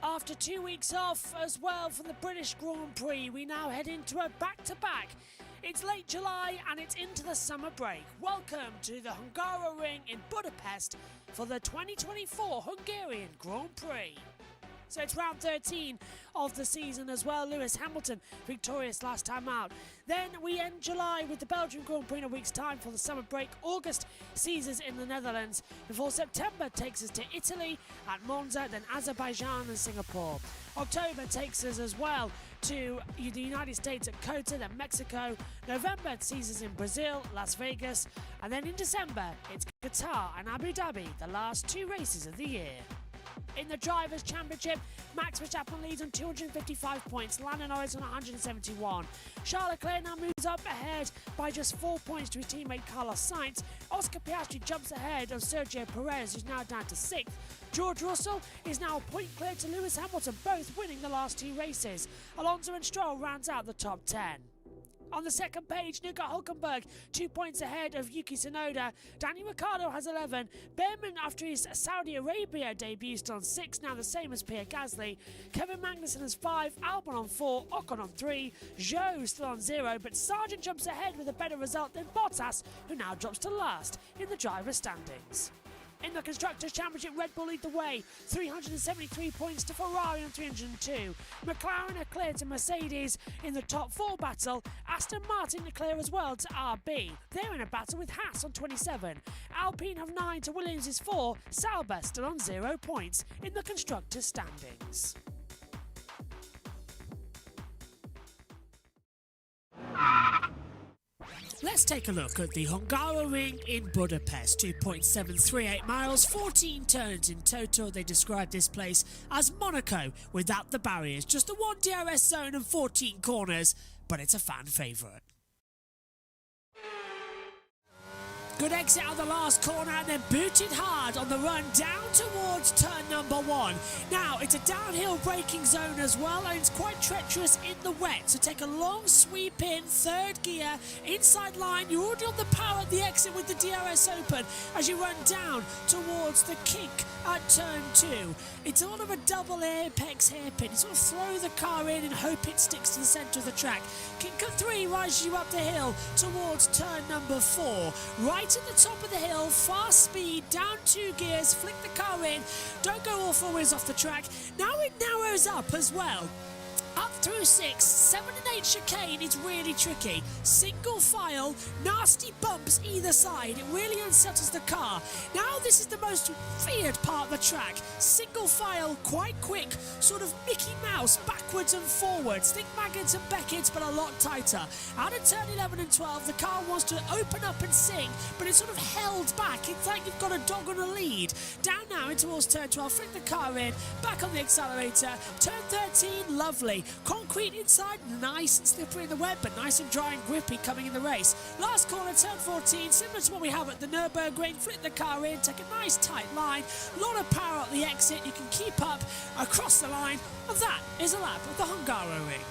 After 2 weeks off as well from the British Grand Prix, we now head into a back-to-back. It's late July and it's into the summer break. Welcome to the Hungaroring in Budapest for the 2024 Hungarian Grand Prix. So it's round 13 of the season as well. Lewis Hamilton victorious last time out. Then we end July with the Belgian Grand Prix in a week's time for the summer break. August sees us in the Netherlands before September takes us to Italy at Monza, then Azerbaijan and Singapore. October takes us as well to the United States at COTA, then Mexico. November sees us in Brazil, Las Vegas, and then in December it's Qatar and Abu Dhabi, the last 2 races of the year. In the Drivers' Championship, Max Verstappen leads on 255 points, Lando Norris on 171. Charles Leclerc now moves up ahead by just 4 points to his teammate Carlos Sainz. Oscar Piastri jumps ahead of Sergio Perez, who's now down to 6th. George Russell is now a point clear to Lewis Hamilton, both winning the last 2 races. Alonso and Stroll rounds out the top 10. On the second page, Nico Hülkenberg 2 points ahead of Yuki Tsunoda. Daniel Ricciardo has 11. Behrman, after his Saudi Arabia debut, still on 6, now the same as Pierre Gasly. Kevin Magnussen has 5, Albon on 4, Ocon on 3, Zhou still on 0, but Sargent jumps ahead with a better result than Bottas, who now drops to last in the driver's standings. In the Constructors' Championship, Red Bull lead the way, 373 points to Ferrari on 302. McLaren are clear to Mercedes in the top 4 battle. Aston Martin are clear as well to RB. They're in a battle with Haas on 27. Alpine have 9 to Williams' 4. Sauber still on 0 points in the Constructors' standings. Let's take a look at the Hungaroring in Budapest. 2.738 miles, 14 turns in total. They describe this place as Monaco without the barriers. Just the 1 DRS zone and 14 corners, but it's a fan favourite. Good exit on the last corner and then booted hard on the run down towards turn number 1. Now, it's a downhill braking zone as well, and it's quite treacherous in the wet. So take a long sweep in, 3rd gear, inside line. You're already on the power at the exit with the DRS open as you run down towards the kink at turn 2. It's a lot of a double apex hairpin. You sort of throw the car in and hope it sticks to the centre of the track. Kink at 3 rises you up the hill towards turn number 4. Right at the top of the hill, fast speed, down 2 gears, flick the car in, don't go all 4 wheels off the track. Now it narrows up as well. Up through 6, 7 and 8 chicane is really tricky. Single file, nasty bumps either side. It really unsettles the car. Now this is the most feared part of the track. Single file, quite quick, sort of Mickey Mouse, backwards and forwards. Think Maggotts and Beckett's, but a lot tighter. Out of turn 11 and 12, the car wants to open up and sing, but it's sort of held back. It's like you've got a dog on a lead. Down now in towards turn 12, flick the car in, back on the accelerator. Turn 13, lovely. Concrete inside, nice and slippery in the wet, but nice and dry and grippy coming in the race. Last corner, turn 14, similar to what we have at the Nürburgring. Flip the car in, take a nice tight line, a lot of power at the exit. You can keep up across the line, and that is a lap of the Hungaroring.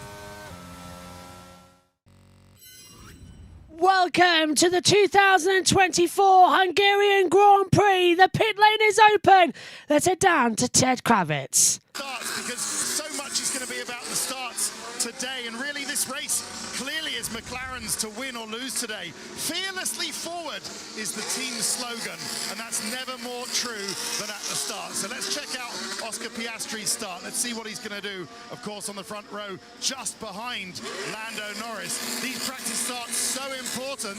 Welcome to the 2024 Hungarian Grand Prix. The pit lane is open. Let's head down to Ted Kravitz. Because so much is going to be about the starts today, and really this race clearly is McLaren's to win or lose today. Fearlessly forward is the team's slogan, and that's never more true than at the start. So let's check out Oscar Piastri's start. Let's see what he's going to do, of course, on the front row, just behind Lando Norris. These practice starts so important.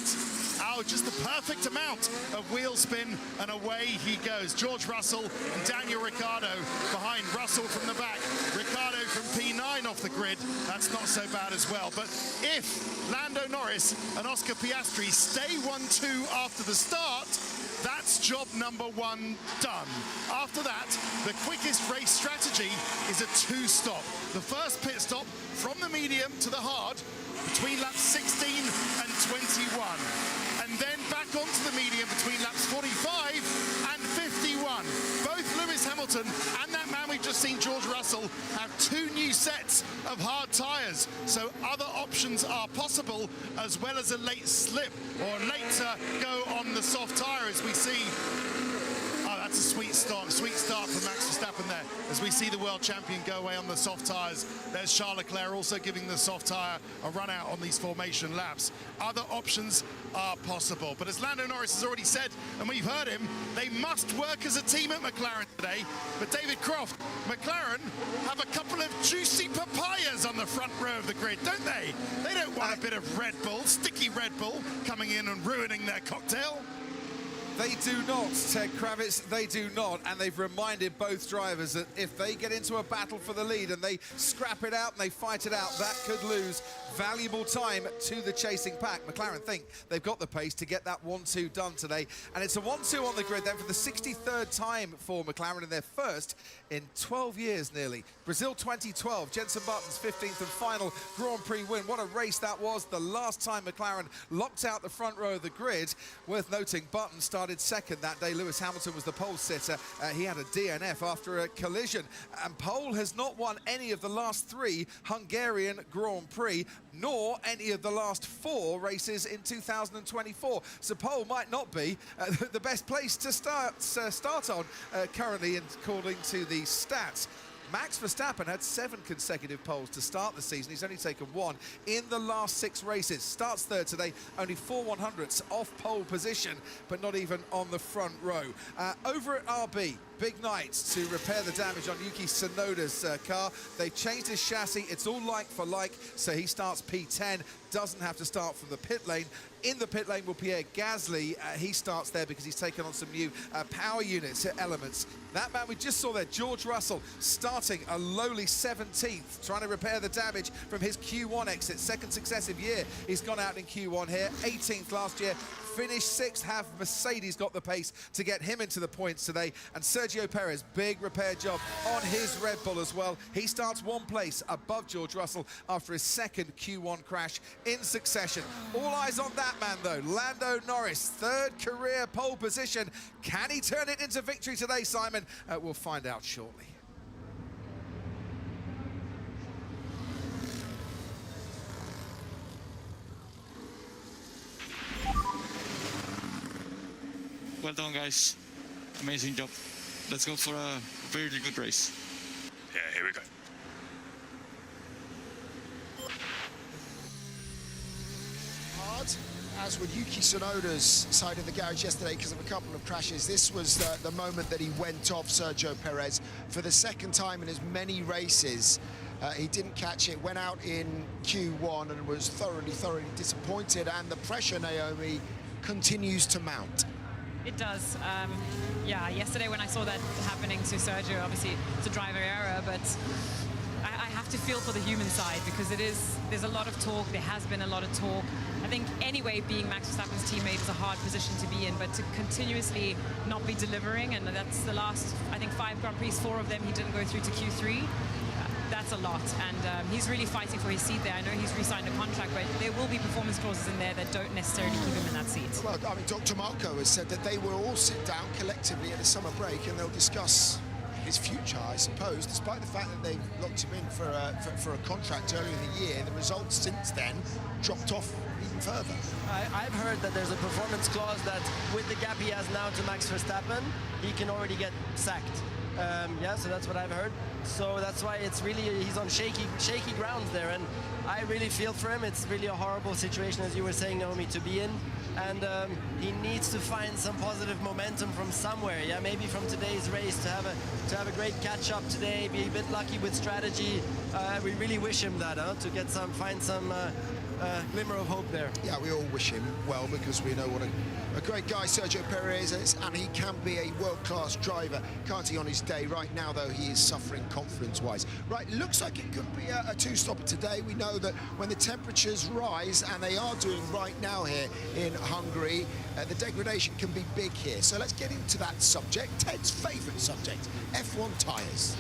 Oh, just the perfect amount of wheel spin, and away he goes. George Russell and Daniel Ricciardo behind. Russell from the back, Ricciardo from P9 off the grid, that's not so bad as well. But if Lando Norris and Oscar Piastri stay 1-2 after the start, that's job number 1 done. After that, the quickest race strategy is a 2-stop. The first pit stop from the medium to the hard between laps 16 and 21. And then back onto the medium between laps 45 and 51. Both Lewis Hamilton and that man we've just seen, George Russell, have 2 new sets of hard tyres. So other options are possible, as well as a late slip or a late go on the soft tyre, as we see. Oh, that's a sweet start for Max Verstappen there, as we see the world champion go away on the soft tyres. There's Charles Leclerc also giving the soft tyre a run out on these formation laps. Other options are possible, but as Lando Norris has already said, and we've heard him, they must work as a team at McLaren today. But David Croft, McLaren have a couple of juicy papayas on the front row of the grid, don't they? They don't want a bit of Red Bull, sticky Red Bull, coming in and ruining their cocktail. They do not, Ted Kravitz, they do not, and they've reminded both drivers that if they get into a battle for the lead and they scrap it out and they fight it out, that could lose valuable time to the chasing pack. McLaren think they've got the pace to get that 1-2 done today, and it's a 1-2 on the grid then for the 63rd time for McLaren, and their first in 12 years nearly. Brazil 2012, Jenson Button's 15th and final Grand Prix win. What a race that was. The last time McLaren locked out the front row of the grid. Worth noting, Button started second that day. Lewis Hamilton was the pole sitter. He had a DNF after a collision. And Pole has not won any of the last 3 Hungarian Grand Prix, nor any of the last 4 races in 2024. So Pole might not be the best place to start on currently, according to the stats. Max Verstappen had 7 consecutive poles to start the season. He's only taken 1 in the last 6 races. Starts third today, only 4 100ths off pole position, but not even on the front row. Over at RB, big night to repair the damage on Yuki Tsunoda's car. They've changed his chassis. It's all like for like, so he starts P10, doesn't have to start from the pit lane. In the pit lane will Pierre Gasly. He starts there because he's taken on some new power units elements. That man we just saw there, George Russell, starting a lowly 17th, trying to repair the damage from his Q1 exit. 2nd successive year he's gone out in Q1 here. 18th last year. Finished 6th. Have Mercedes got the pace to get him into the points today? And Sergio Perez, big repair job on his Red Bull as well. He starts 1 place above George Russell after his 2nd Q1 crash in succession. All eyes on that man though, Lando Norris, 3rd career pole position. Can he turn it into victory today, Simon? We'll find out shortly. Well done, guys. Amazing job. Let's go for a very good race. Yeah, here we go. Hard, as with Yuki Tsunoda's side of the garage yesterday because of a couple of crashes. This was the moment that he went off Sergio Perez for the 2nd time in as many races. He didn't catch it, went out in Q1 and was thoroughly disappointed, and the pressure, Naomi, continues to mount. It does. Yeah, yesterday when I saw that happening to Sergio, obviously it's a driver error, but I have to feel for the human side because there's a lot of talk. There has been a lot of talk. I think anyway, being Max Verstappen's teammate is a hard position to be in, but to continuously not be delivering, and that's the last, I think, 5 Grand Prix, 4 of them he didn't go through to Q3. That's a lot, and he's really fighting for his seat there. I know he's re-signed a contract, but there will be performance clauses in there that don't necessarily keep him in that seat. Well, I mean, Dr. Marco has said that they will all sit down collectively at the summer break and they'll discuss his future, I suppose, despite the fact that they've locked him in for a contract earlier in the year. The results since then dropped off even further. I've heard that there's a performance clause that with the gap he has now to Max Verstappen, he can already get sacked. Yeah, so that's what I've heard. So that's why it's really, he's on shaky grounds there, and I really feel for him. It's really a horrible situation, as you were saying, Naomi, to be in. And he needs to find some positive momentum from somewhere. Yeah, maybe from today's race to have a great catch up today, be a bit lucky with strategy. We really wish him that, to find some glimmer of hope there. Yeah, we all wish him well, because we know what a great guy Sergio Perez is, and he can be a world-class driver, can't he, on his day? Right now, though, he is suffering confidence-wise. Right, looks like it could be a two-stopper today. We know that when the temperatures rise, and they are doing right now here in Hungary, the degradation can be big here. So let's get into that subject, Ted's favourite subject, F1 tyres.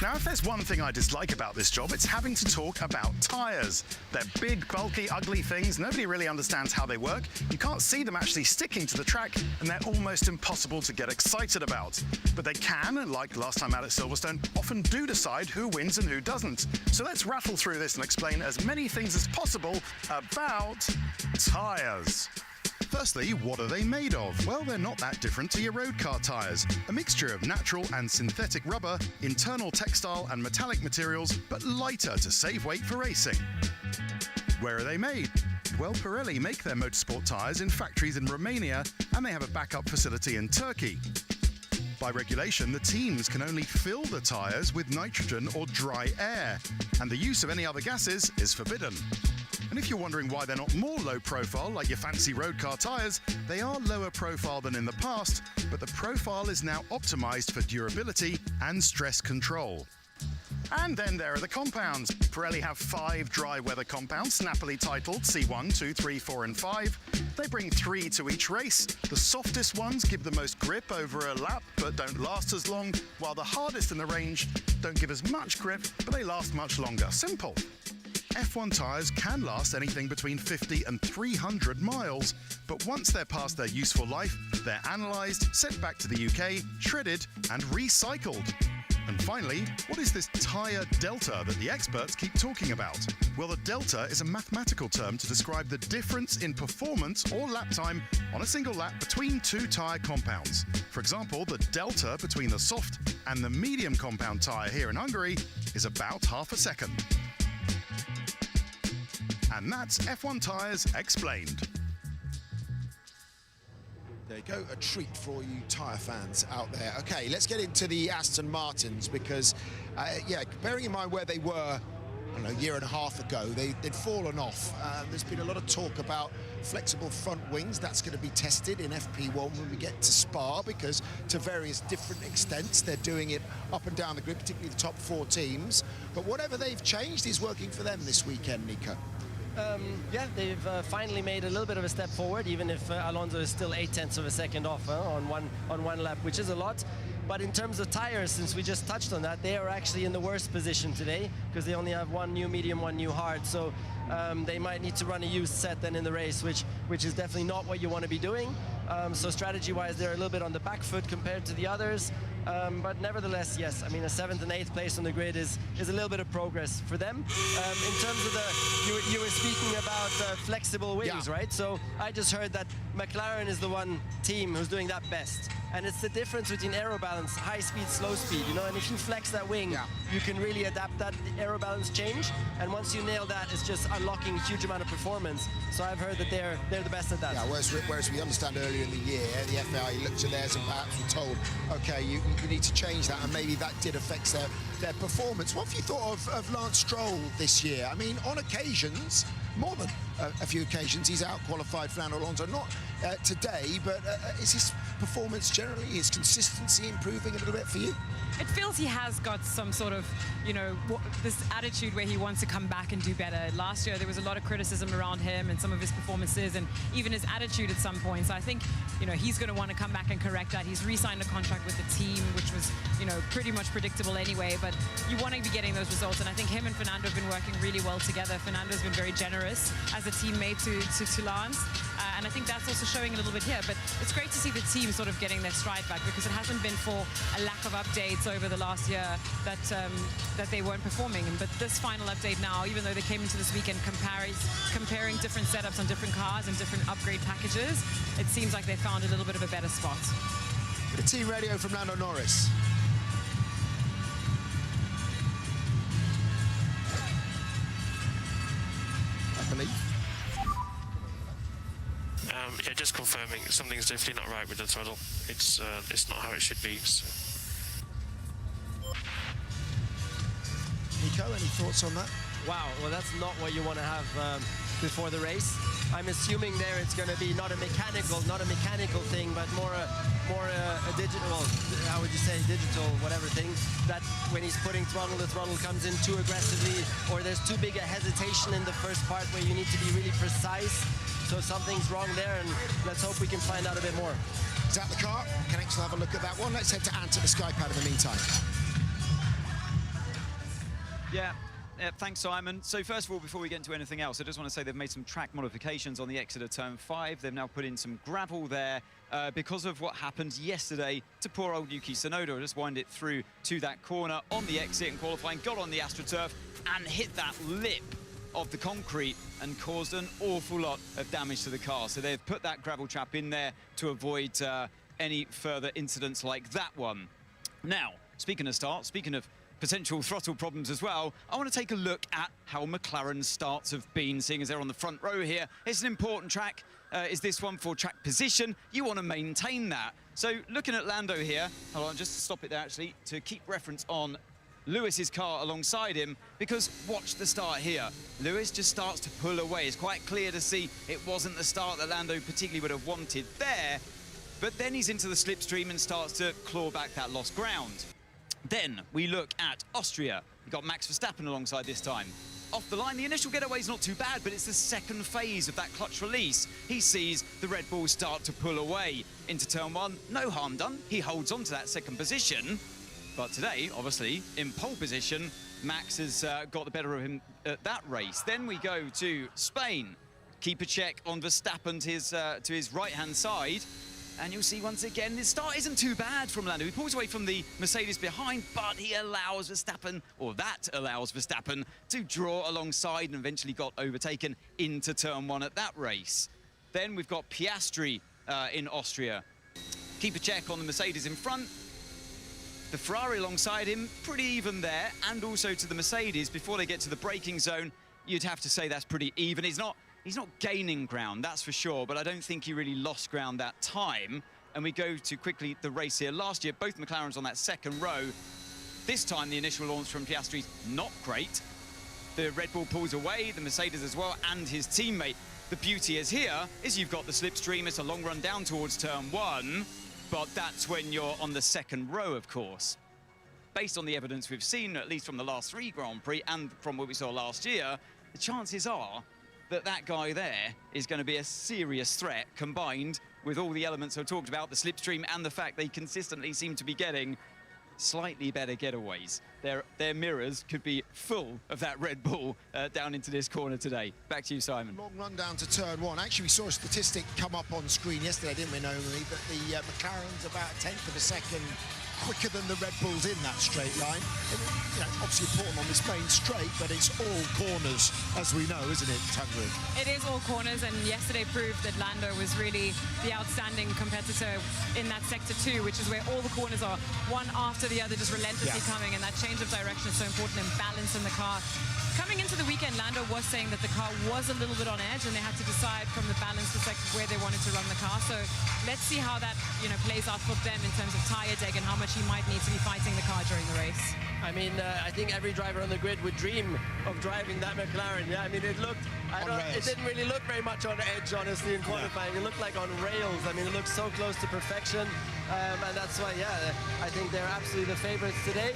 Now, if there's one thing I dislike about this job, it's having to talk about tyres. They're big, bulky, ugly things. Nobody really understands how they work. You can't see them actually sticking to the track, and they're almost impossible to get excited about. But they can, like last time out at Silverstone, often do decide who wins and who doesn't. So let's rattle through this and explain as many things as possible about tyres. Firstly, what are they made of? Well, they're not that different to your road car tyres. A mixture of natural and synthetic rubber, internal textile and metallic materials, but lighter to save weight for racing. Where are they made? Well, Pirelli make their motorsport tyres in factories in Romania, and they have a backup facility in Turkey. By regulation, the teams can only fill the tyres with nitrogen or dry air, and the use of any other gases is forbidden. And if you're wondering why they're not more low profile like your fancy road car tyres, they are lower profile than in the past, but the profile is now optimised for durability and stress control. And then there are the compounds. Pirelli have 5 dry weather compounds, snappily titled C1, 2, 3, 4 and 5. They bring 3 to each race. The softest ones give the most grip over a lap, but don't last as long, while the hardest in the range don't give as much grip, but they last much longer. Simple. F1 tyres can last anything between 50 and 300 miles, but once they're past their useful life, they're analysed, sent back to the UK, shredded and recycled. And finally, what is this tyre delta that the experts keep talking about? Well, the delta is a mathematical term to describe the difference in performance or lap time on a single lap between 2 tyre compounds. For example, the delta between the soft and the medium compound tyre here in Hungary is about half a second. And that's F1 Tyres Explained. There you go, a treat for all you tyre fans out there. Okay, let's get into the Aston Martins, because, bearing in mind where they were, I don't know, a year and a half ago, they'd fallen off. There's been a lot of talk about flexible front wings. That's going to be tested in FP1 when we get to Spa, because to various different extents, they're doing it up and down the grid, particularly the top 4 teams. But whatever they've changed is working for them this weekend, Nico. They've finally made a little bit of a step forward, even if Alonso is still 0.8 of a second off on one lap, which is a lot. But in terms of tires, since we just touched on that, they are actually in the worst position today, because they only have 1 new medium, 1 new hard. So they might need to run a used set then in the race, which is definitely not what you want to be doing. So strategy-wise, they're a little bit on the back foot compared to the others. But nevertheless, yes, I mean, a 7th and 8th place on the grid is a little bit of progress for them. In terms of you were speaking about flexible wings, right? So I just heard that McLaren is the one team who's doing that best. And it's the difference between aero balance, high speed, slow speed, you know, and if you flex that wing, you can really adapt that aero balance change. And once you nail that, it's just unlocking a huge amount of performance. So I've heard that they're the best at that. Yeah, whereas we understand earlier in the year, the FIA looked at theirs and perhaps were told, okay, you need to change that, and maybe that did affect their performance. What have you thought of Lance Stroll this year? I mean, on occasions, more than a few occasions, he's out-qualified Fernando Alonso. Not today, but is his performance generally, his consistency improving a little bit for you? It feels he has got some sort of, you know, this attitude where he wants to come back and do better. Last year, there was a lot of criticism around him and some of his performances and even his attitude at some points. So I think, you know, he's going to want to come back and correct that. He's re-signed a contract with the team, which was, you know, pretty much predictable anyway. But you want to be getting those results. And I think him and Fernando have been working really well together. Fernando's been very generous as a teammate to Lance. And And I think that's also showing a little bit here. But it's great to see the team sort of getting their stride back, because it hasn't been for a lack of updates over the last year that that they weren't performing. But this final update now, even though they came into this weekend comparing different setups on different cars and different upgrade packages, it seems like they found a little bit of a better spot. The team radio from Lando Norris. I believe. Yeah, just confirming something's definitely not right with the throttle. It's not how it should be. So. Nico, any thoughts on that? Wow, well, that's not what you want to have before the race. I'm assuming there it's going to be not a mechanical thing, but more a digital, well, how would you say, digital, whatever thing, that when he's putting throttle, the throttle comes in too aggressively, or there's too big a hesitation in the first part where you need to be really precise. So something's wrong there, and let's hope we can find out a bit more. Is that the car? Can actually have a look at that one. Let's head to Ant at the Skypad in the meantime. Yeah, thanks, Simon. So first of all, before we get into anything else, I just want to say they've made some track modifications on the exit of Turn 5. They've now put in some gravel there because of what happened yesterday to poor old Yuki Tsunoda. Just wind it through to that corner on the exit in qualifying, got on the AstroTurf and hit that lip of the concrete and caused an awful lot of damage to the car. So they've put that gravel trap in there to avoid any further incidents like that one. Now, speaking of potential throttle problems as well, I want to take a look at how McLaren's starts have been, seeing as they're on the front row here. It's an important track. Is this one for track position? You want to maintain that. So looking at Lando here, hold on, just stop it there actually, to keep reference on Lewis's car alongside him, because watch the start here. Lewis just starts to pull away. It's quite clear to see it wasn't the start that Lando particularly would have wanted there, but then he's into the slipstream and starts to claw back that lost ground. Then we look at Austria. We've got Max Verstappen alongside this time. Off the line, the initial getaway's not too bad, but it's the second phase of that clutch release. He sees the Red Bull start to pull away into turn 1. No harm done. He holds on to that second position. But today, obviously, in pole position, Max has got the better of him at that race. Then we go to Spain. Keep a check on Verstappen to his right-hand side. And you'll see once again, the start isn't too bad from Lando. He pulls away from the Mercedes behind, but he allows Verstappen, or that allows Verstappen, to draw alongside and eventually got overtaken into turn 1 at that race. Then we've got Piastri in Austria. Keep a check on the Mercedes in front. The Ferrari alongside him, pretty even there, and also to the Mercedes before they get to the braking zone. You'd have to say that's pretty even. He's not gaining ground, that's for sure, but I don't think he really lost ground that time. And we go to quickly the race here. Last year, both McLarens on that second row. This time, the initial launch from Piastri's not great. The Red Bull pulls away, the Mercedes as well, and his teammate. The beauty is here is you've got the slipstream. It's a long run down towards turn 1. But that's when you're on the second row, of course. Based on the evidence we've seen, at least from the last 3 Grand Prix and from what we saw last year, the chances are that that guy there is going to be a serious threat, combined with all the elements I've talked about, the slipstream and the fact they consistently seem to be getting slightly better getaways. Their mirrors could be full of that Red Bull down into this corner today. Back to you, Simon. Long run down to turn 1. Actually, we saw a statistic come up on screen yesterday, didn't we, Naomi, that the McLaren's about a tenth of a second quicker than the Red Bulls in that straight line. And, you know, obviously important on this main straight, but it's all corners, as we know, isn't it, Tangri? It is all corners, and yesterday proved that Lando was really the outstanding competitor in that sector 2, which is where all the corners are one after the other, just relentlessly coming, and that change of direction is so important, and balance in the car. Coming into the weekend, Lando was saying that the car was a little bit on edge, and they had to decide from the balance perspective where they wanted to run the car. So let's see how that, you know, plays out for them in terms of tire deg and how much he might need to be fighting the car during the race. I mean, I think every driver on the grid would dream of driving that McLaren. Yeah, I mean, it looked, it didn't really look very much on edge, honestly, in qualifying. It looked like on rails. I mean, it looked so close to perfection. And that's why, yeah, I think they're absolutely the favorites today.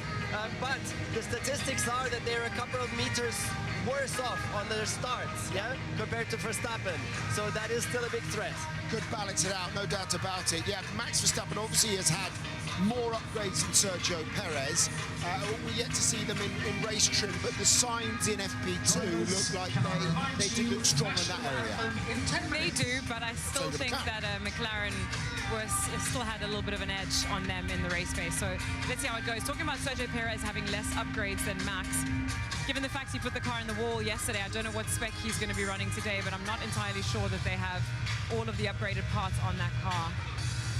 But the statistics are that they're a couple of meters worse off on their starts, compared to Verstappen. So that is still a big threat. Could balance it out, no doubt about it. Yeah, Max Verstappen obviously has had more upgrades than Sergio Perez. We're yet to see them in race trim, but the signs in FP2 look like they do look strong in that area. They do, but I still think that McLaren still had a little bit of an edge on them in the race pace. So let's see how it goes. Talking about Sergio Perez having less upgrades than Max, given the fact he put the car in the wall yesterday, I don't know what spec he's going to be running today, but I'm not entirely sure that they have all of the upgraded parts on that car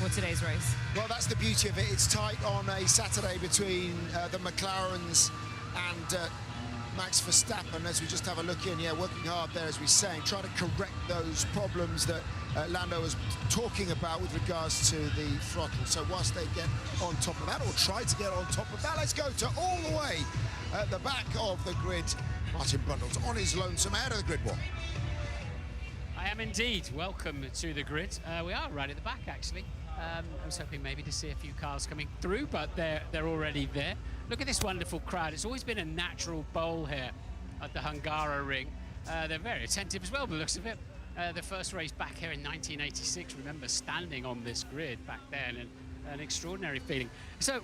for today's race. Well, that's the beauty of it. It's tight on a Saturday between the McLarens and Max Verstappen, as we just have a look in, working hard there, as we're saying, trying to correct those problems that Lando was talking about with regards to the throttle. So whilst they get on top of that, or try to get on top of that, let's go to all the way at the back of the grid. Martin Brundle's on his lonesome out of the grid wall. I am indeed. Welcome to the grid. We are right at the back, actually. I was hoping maybe to see a few cars coming through, but they're already there. Look at this wonderful crowd. It's always been a natural bowl here at the Hungaroring. They're very attentive as well, by the looks of it. The first race back here in 1986, remember standing on this grid back then, and an extraordinary feeling. So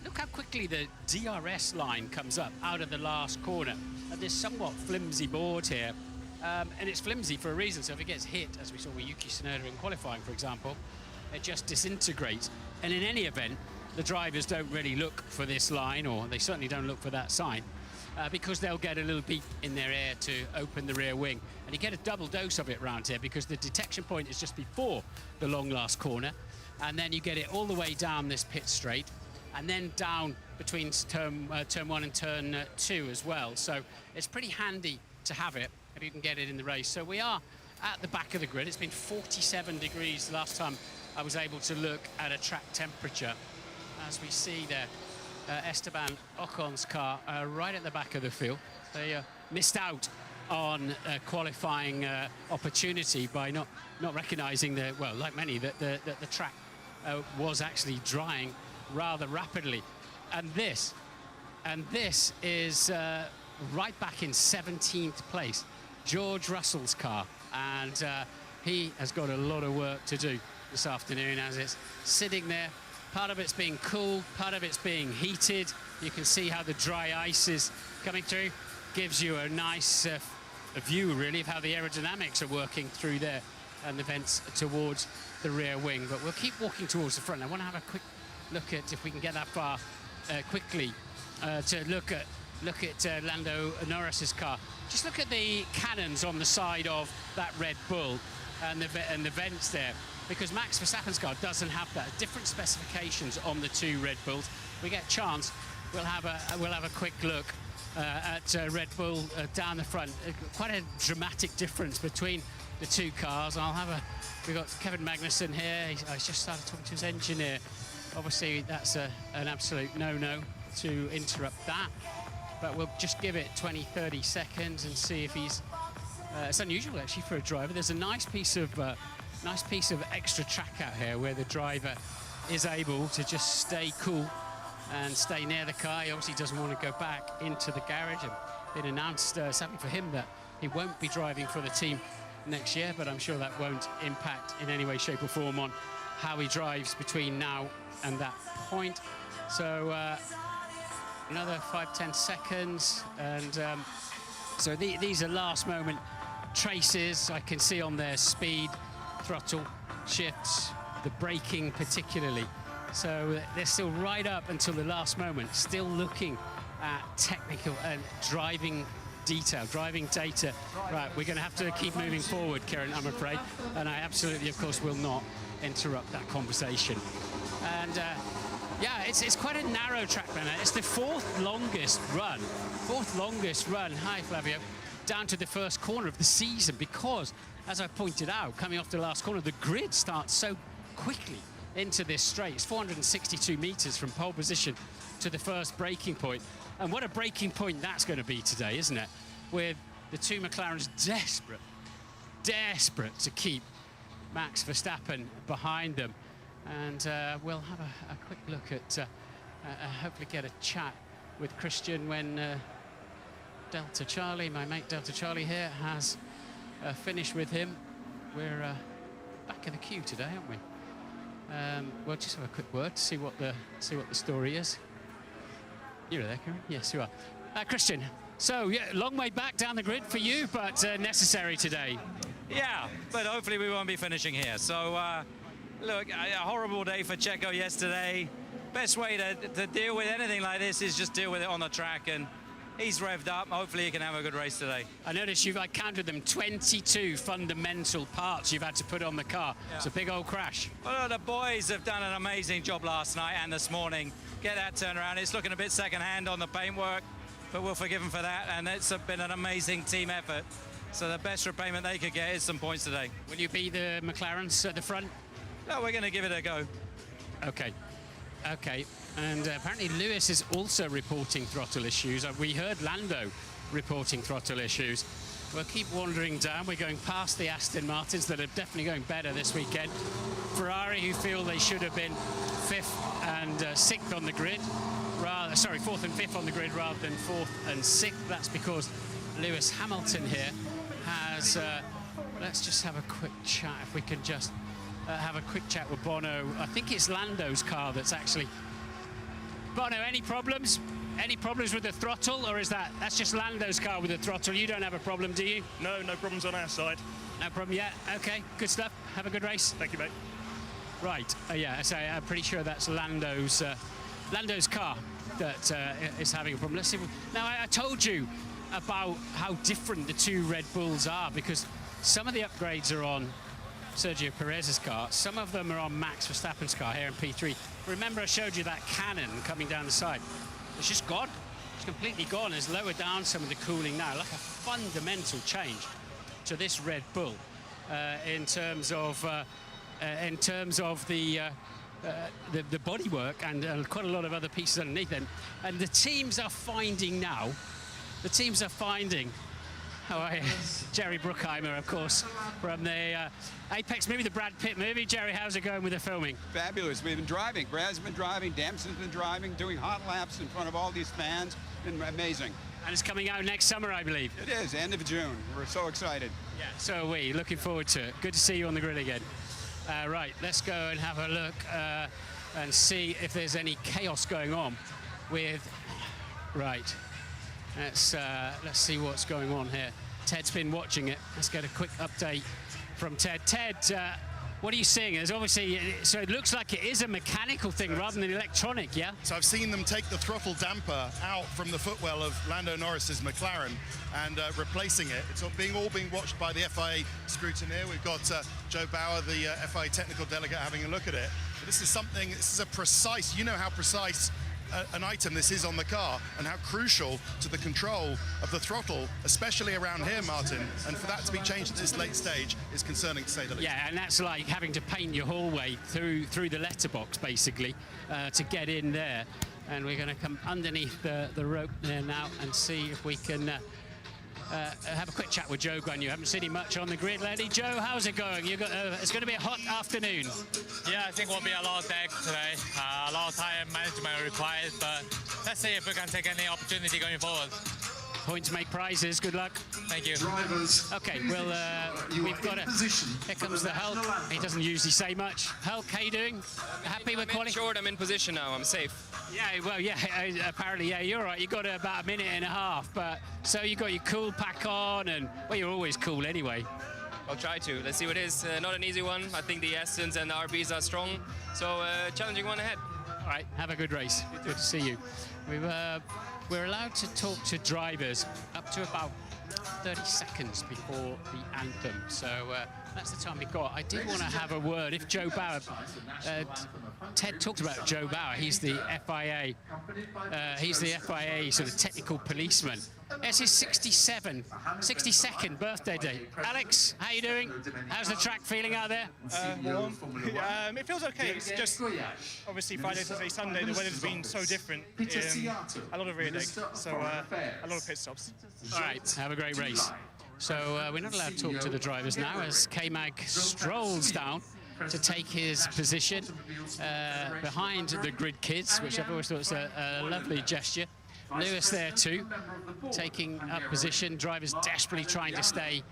look how quickly the DRS line comes up out of the last corner. This somewhat flimsy board here, and it's flimsy for a reason. So if it gets hit, as we saw with Yuki Tsunoda in qualifying, for example, it just disintegrates. And in any event, the drivers don't really look for this line, or they certainly don't look for that sign, because they'll get a little beep in their ear to open the rear wing. And you get a double dose of it around here, because the detection point is just before the long last corner, and then you get it all the way down this pit straight, and then down between turn 1 and turn 2 as well. So it's pretty handy to have it if you can get it in the race. So we are at the back of the grid. It's been 47 degrees the last time I was able to look at a track temperature. As we see there, Esteban Ocon's car right at the back of the field. They missed out on a qualifying opportunity by not recognising the, well, like many, that the track was actually drying rather rapidly. And this is right back in 17th place, George Russell's car, and he has got a lot of work to do this afternoon as it's sitting there. Part of it's being cooled, part of it's being heated. You can see how the dry ice is coming through. Gives you a nice view, really, of how the aerodynamics are working through there and the vents towards the rear wing. But we'll keep walking towards the front. I want to have a quick look at, if we can get that far quickly, to look at Lando Norris's car. Just look at the cannons on the side of that Red Bull and the vents there, because Max Verstappen's car doesn't have that. Different specifications on the two Red Bulls. We get a chance, we'll have a quick look at Red Bull down the front. Quite a dramatic difference between the two cars. We've got Kevin Magnussen here. I just started talking to his engineer. Obviously, that's an absolute no-no to interrupt that. But we'll just give it 20, 30 seconds and see if he's... it's unusual, actually, for a driver. There's a nice piece of extra track out here where the driver is able to just stay cool and stay near the car. He obviously doesn't want to go back into the garage. And it announced, sadly for him, that he won't be driving for the team next year, but I'm sure that won't impact in any way, shape or form on how he drives between now and that point. So another 5-10 seconds, and so these are last moment traces. I can see on their speed, throttle shifts, the braking particularly. So they're still right up until the last moment, still looking at technical and driving detail, driving data. Right, we're going to have to keep moving forward, Kieran, I'm afraid. And I absolutely, of course, will not interrupt that conversation. And yeah, it's quite a narrow track, Brenner. It's the fourth longest run. Hi, Flavio. Down to the first corner of the season, because, as I pointed out, coming off the last corner, the grid starts so quickly into this straight. It's 462 meters from pole position to the first braking point. And what a braking point that's going to be today, isn't it? With the two McLarens desperate to keep Max Verstappen behind them. And we'll have a quick look at, hopefully get a chat with Christian when Delta Charlie, my mate Delta Charlie here, has finished with him. We're back in the queue today, aren't we? We'll just have a quick word to see what the story is. You're there, Karen? Yes, you are. Christian, so yeah, long way back down the grid for you, but necessary today. Yeah, but hopefully we won't be finishing here. So, look, a horrible day for Checo yesterday. Best way to deal with anything like this is just deal with it on the track, and he's revved up. Hopefully he can have a good race today. I noticed I counted them, 22 fundamental parts you've had to put on the car. Yeah. It's a big old crash. Well, the boys have done an amazing job last night and this morning. Get that turnaround. It's looking a bit second-hand on the paintwork, but we'll forgive them for that, and it's been an amazing team effort. So the best repayment they could get is some points today. Will you be the McLarens at the front? No, we're going to give it a go. Okay. Okay. And apparently Lewis is also reporting throttle issues. We heard Lando reporting throttle issues. We'll keep wandering down. We're going past the Aston Martins that are definitely going better this weekend. Ferrari, who feel they should have been 5th and 6th on the grid. Sorry, 4th and 5th on the grid rather than 4th and 6th. That's because Lewis Hamilton here has... let's just have a quick chat, if we can just have a quick chat with Bono. I think it's Lando's car that's actually... Bono, any problems? Any problems with the throttle, or is that's just Lando's car with the throttle? You don't have a problem, do you? No problems on our side. No problem yet. Okay, good stuff. Have a good race. Thank you, mate. Right. Yeah. So I'm pretty sure that's Lando's car that is having a problem. Let's see. Now I told you about how different the two Red Bulls are, because some of the upgrades are on Sergio Perez's car. Some of them are on Max Verstappen's car here in P3. Remember I showed you that cannon coming down the side? It's just gone. It's completely gone. It's lowered down some of the cooling now, like a fundamental change to this Red Bull in terms of the bodywork and quite a lot of other pieces underneath them. And the teams are finding now. The teams are finding. Jerry Bruckheimer, of course, from the Apex movie, the Brad Pitt movie. Jerry, how's it going with the filming? Fabulous. We've been driving. Brad's been driving. Dempsey's been driving, doing hot laps in front of all these fans. Been amazing. And it's coming out next summer, I believe. It is, end of June. We're so excited. Yeah, so are we. Looking forward to it. Good to see you on the grid again. Right, let's go and have a look and see if there's any chaos going on with... Right. Let's see what's going on here. Ted's been watching it. Let's get a quick update from Ted. Ted, what are you seeing? There's obviously, so it looks like it is a mechanical thing rather than electronic, yeah? So I've seen them take the throttle damper out from the footwell of Lando Norris's McLaren and replacing it. It's all being watched by the FIA scrutineer. We've got Joe Bauer, the FIA technical delegate, having a look at it. But this is a precise, you know how precise an item this is on the car and how crucial to the control of the throttle, especially around here, Martin. And for that to be changed at this late stage is concerning, to say the least. Yeah, and that's like having to paint your hallway through the letterbox, basically, to get in there. And we're going to come underneath the rope there now and see if we can have a quick chat with Joe Guan. You haven't seen him much on the grid lately. Joe, how's it going? It's going to be a hot afternoon. Yeah, I think we'll be a lot of deck today. A lot of tire management required, but let's see if we can take any opportunity going forward. Points make prizes. Good luck. Thank you. Drivers. Okay, well, we've got a... Here comes the Hulk. He doesn't usually say much. Hulk, how you doing? Happy with quality? Short, I'm in position now. I'm safe. Yeah, well, yeah, apparently, yeah, you're right. You got about a minute and a half, but so you got your cool pack on, and well, you're always cool anyway. I'll try to. Let's see what it is. Not an easy one. I think the Astons and the RBs are strong, so challenging one ahead. All right, have a good race. Good to see you. We're allowed to talk to drivers up to about 30 seconds before the anthem, so that's the time we've got. I did want to have a word. If Joe Bauer, Ted talked about Joe Bauer. He's the FIA. He's the FIA sort of technical policeman. It's his 62nd birthday day. Alex, how you doing? How's the track feeling out there? Warm. It feels okay. It's just obviously Friday, Saturday, Sunday. The weather's been so different. A lot of rear deck, so a lot of pit stops. All right, have a great race. So we're not allowed to talk to the drivers now as K-Mag strolls down to take his position behind the grid kids, which I've always thought was a lovely gesture. Lewis there too, taking up position. Drivers desperately trying to stay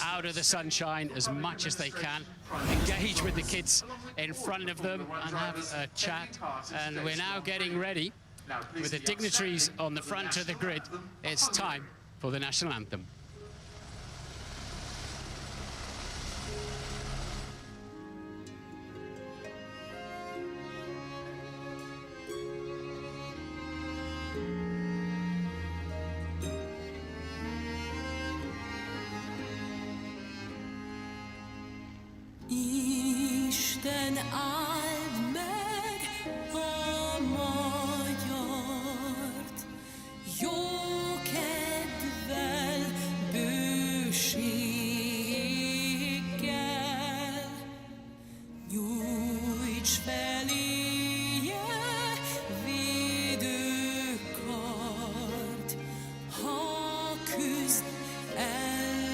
out of the sunshine as much as they can. Engage with the kids in front of them and have a chat. And we're now getting ready with the dignitaries on the front of the grid. It's time for the national anthem. Isten áld meg a magyart, jó kedvel, bőséggel, nyújts feléje védőkart, ha küzd ellenség.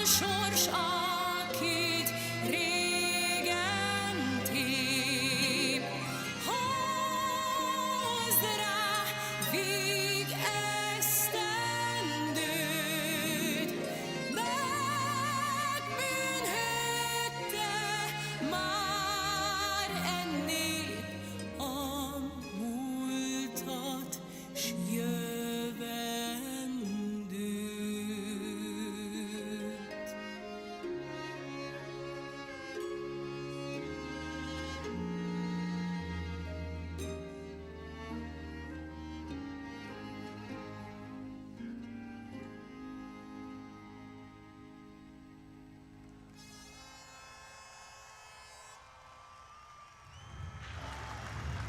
Sors, akit régen tép, hozd rá végesztendőt, megbűnhődte már ennél a múltat s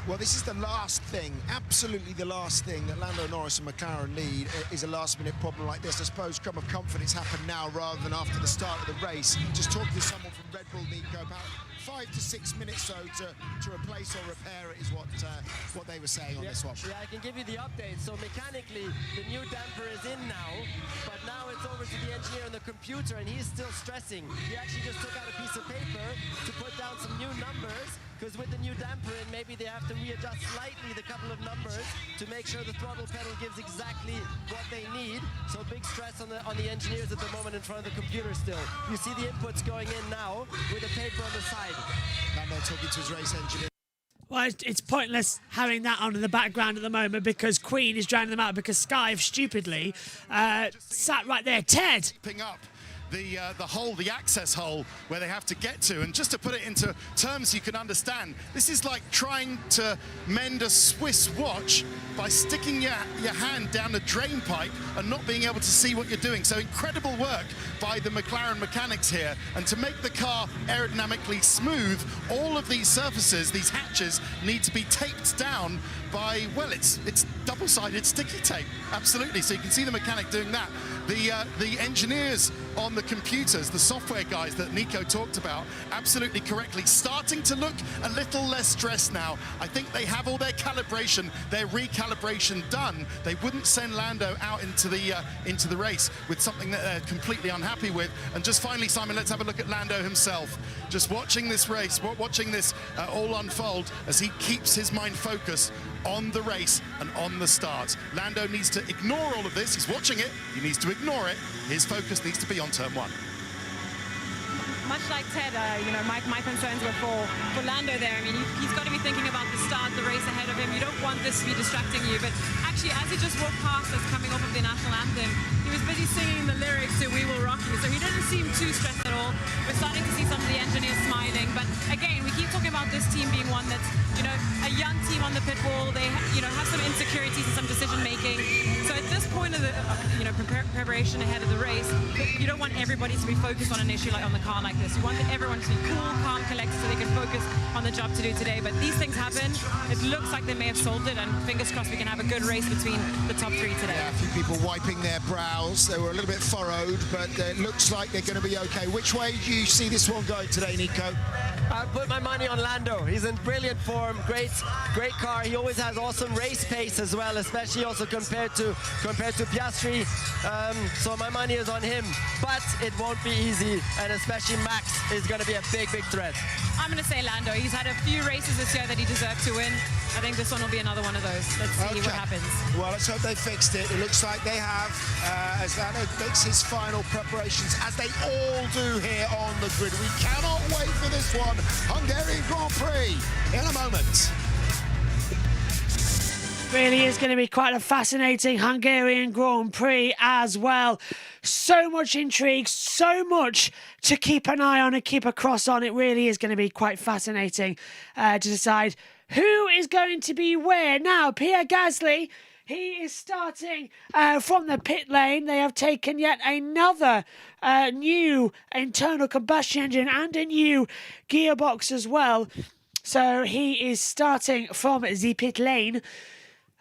Well, this is the last thing, absolutely the last thing that Lando Norris and McLaren need is a last-minute problem like this. I suppose crumb of comfort it's happened now rather than after the start of the race. Just talking to someone from Red Bull, Nico, about 5 to 6 minutes so to replace or repair it is what they were saying on this one. Yeah, I can give you the update. So mechanically, the new damper is in now, but now it's over to the engineer on the computer, and he's still stressing. He actually just took out a piece of paper to put down some new numbers, because with the new damper in, maybe they have to readjust slightly the couple of numbers to make sure the throttle pedal gives exactly what they need. So big stress on the engineers at the moment in front of the computer still. You see the inputs going in now with the paper on the side. Lando talking to his race engineer. Well, it's pointless having that on in the background at the moment because Queen is drowning them out because Sky have stupidly sat right there. Ted! Up the hole, the access hole where they have to get to, and just to put it into terms you can understand, this is like trying to mend a Swiss watch by sticking your hand down a drain pipe and not being able to see what you're doing. So incredible work by the McLaren mechanics here, and to make the car aerodynamically smooth, all of these surfaces, these hatches, need to be taped down by, well, it's double-sided sticky tape, absolutely. So you can see the mechanic doing that. The engineers on the computers, the software guys that Nico talked about, absolutely correctly, starting to look a little less stressed now. I think they have all their calibration, their recalibration done. They wouldn't send Lando out into the race with something that they're completely unhappy with. And just finally, Simon, let's have a look at Lando himself. Just watching this race, watching this all unfold as he keeps his mind focused on the race and on the start. Lando needs to ignore all of this. He's watching it. He needs to ignore it. His focus needs to be on turn one. Much like Ted, you know, my concerns were for Lando there. I mean, he's got to be thinking about the start, the race ahead of him. You don't want this to be distracting you. But actually, as he just walked past us coming off of the national anthem, he was busy singing the lyrics to We Will Rock You. So he didn't seem too stressed at all. We're starting to see some of the engineers smiling. But again, we keep talking about this team being one that's, you know, a young team on the pit wall. They, you know, have some insecurities and some decision making. So at this point of the, you know, preparation ahead of the race, you don't want everybody to be focused on an issue like on the car like this. You want everyone to be cool, calm, collected, so they can focus on the job to do today. But these things happen. It looks like they may have solved it, and fingers crossed we can have a good race between the top three today. Yeah, a few people wiping their brows. They were a little bit furrowed, but it looks like they're going to be okay. Which way do you see this one going today, Nico? I put my money on Lando. He's in brilliant form, great car. He always has awesome race pace as well, especially also compared to Piastri. So my money is on him, but it won't be easy, and especially Max is going to be a big threat. I'm going to say Lando. He's had a few races this year that he deserved to win. I think this one will be another one of those. Let's see what happens. Well, let's hope they fixed it. It looks like they have, as Lando makes his final preparations, as they all do here on the grid. We cannot wait for this one. Hungarian Grand Prix in a moment. Really is going to be quite a fascinating Hungarian Grand Prix as well. So much intrigue, so much to keep an eye on and keep a cross on. It really is going to be quite fascinating to decide who is going to be where. Now, Pierre Gasly, he is starting from the pit lane. They have taken yet another new internal combustion engine and a new gearbox as well. So he is starting from the pit lane.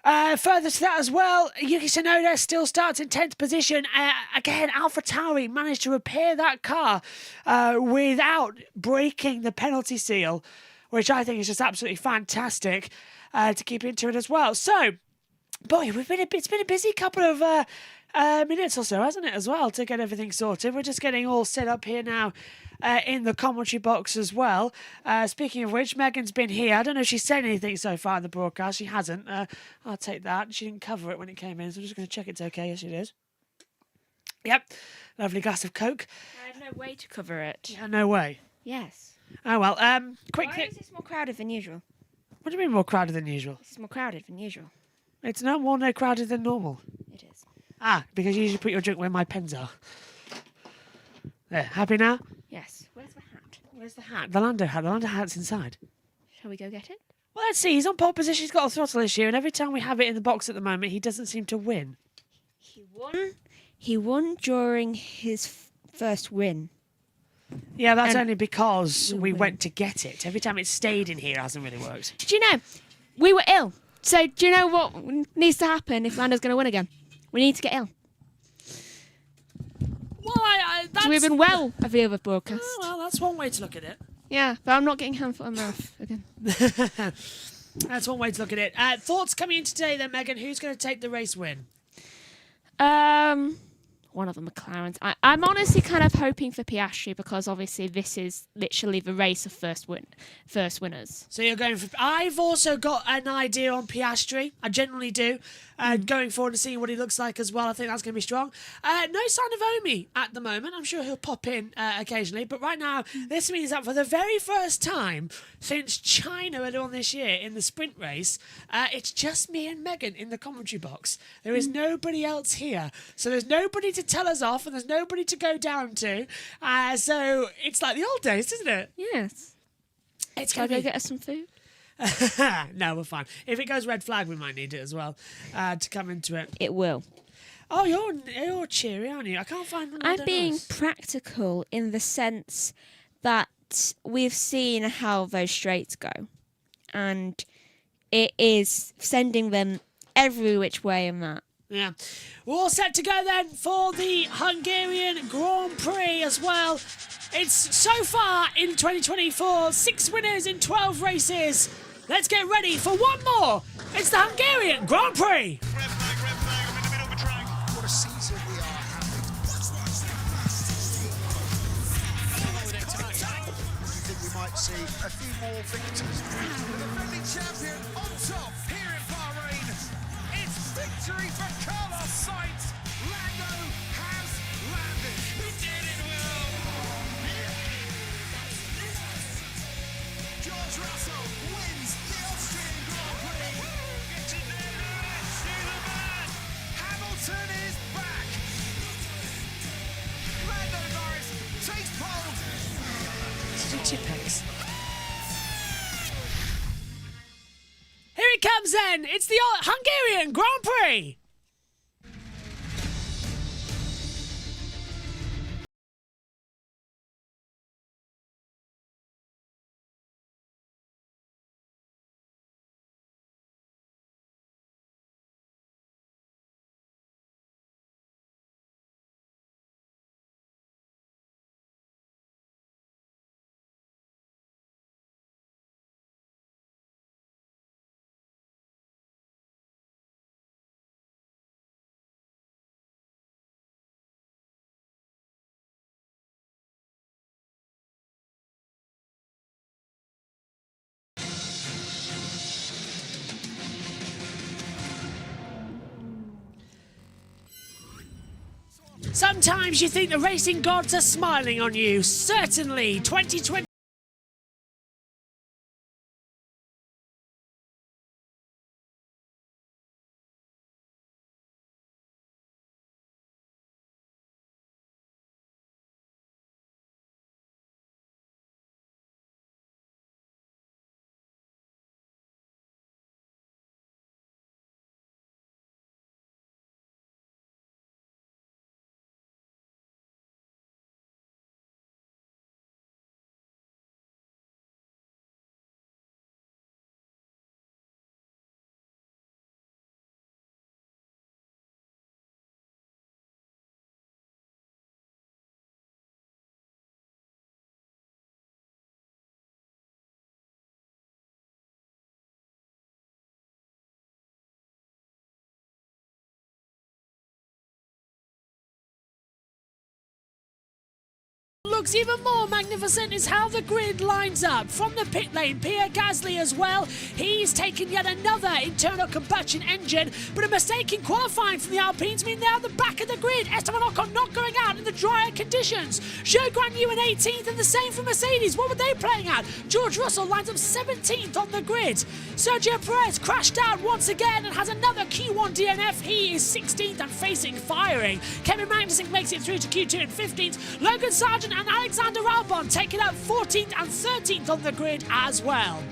Further to that as well, Yuki Tsunoda still starts in 10th position. Again, AlphaTauri managed to repair that car without breaking the penalty seal, which I think is just absolutely fantastic to keep into it as well. So, boy, it's been a busy couple of minutes or so, hasn't it, as well, to get everything sorted. We're just getting all set up here now in the commentary box as well. Speaking of which, Megan's been here. I don't know if she's said anything so far in the broadcast. She hasn't. I'll take that. She didn't cover it when it came in, so I'm just going to check it's okay. Yes, it is. Yep. Lovely glass of Coke. I had no way to cover it. Yeah, no way. Yes. Oh, well. Quick. Why is this more crowded than usual? What do you mean more crowded than usual? It's more crowded than usual. It's no more crowded than normal. It is. Ah, because you usually put your drink where my pens are. There. Happy now? Yes. Where's the hat? Where's the hat? The Lando hat. The Lando hat's inside. Shall we go get it? Well, let's see. He's on pole position. He's got a throttle issue, and every time we have it in the box at the moment, he doesn't seem to win. He won during his first win. Yeah, that's only because we went to get it. Every time it stayed in here, it hasn't really worked. Do you know, we were ill. So do you know what needs to happen if Lando's going to win again? We need to get ill. Well, that's... So we've been well of the other broadcast. Oh, well, that's one way to look at it. Yeah, but I'm not getting hand, foot and mouth again. That's one way to look at it. Thoughts coming in today then, Megan? Who's going to take the race win? One of the McLarens. I'm honestly kind of hoping for Piastri because obviously this is literally the race of first winners. So you're going for... I've also got an idea on Piastri. I generally do. Going forward and seeing what he looks like as well. I think that's going to be strong. No sign of Omi at the moment. I'm sure he'll pop in occasionally. But right now, this means that for the very first time since China earlier on this year in the sprint race, it's just me and Megan in the commentary box. There is nobody else here. So there's nobody to tell us off and there's nobody to go down to. So it's like the old days, isn't it? Yes. It's Shall I going go get us some food? No, we're fine. If it goes red flag, we might need it as well to come into it. It will. Oh, you're cheery, aren't you? I can't find. I'm being practical in the sense that we've seen how those straights go, and it is sending them every which way in that. Yeah. We're all set to go then for the Hungarian Grand Prix as well. It's so far in 2024, 6 winners in 12 races. Let's get ready for one more. It's the Hungarian Grand Prix. What a season we are having. Do you think we might see a few more victors? The defending champion on top here in Bahrain. It's victory for Carlos Sainz. Lando has landed. We did it, Will. George Russell wins the Austrian Grand Prix. Get in there, Lewis. You're the man. Hamilton is back. Lando Norris takes pole. Here it comes then. It's the Hungarian Grand Prix. Sometimes you think the racing gods are smiling on you. Certainly, 2020. Looks even more magnificent is how the grid lines up. From the pit lane, Pierre Gasly as well. He's taken yet another internal combustion engine, but a mistake in qualifying from the Alpines mean they're at the back of the grid. Esteban Ocon not going out in the drier conditions. Zhou Guanyu in 18th, and the same for Mercedes. What were they playing at? George Russell lines up 17th on the grid. Sergio Perez crashed out once again and has another Q1 DNF. He is 16th and facing firing. Kevin Magnussen makes it through to Q2 in 15th. Logan Sargent and Alexander Albon taking out 14th and 13th on the grid as well.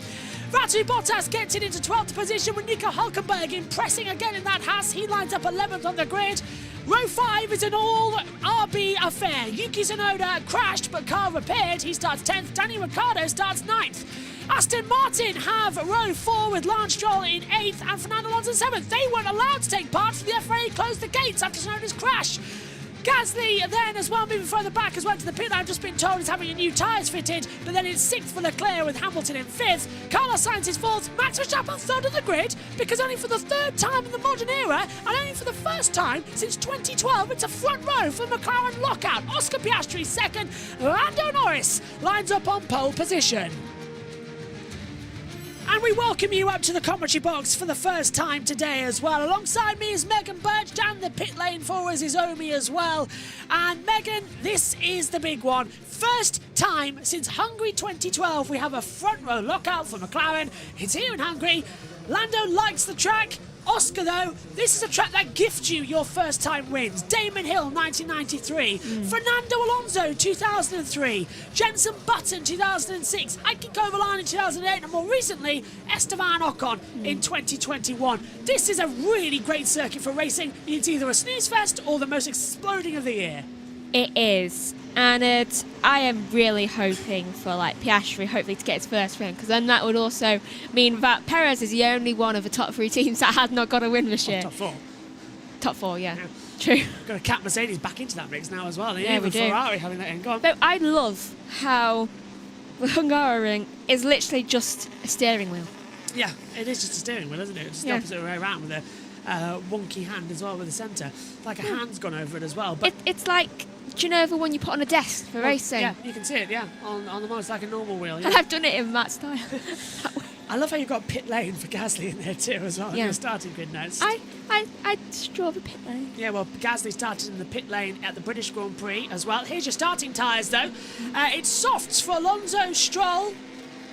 Valtteri Bottas gets it into 12th position with Nico Hülkenberg impressing again in that Haas. He lines up 11th on the grid. Row 5 is an all RB affair. Yuki Tsunoda crashed but car repaired. He starts 10th. Danny Ricciardo starts 9th. Aston Martin have row 4 with Lance Stroll in 8th and Fernando Alonso 7th. They weren't allowed to take part, so the FIA closed the gates after Tsunoda's crash. Gasly then as well moving further back as well to the pit. I've just been told he's having new tyres fitted, but then it's 6th for Leclerc with Hamilton in 5th. Carlos Sainz is 4th. Max Verstappen 3rd on the grid because only for the 3rd time in the modern era and only for the first time since 2012 it's a front row for McLaren lockout. Oscar Piastri 2nd. Lando Norris lines up on pole position. And we welcome you up to the commentary box for the first time today as well. Alongside me is Megan Birch, down the pit lane for us is Omi as well. And Megan, this is the big one. First time since Hungary 2012 we have a front row lockout for McLaren. It's here in Hungary. Lando likes the track. Oscar, though, this is a track that gifts you your first time wins. Damon Hill, 1993. Fernando Alonso, 2003. Jenson Button, 2006. Heikki Kovalainen in 2008. And more recently, Esteban Ocon in 2021. This is a really great circuit for racing. It's either a snooze fest or the most exploding of the year. It is. And I am really hoping for Piastri hopefully to get his first win, because then that would also mean that Perez is the only one of the top 3 teams that has not got a win this year. Top 4. Top 4, yeah. True. Got to cap Mercedes back into that mix now as well. Yeah, we do. Ferrari having that in. Go on. But I love how the Hungaroring is literally just a steering wheel. Yeah, it is just a steering wheel, isn't it? It's the opposite way around with a wonky hand as well with the centre. Like a hand's gone over it as well. But it's like, do you know the one you put on a desk for racing? Yeah, you can see it, on the most like a normal wheel. Yeah. And I've done it in that style. I love how you've got pit lane for Gasly in there too as well. Yeah. Your starting grid notes. I draw the pit lane. Yeah, well, Gasly started in the pit lane at the British Grand Prix as well. Here's your starting tyres though. It's softs for Alonso, Stroll,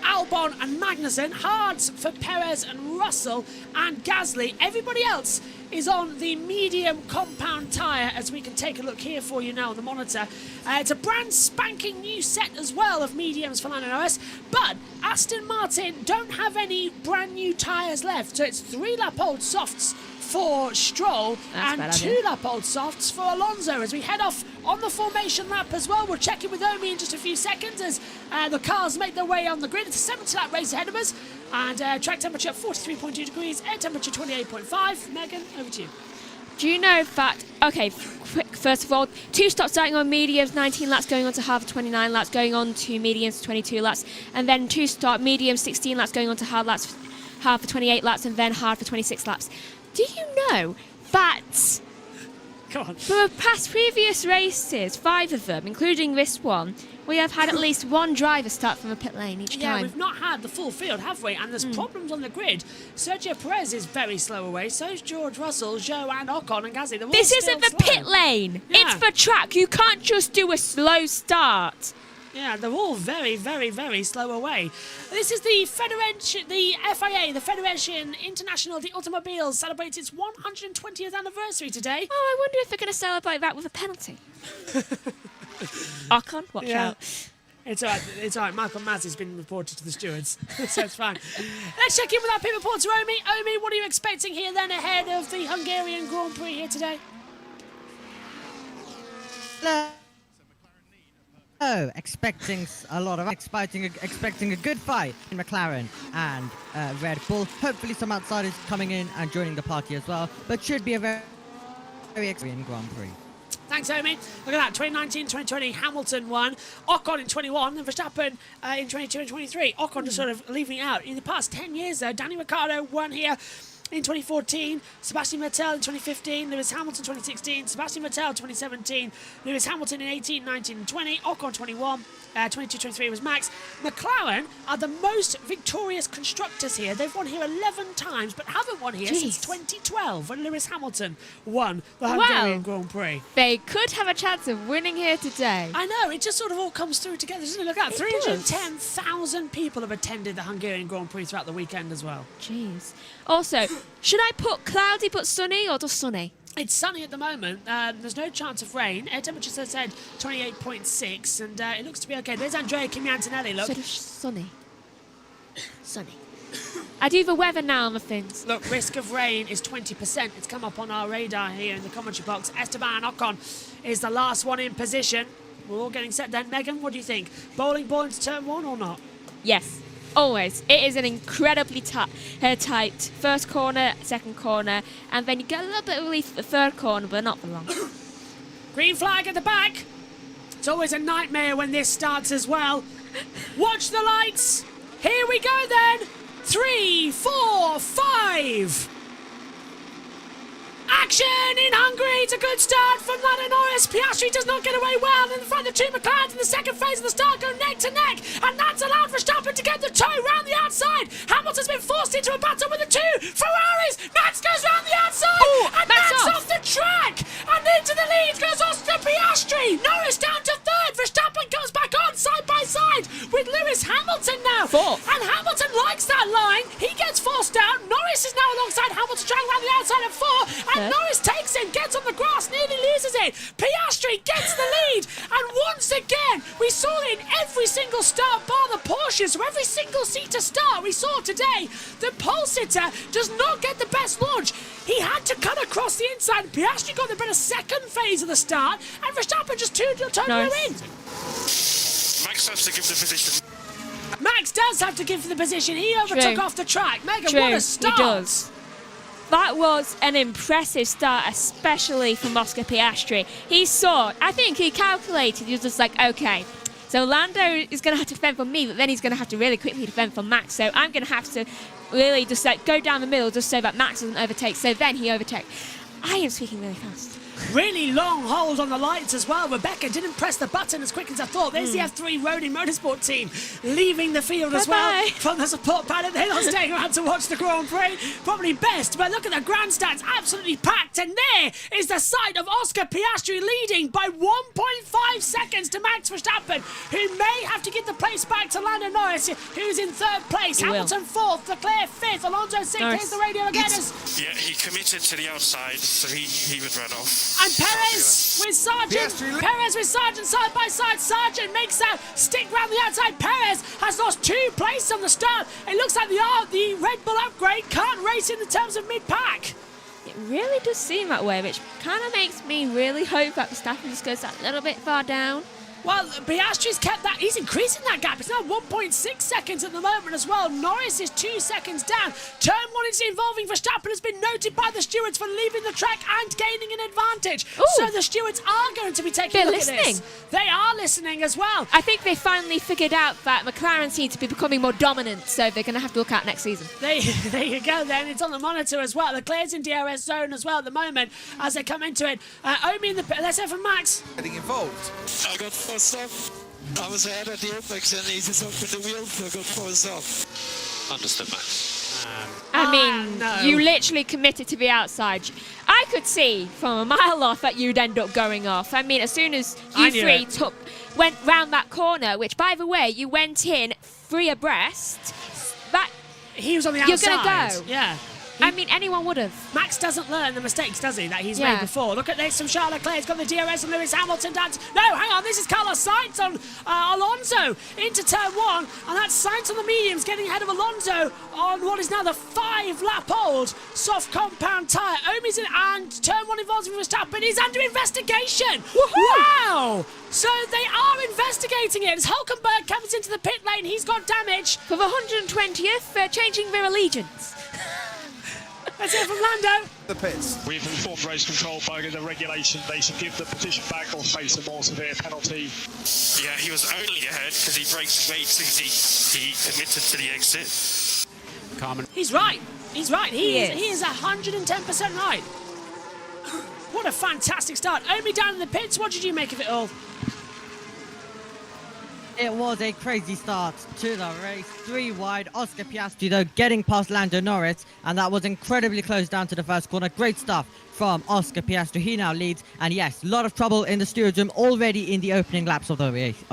Albon and Magnussen, hards for Perez and Russell and Gasly. Everybody else is on the medium compound tyre, as we can take a look here for you now on the monitor. It's a brand spanking new set as well of mediums for Lando Norris, but Aston Martin don't have any brand new tyres left, so it's 3 lap old softs for Stroll and 2 lap old softs for Alonso. As we head off on the formation lap as well, we'll check in with Omi in just a few seconds as the cars make their way on the grid. It's a 70 lap race ahead of us, and track temperature at 43.2 degrees, air temperature 28.5. Megan, over to you. Do you know that, okay, quick, first of all, 2 stops starting on mediums, 19 laps going on to hard for 29 laps, going on to mediums 22 laps, and then 2 start mediums, 16 laps going on to hard for 28 laps, and then hard for 26 laps. Do you know that Go on. For the past previous races, 5 of them, including this one, we have had at least one driver start from the pit lane each Yeah, time. we've not had the full field, have we? And there's problems on the grid. Sergio Perez is very slow away. So is George Russell, Zhou and Ocon and Gasly. They're all This still isn't the slow. pit lane. Yeah. It's the track. You can't just do a slow start. Yeah, they're all very, very, very slow away. This is the Federation, the FIA, the Federation International de Automobiles, celebrates its 120th anniversary today. Oh, I wonder if they're going to celebrate that with a penalty. Ocon, watch out. It's all right. It's all right. Michael Maz has been reported to the stewards, so it's fine. Let's check in with our pit reporter, Omi. Omi, what are you expecting here then ahead of the Hungarian Grand Prix here today? Oh, expecting a good fight in McLaren and Red Bull. Hopefully some outsiders coming in and joining the party as well, but should be a very exciting Grand Prix. Thanks, Omi. Look at that, 2019, 2020, Hamilton won. Ocon in 21 and Verstappen in 22 and 23. Ocon just sort of leaving out. In the past 10 years, though, Danny Ricciardo won here in 2014, Sebastian Vettel in 2015, Lewis Hamilton 2016, Sebastian Vettel 2017, Lewis Hamilton in 18, 19 and 20, Ocon 21, 22, 23 was Max. McLaren are the most victorious constructors here. They've won here 11 times, but haven't won here since 2012 when Lewis Hamilton won the Hungarian Grand Prix. They could have a chance of winning here today. I know, it just sort of all comes through together, doesn't it? Look at that, 310,000 people have attended the Hungarian Grand Prix throughout the weekend as well. Jeez. Also, should I put cloudy but sunny or just sunny? It's sunny at the moment. There's no chance of rain. Air temperature said 28.6, and it looks to be okay. There's Andrea Kimi-Antonelli, look. Sort of sunny. Sunny. I do the weather now on the things. Look, risk of rain is 20%. It's come up on our radar here in the commentary box. Esteban Ocon is the last one in position. We're all getting set then. Megan, what do you think? Bowling ball into turn 1 or not? Yes. Always. It is an incredibly tight first corner, second corner, and then you get a little bit of relief at the third corner, but not for long. Green flag at the back. It's always a nightmare when this starts as well. Watch the lights. Here we go then. 3, 4, 5. Action in Hungary. It's a good start from Lando Norris. Piastri does not get away well. In the front, the two McLarens in the second phase of the start go neck to neck. And that's allowed Verstappen to get the toe round the outside. Hamilton's been forced into a battle with the two Ferraris. Max goes round the outside. And Max off the track. And into the lead goes Oscar Piastri. Norris down to third. Verstappen comes back on side by side with Lewis Hamilton now. Fourth. And Hamilton likes that line. He gets forced out. Norris is now alongside Hamilton trying around the outside at 4. And Norris takes him, gets on the grass, nearly loses it. Piastri gets the lead. And once again, we saw it in every single start bar the Porsches. So every single seat to start we saw today, the pole sitter does not get the best launch. He had to cut across the inside. Piastri got the better second phase of the start. And Verstappen just totally in. Max has to give the position. Max does have to give the position. He overtook off the track. Megan, what a start. He does. That was an impressive start, especially from Oscar Piastri. He saw, I think he calculated, he was just like, okay, so Lando is going to have to defend for me, but then he's going to have to really quickly defend for Max, so I'm going to have to really just like go down the middle just so that Max doesn't overtake, so then he overtakes. I am speaking really fast. Really long hold on the lights as well. Rebecca didn't press the button as quick as I thought. There's the F3 Roding Motorsport team leaving the field as well from the support paddock. They're not staying around to watch the Grand Prix. Probably best, but look at the grandstands, absolutely packed. And there is the sight of Oscar Piastri leading by 1.5 seconds to Max Verstappen, who may have to give the place back to Lando Norris, who's in third place. Hamilton fourth, Leclerc fifth, Alonso sixth. Here's the radio again. Yeah, he committed to the outside, so he would run off. And Perez with Sargent. Perez with Sargent side by side. Sargent makes that stick round the outside. Perez has lost 2 places on the start. It looks like the Red Bull upgrade can't race in the terms of mid-pack. It really does seem that way, which kind of makes me really hope that Verstappen just goes that little bit far down. Well, Piastri's kept that. He's increasing that gap. It's now 1.6 seconds at the moment as well. Norris is 2 seconds down. Turn 1 is involving Verstappen has been noted by the stewards for leaving the track and gaining an advantage. Ooh. So the stewards are going to be taking a look at this. They are listening as well. I think they finally figured out that McLaren seem to be becoming more dominant, so they're going to have to look out next season. There you go then. It's on the monitor as well. Leclerc's in DRS zone as well at the moment as they come into it. Omi in the... Let's hear from Max. Getting involved. I got forced off. I was ahead at the apex and he just opened the wheel, so I got forced off. Understood, Max. I mean, you literally committed to be outside. I could see from a mile off that you'd end up going off. I mean, as soon as you three went round that corner, which, by the way, you went in 3 abreast, that he was on the outside. You're going to go. Yeah. I mean, anyone would have. Max doesn't learn the mistakes, does he, that he's made before? Look at this from Charles Leclerc. He's got the DRS and Lewis Hamilton down. No, hang on. This is Carlos Sainz on Alonso into turn 1. And that's Sainz on the mediums getting ahead of Alonso on what is now the 5-lap-old soft compound tyre. Omi's in, and turn 1 involves Verstappen. He's under investigation. Wow! So they are investigating it. As Hülkenberg comes into the pit lane, he's got damage. For the 120th, changing their allegiance. Let's hear from Lando. The pits. We've informed race control by the regulation they should give the position back or face a more severe penalty. Yeah, he was only ahead because he brakes late since he committed to the exit. Carmen. He's right. He's right. He is 110% right. What a fantastic start. Omi down in the pits. What did you make of it all? It was a crazy start to the race. 3 wide. Oscar Piastri, though, getting past Lando Norris, and that was incredibly close down to the first corner. Great stuff from Oscar Piastri. He now leads, and yes, a lot of trouble in the stewards room already in the opening laps of the race.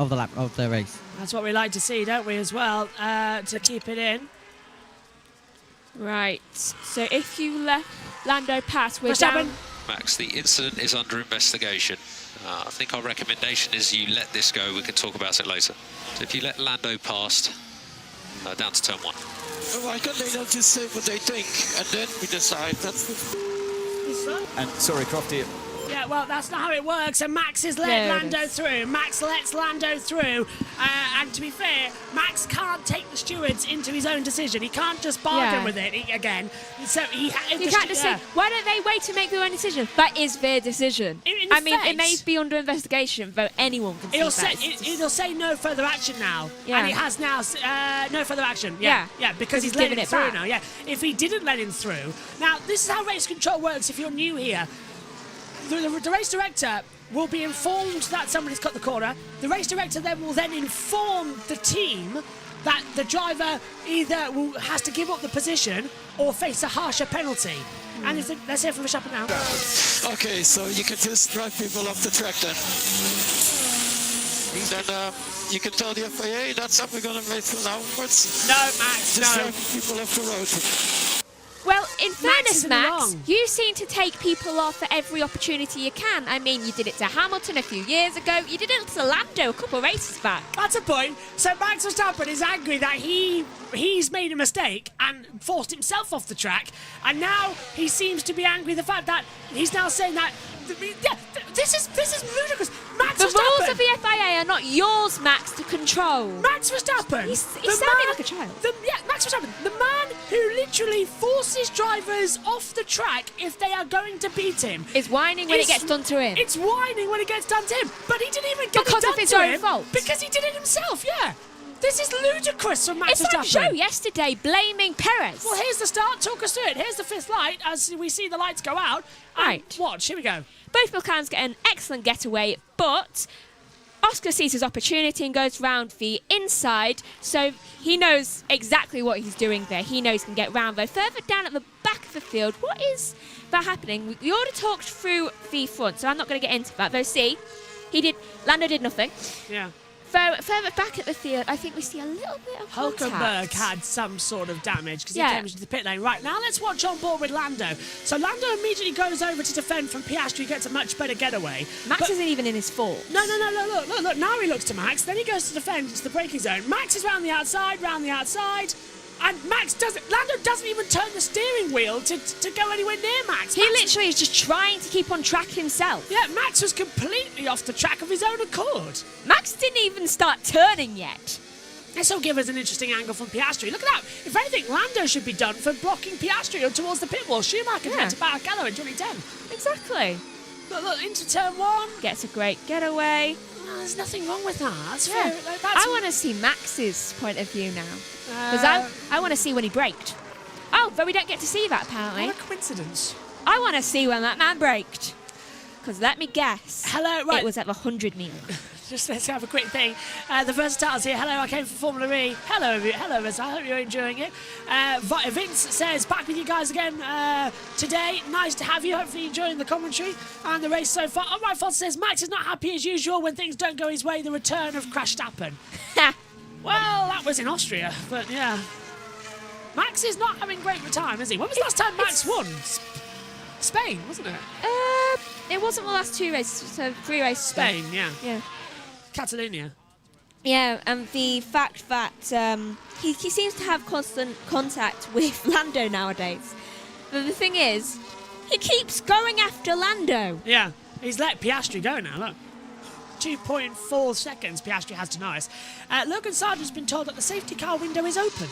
That's what we like to see, don't we, as well, to keep it in. Right. So if you let Lando pass, we're down. Max, the incident is under investigation. I think our recommendation is you let this go. We can talk about it later. So if you let Lando past, down to turn 1. Why can't they not just say what they think and then we decide? And sorry, Crofty. Yeah, well, that's not how it works, and Max has let Lando through. Max lets Lando through, and to be fair, Max can't take the stewards into his own decision. He can't just bargain with it again. So you can't just say, why don't they wait to make their own decision? That is their decision. I mean, it may be under investigation, though anyone can see that. It'll say no further action now, Yeah. and it has now no further action. Yeah, because he's letting it through now. Yeah, if he didn't let him through, now this is how race control works. If you're new here. The race director will be informed that somebody's cut the corner. The race director then will inform the team that the driver either has to give up the position or face a harsher penalty. And let's hear from Verstappen now. Okay, so you can just drive people off the track then. Then you can tell the FIA that's how we're going to race from now onwards. No, Max, just drive people off the road. Well, in fairness, Max, you seem to take people off at every opportunity you can. I mean, you did it to Hamilton a few years ago. You did it to Lando a couple of races back. That's a point. So Max Verstappen is angry that he's made a mistake and forced himself off the track. And now he seems to be angry the fact that he's now saying that... This is ludicrous. Max The Verstappen, rules of the FIA are not yours, Max, to control. Max Verstappen. He's sounding like a child. Max Verstappen, the man who literally forces drivers off the track if they are going to beat him. Is whining when it gets done to him. It's whining when it gets done to him. But he didn't even get because it done of his to own him fault. because he did it himself, yeah. This is ludicrous from Max It's Verstappen. on show yesterday, blaming Perez. Well, here's the start. Talk us through it. Here's the 5th light as we see the lights go out. Right. Watch. Here we go. Both McLarens get an excellent getaway, but Oscar sees his opportunity and goes round the inside, so he knows exactly what he's doing there. He knows he can get round, though. Further down at the back of the field, what is that happening? We already talked through the front, so I'm not going to get into that. Though, see, Lando did nothing. Yeah. Further back at the field, I think we see a little bit of Hülkenberg contact. had some sort of damage because he came into the pit lane. Right, now let's watch on board with Lando. So Lando immediately goes over to defend from Piastri, gets a much better getaway. Max isn't even in his fault. No, look. Now he looks to Max, then he goes to defend into the braking zone. Max is round the outside. And Lando doesn't even turn the steering wheel to go anywhere near Max. He literally is just trying to keep on track himself. Yeah, Max was completely off the track of his own accord. Max didn't even start turning yet. This will give us an interesting angle from Piastri. Look at that. If anything, Lando should be done for blocking Piastri or towards the pit wall. Schumacher went to Barrichello in 2010. Exactly. Look, into turn 1. Gets a great getaway. There's nothing wrong with that. That's Yeah. fair. I want to see Max's point of view now. Because I want to see when he braked. Oh, but we don't get to see that, apparently. What a coincidence. I want to see when that man braked. Because let me guess. Hello, right. It was at the 100 meter. Just let's have a quick thing. The Versatiles here. Hello, I came from Formula E. Hello, Versatile. I hope you're enjoying it. Vince says, back with you guys again today. Nice to have you. Hopefully enjoying the commentary and the race so far. All right, Foster says, Max is not happy as usual when things don't go his way. The return of Verstappen. Well, that was in Austria, but yeah. Max is not having great time, is he? When was the last time Max won? Spain, wasn't it? It wasn't the last 2 races, so 3 races. Spain, yeah. Yeah. Catalonia. Yeah, and the fact that he seems to have constant contact with Lando nowadays. But the thing is, he keeps going after Lando. Yeah, he's let Piastri go now, look. 2.4 seconds Piastri has to Norris. Logan Sargent's been told that the safety car window is open.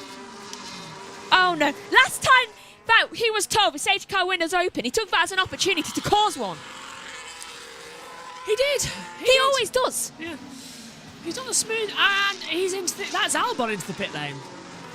Oh no, last time that he was told the safety car window's open, he took that as an opportunity to cause one. He did. He always does. Yeah. He's on a smooth, and he's into that's Albon into the pit lane.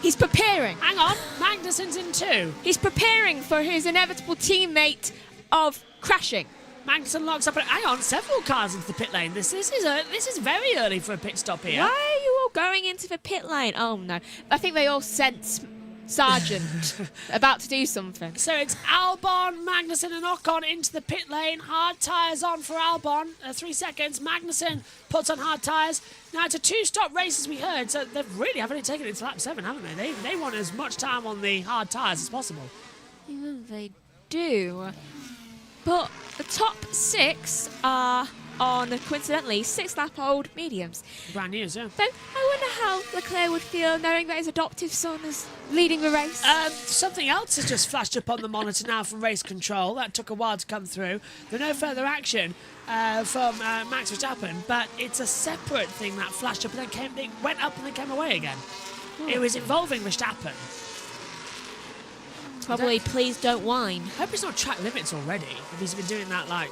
He's preparing. Hang on, Magnussen's in 2. He's preparing for his inevitable teammate of crashing. Magnussen locks up. Hang on, several cars into the pit lane. This is very early for a pit stop here. Why are you all going into the pit lane? Oh no, I think they all sense Sargent about to do something. So it's Albon, Magnussen and Ocon into the pit lane. Hard tyres on for Albon. 3 seconds. Magnussen puts on hard tyres. Now it's a 2-stop race as we heard. So they really have only taken it to lap 7, haven't they? They want as much time on the hard tyres as possible. Yeah, they do. But the top 6 are on, coincidentally, 6-lap-old mediums. Brand new, yeah. So I wonder how Leclerc would feel knowing that his adoptive son is leading the race. Something else has just flashed up on the monitor now from race control. That took a while to come through. There's no further action from Max Verstappen, but it's a separate thing that flashed up and then it went up and then came away again. It was involving Verstappen. Probably, please don't whine. I hope it's not track limits already. If he's been doing that, like,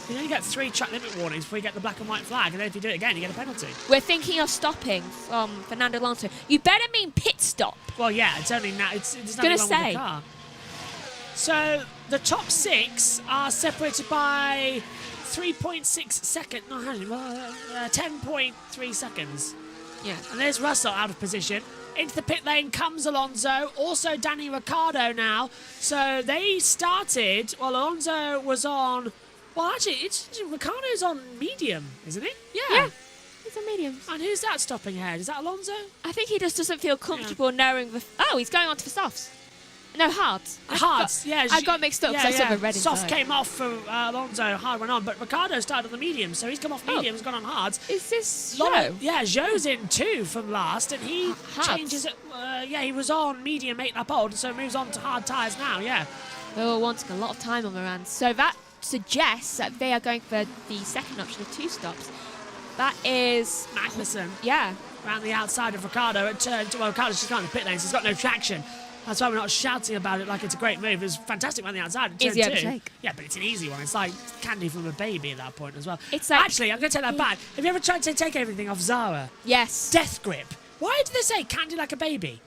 you only get 3 track limit warnings before you get the black and white flag, and then if you do it again, you get a penalty. We're thinking of stopping from Fernando Alonso. You better mean pit stop. Well, yeah, it's only now. There's nothing wrong with the car. So the top 6 are separated by 3.6 seconds. No, 10.3 seconds. Yeah. And there's Russell out of position. Into the pit lane comes Alonso, also Danny Ricciardo now. So they started, well, Alonso was on, well, actually, Ricciardo's on medium, isn't he? Yeah, he's on medium. And who's that stopping ahead? Is that Alonso? I think he just doesn't feel comfortable knowing the... Oh, he's going on to the softs. No, hards. Yeah. I got mixed up because I saw the red Soft inside. came off for Alonso, hard went on, but Ricciardo started on the medium, so he's come off mediums, gone on hards. Is this Zhou? Yeah, Zhou's in 2 from last, and he changes it. He was on medium 8-lap old, so moves on to hard tyres now, yeah. They were wanting a lot of time on their hands, so that suggests that they are going for the second option of 2 stops. That is... Magnussen. Yeah. Around the outside of Ricciardo at turn 2. Well, Ricciardo's just gone to the pit lane, so he's got no traction. That's why we're not shouting about it like it's a great move. It was fantastic around the outside. Easy overtake. Yeah, but it's an easy one. It's like candy from a baby at that point as well. It's like, actually, I'm going to take that back. Have you ever tried to take everything off Zara? Yes. Death grip. Why do they say candy like a baby?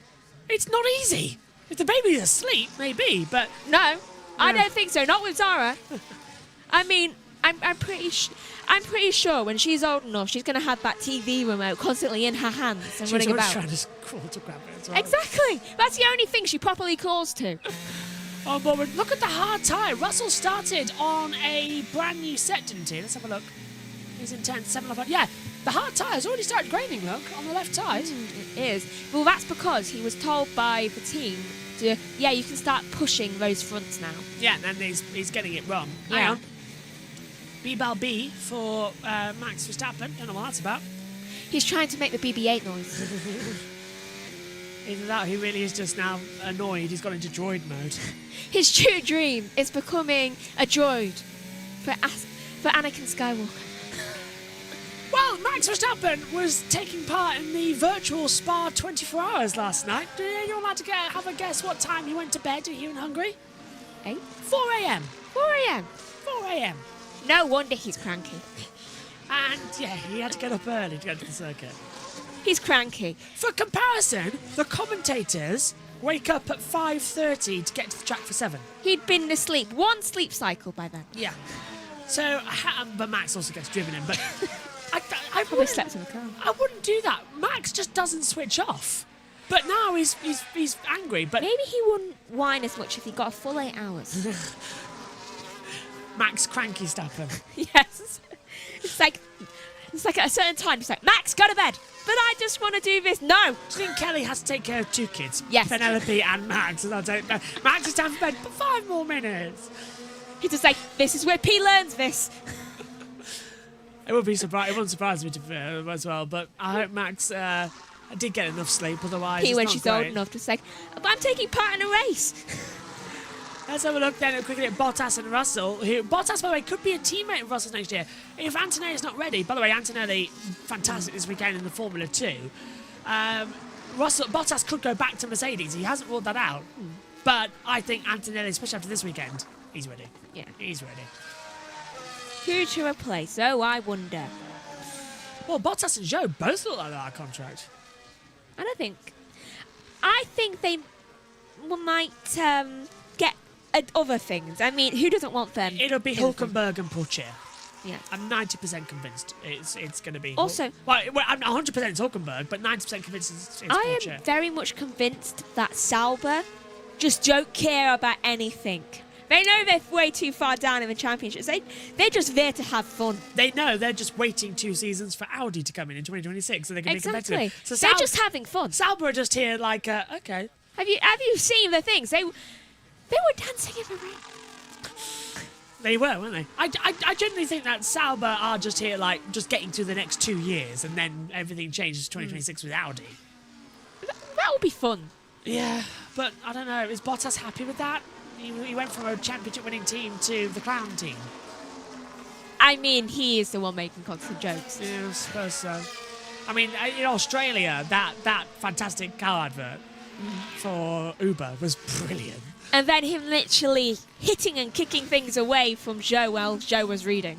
It's not easy. If the baby's asleep, maybe, but... No, I don't think so. Not with Zara. I mean, I'm pretty sure when she's old enough, she's going to have that TV remote constantly in her hands and running about. She's trying to crawl to grab it as well. Exactly. That's the only thing she properly calls to. Oh, but look at the hard tyre. Russell started on a brand new set, didn't he? Let's have a look. He's in 10, 7-up. Yeah, the hard tyre's already started graining, look, on the left side. It is. Well, that's because he was told by the team to, yeah, you can start pushing those fronts now. Yeah, and he's getting it wrong. Yeah. Hang on. B-Bal-B for Max Verstappen. Don't know what that's about. He's trying to make the BB-8 noise. Either that, or he really is just now annoyed. He's gone into droid mode. His true dream is becoming a droid for Anakin Skywalker. Well, Max Verstappen was taking part in the virtual Spa 24 hours last night. Did anyone like to have a guess what time he went to bed here in Hungary? 8? 4 a.m. 4 a.m. 4 a.m. No wonder he's cranky. And yeah, he had to get up early to go to the circuit. He's cranky. For comparison, the commentators wake up at 5:30 to get to the track for 7. He'd been asleep. 1 sleep cycle by then. Yeah. So, but Max also gets driven in. But I probably slept in the car. I wouldn't do that. Max just doesn't switch off. But now he's angry. But maybe he wouldn't whine as much if he got a full 8 hours. Max cranky Stappen. Yes. It's like at a certain time, it's like, Max, go to bed. But I just want to do this. No. Do you think Kelly has to take care of 2 kids? Yes. Penelope and Max. And I don't know. Max is down for bed for 5 more minutes. He's just like, this is where P learns this. It wouldn't surprise me as well. But I hope Max did get enough sleep. Otherwise, P, it's when not she's great. old enough to say, but I'm taking part in a race. Let's have a look then quickly at Bottas and Russell. Bottas, by the way, could be a teammate of Russell's next year if Antonelli's not ready. By the way, Antonelli, fantastic this weekend in the Formula 2. Bottas could go back to Mercedes. He hasn't ruled that out. But I think Antonelli, especially after this weekend, he's ready. Yeah. He's ready. Who to replace? Oh, I wonder. Well, Bottas and Zhou both look like they're out of contract. I think they might get other things. I mean, who doesn't want them? It'll be Hülkenberg and Porsche. Yeah. I'm 90% convinced it's going to be. Also, well, I'm 100% it's Hülkenberg, but 90% convinced it's I Porsche. am very much convinced that Sauber just don't care about anything. They know they're way too far down in the championships. They're just there to have fun. They know they're just waiting 2 seasons for Audi to come in 2026 so they can be competitive. So they're just having fun. Sauber are just here like, okay. Have you seen the things? They were dancing in the rain. They were, weren't they? I genuinely think that Sauber are just here like just getting to the next 2 years and then everything changes to 2026 with Audi. That would be fun. Yeah, but I don't know. Is Bottas happy with that? He went from a championship-winning team to the clown team. I mean, he is the one making constant jokes. Yeah, I suppose so. I mean, in Australia, that fantastic car advert for Uber was brilliant. And then him literally hitting and kicking things away from Zhou while Zhou was reading.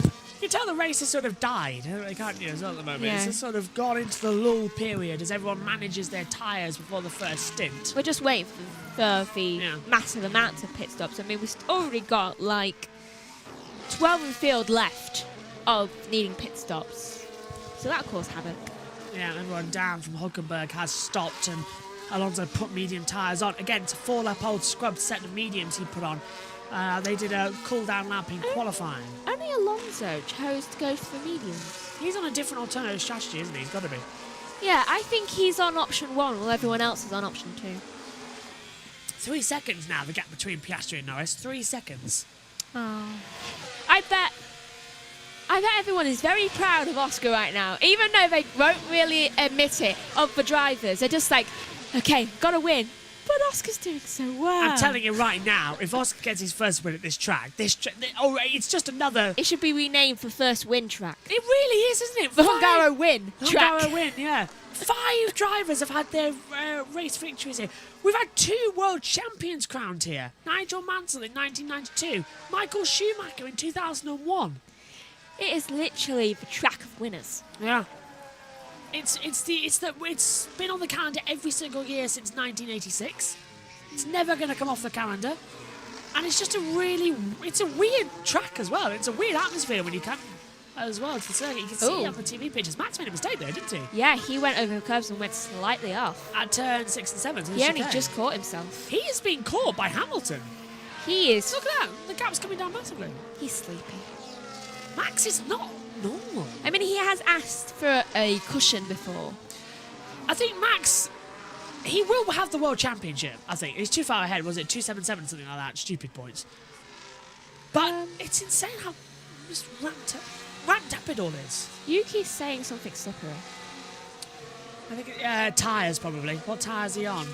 You can tell the race has sort of died, can't you, as well at the moment? Yeah. It's just sort of gone into the lull period as everyone manages their tyres before the first stint. We're just waiting for the massive amounts of pit stops. I mean, we've already got like 12 in field left of needing pit stops. So that'll cause havoc. Yeah, everyone down from Hülkenberg has stopped and Alonso put medium tyres on. Again, it's a 4-lap-old scrubbed set of mediums he put on. They did a cool-down lap in qualifying. Only Alonso chose to go for the mediums. He's on a different alternative strategy, isn't he? He's got to be. Yeah, I think he's on option 1 while everyone else is on option 2. 3 seconds now, the gap between Piastri and Norris. 3 seconds. Oh. I bet everyone is very proud of Oscar right now, even though they won't really admit it of the drivers. They're just like, okay, gotta win. But Oscar's doing so well. I'm telling you right now, if Oscar gets his first win at this track, it's just another... It should be renamed for First Win Track. It really is, isn't it? The Hungaro Win Track. Hungaro Win, yeah. 5 drivers have had their race victories here. We've had 2 world champions crowned here. Nigel Mansell in 1992, Michael Schumacher in 2001. It is literally the track of winners. Yeah. It's been on the calendar every single year since 1986. It's never going to come off the calendar. And it's just it's a weird track as well. It's a weird atmosphere when you come as well to the circuit. You can see it on the TV pictures. Max made a mistake there, didn't he? Yeah, he went over the curves and went slightly off. At turn 6 and 7. He only just caught himself. He is being caught by Hamilton. He is. Look at that. The gap's coming down massively. He's sleepy. Max is not normal. I mean, he has asked for a cushion before. I think Max, he will have the World Championship, I think. He's too far ahead, was it? 277, something like that. Stupid points. But it's insane how just ramped up it all is. Yuki's saying something slippery. I think tyres probably. What tyres are he on?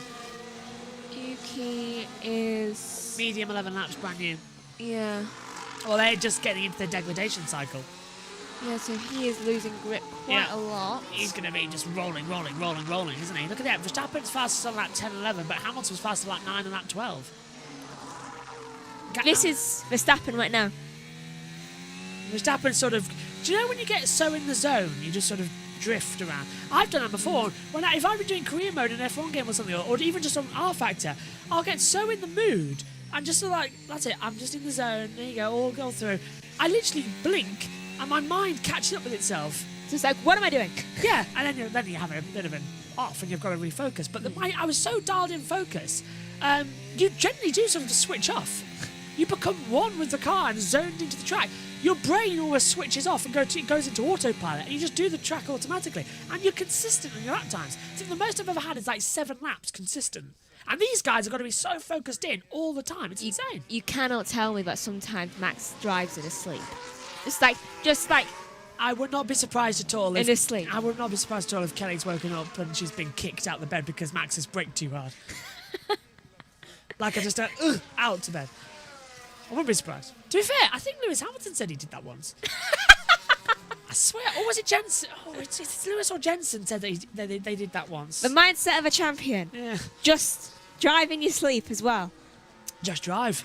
Yuki is... Medium 11 laps, brand new. Yeah. Well, they're just getting into the degradation cycle. Yeah, so he is losing grip quite a lot. He's going to be just rolling, isn't he? Look at that. Verstappen's fastest on lap 10 11, but Hamilton's fastest on lap 9 and lap 12. This is Verstappen right now. Verstappen sort of... Do you know when you get so in the zone, you just sort of drift around? I've done that before. If I've been doing career mode in an F1 game or something, or even just on R Factor, I'll get so in the mood and just sort of like, that's it, I'm just in the zone. There you go, all go through. I literally blink and my mind catches up with itself. So it's like, what am I doing? Yeah, and then you have a bit of an off and you've got to refocus. But I was so dialed in focus, you generally do something to switch off. You become one with the car and zoned into the track. Your brain always switches off and goes into autopilot, and you just do the track automatically. And you're consistent in your lap times. I think the most I've ever had is like 7 laps consistent. And these guys have got to be so focused in all the time. It's insane. You cannot tell me, but sometimes Max drives in his sleep. Just like. I would not be surprised at all. In his sleep. I would not be surprised at all if Kelly's woken up and she's been kicked out of the bed because Max has braked too hard. Like I just out to bed. I wouldn't be surprised. To be fair, I think Lewis Hamilton said he did that once. I swear. Or was it Jensen? Oh, it's Lewis or Jensen said that they did that once. The mindset of a champion. Yeah. Just drive in your sleep as well. Just drive.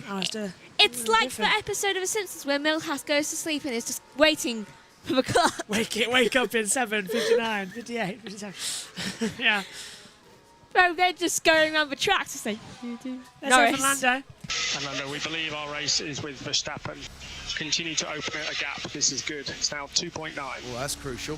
It's like the episode of The Simpsons where Milhouse goes to sleep and is just waiting for the clock. Wake up in 7, 59, 58, 57. Yeah. Bro, they're just going around the track to say, Let's have Lando. Fernando, we believe our race is with Verstappen. Continue to open a gap. This is good. It's now 2.9. Well, that's crucial.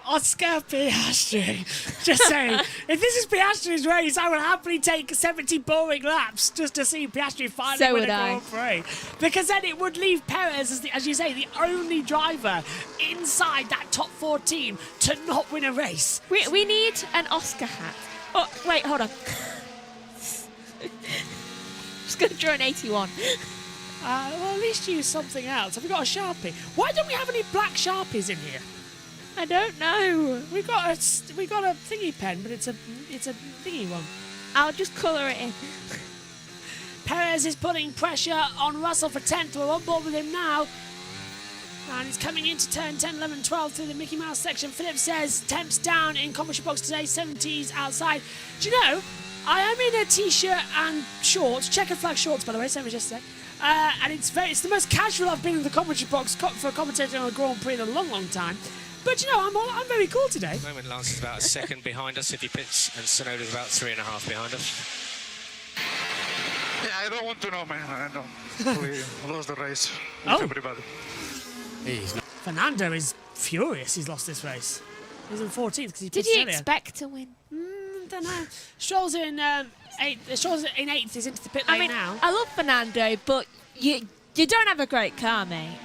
Oscar Piastri. Just saying, if this is Piastri's race, I would happily take 70 boring laps just to see Piastri finally win a Grand Prix. Because then it would leave Perez, as you say, the only driver inside that top 4 team to not win a race. We need an Oscar hat. Oh, wait, hold on. Just going to draw an 81. Well, at least use something else. Have we got a Sharpie? Why don't we have any black Sharpies in here? I don't know. We got a thingy pen, but it's a thingy one. I'll just colour it in. Perez is putting pressure on Russell for 10th. We're on board with him now. And he's coming into turn 10, 11, 12 through the Mickey Mouse section. Philip says temps down in commentary box today, 70s outside. Do you know, I am in a t-shirt and shorts, checkered flag shorts by the way, same as yesterday. And it's the most casual I've been in the commentary box for commentating on a Grand Prix in a long, long time. But you know, I'm very cool today. At the moment, Lance is about a second behind us if he pits, and Sonoda's about 3.5 behind us. Yeah, I don't want to know, man. I know. We lost the race with everybody. Fernando is furious he's lost this race. He's in 14th because he Did he expect to win? Don't know. Stroll's in 8th. Stroll's in 8th. He's into the pit lane now. I love Fernando, but you don't have a great car, mate.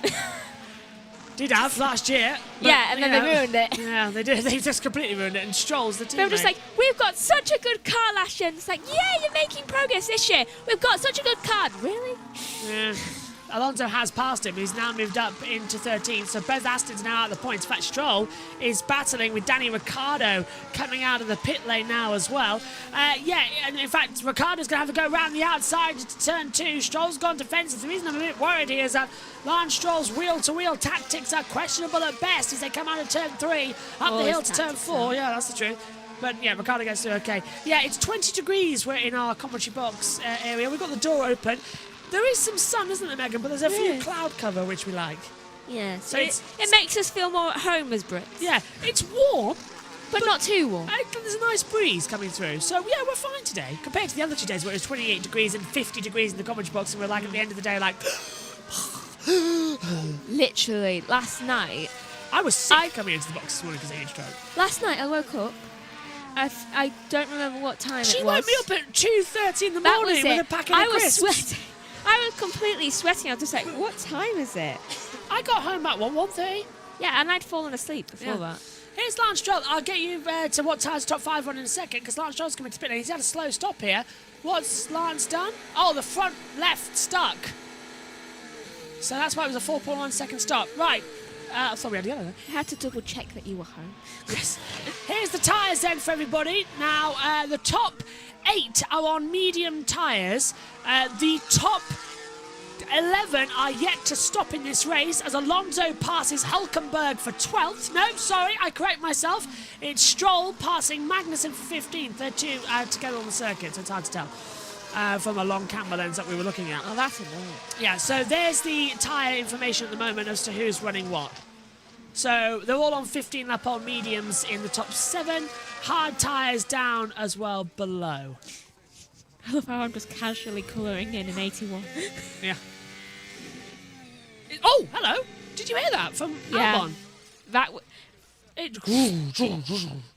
Did have last year. Yeah, and then they ruined it. Yeah, they did. They just completely ruined it. And Stroll's the teammate. They were just like, we've got such a good car last year. And it's like, yeah, you're making progress this year. We've got such a good car. Really? Yeah. Alonso has passed him. He's now moved up into 13th. So Bez Aston's now out of the points. In fact, Stroll is battling with Danny Ricciardo coming out of the pit lane now as well. Yeah, and in fact, Ricciardo's going to have to go around the outside to turn 2. Stroll's gone defensive. The reason I'm a bit worried here is that Lance Stroll's wheel-to-wheel tactics are questionable at best as they come out of turn 3 up the hill to turn 4. Yeah, that's the truth. But yeah, Ricciardo gets through okay. Yeah, it's 20 degrees. We're in our commentary box area. We've got the door open. There is some sun, isn't there, Megan? But there's a few cloud cover, which we like. Yeah, so it makes us feel more at home as Brits. Yeah, it's warm. But not too warm. There's a nice breeze coming through. So, yeah, we're fine today. Compared to the other 2 days where it was 28 degrees and 50 degrees in the commentary box, and we're like, at the end of the day, like... Literally, last night... I was sick coming into the box this morning because I ate stroke. Last night I woke up. I don't remember what time it was. She woke me up at 2:30 in the morning with a packet of crisps. I was sweating. I was completely sweating. I was just like, what time is it? I got home at 1:30. Yeah, and I'd fallen asleep before that. Here's Lance Stroll. I'll get you to what tire's top 5 on in a second because Lance Stroll's coming to pit lane. He's had a slow stop here. What's Lance done? Oh, the front left stuck. So that's why it was a 4.1 second stop. Right. Sorry, we had yellow. I had to double check that you were home. Yes. Here's the tyres then for everybody. Now, the top 8 are on medium tyres. The top 11 are yet to stop in this race as Alonso passes Hülkenberg for 12th. No, sorry, I correct myself. It's Stroll passing Magnussen for 15th. They're two together on the circuit, so it's hard to tell from a long camera lens that we were looking at. Oh, that's annoying. Yeah, so there's the tyre information at the moment as to who's running what. So they're all on 15 lap on mediums in the top 7. Hard tyres down as well below. I love how I'm just casually colouring in an 81. Yeah. Oh, hello. Did you hear that from Albon? Did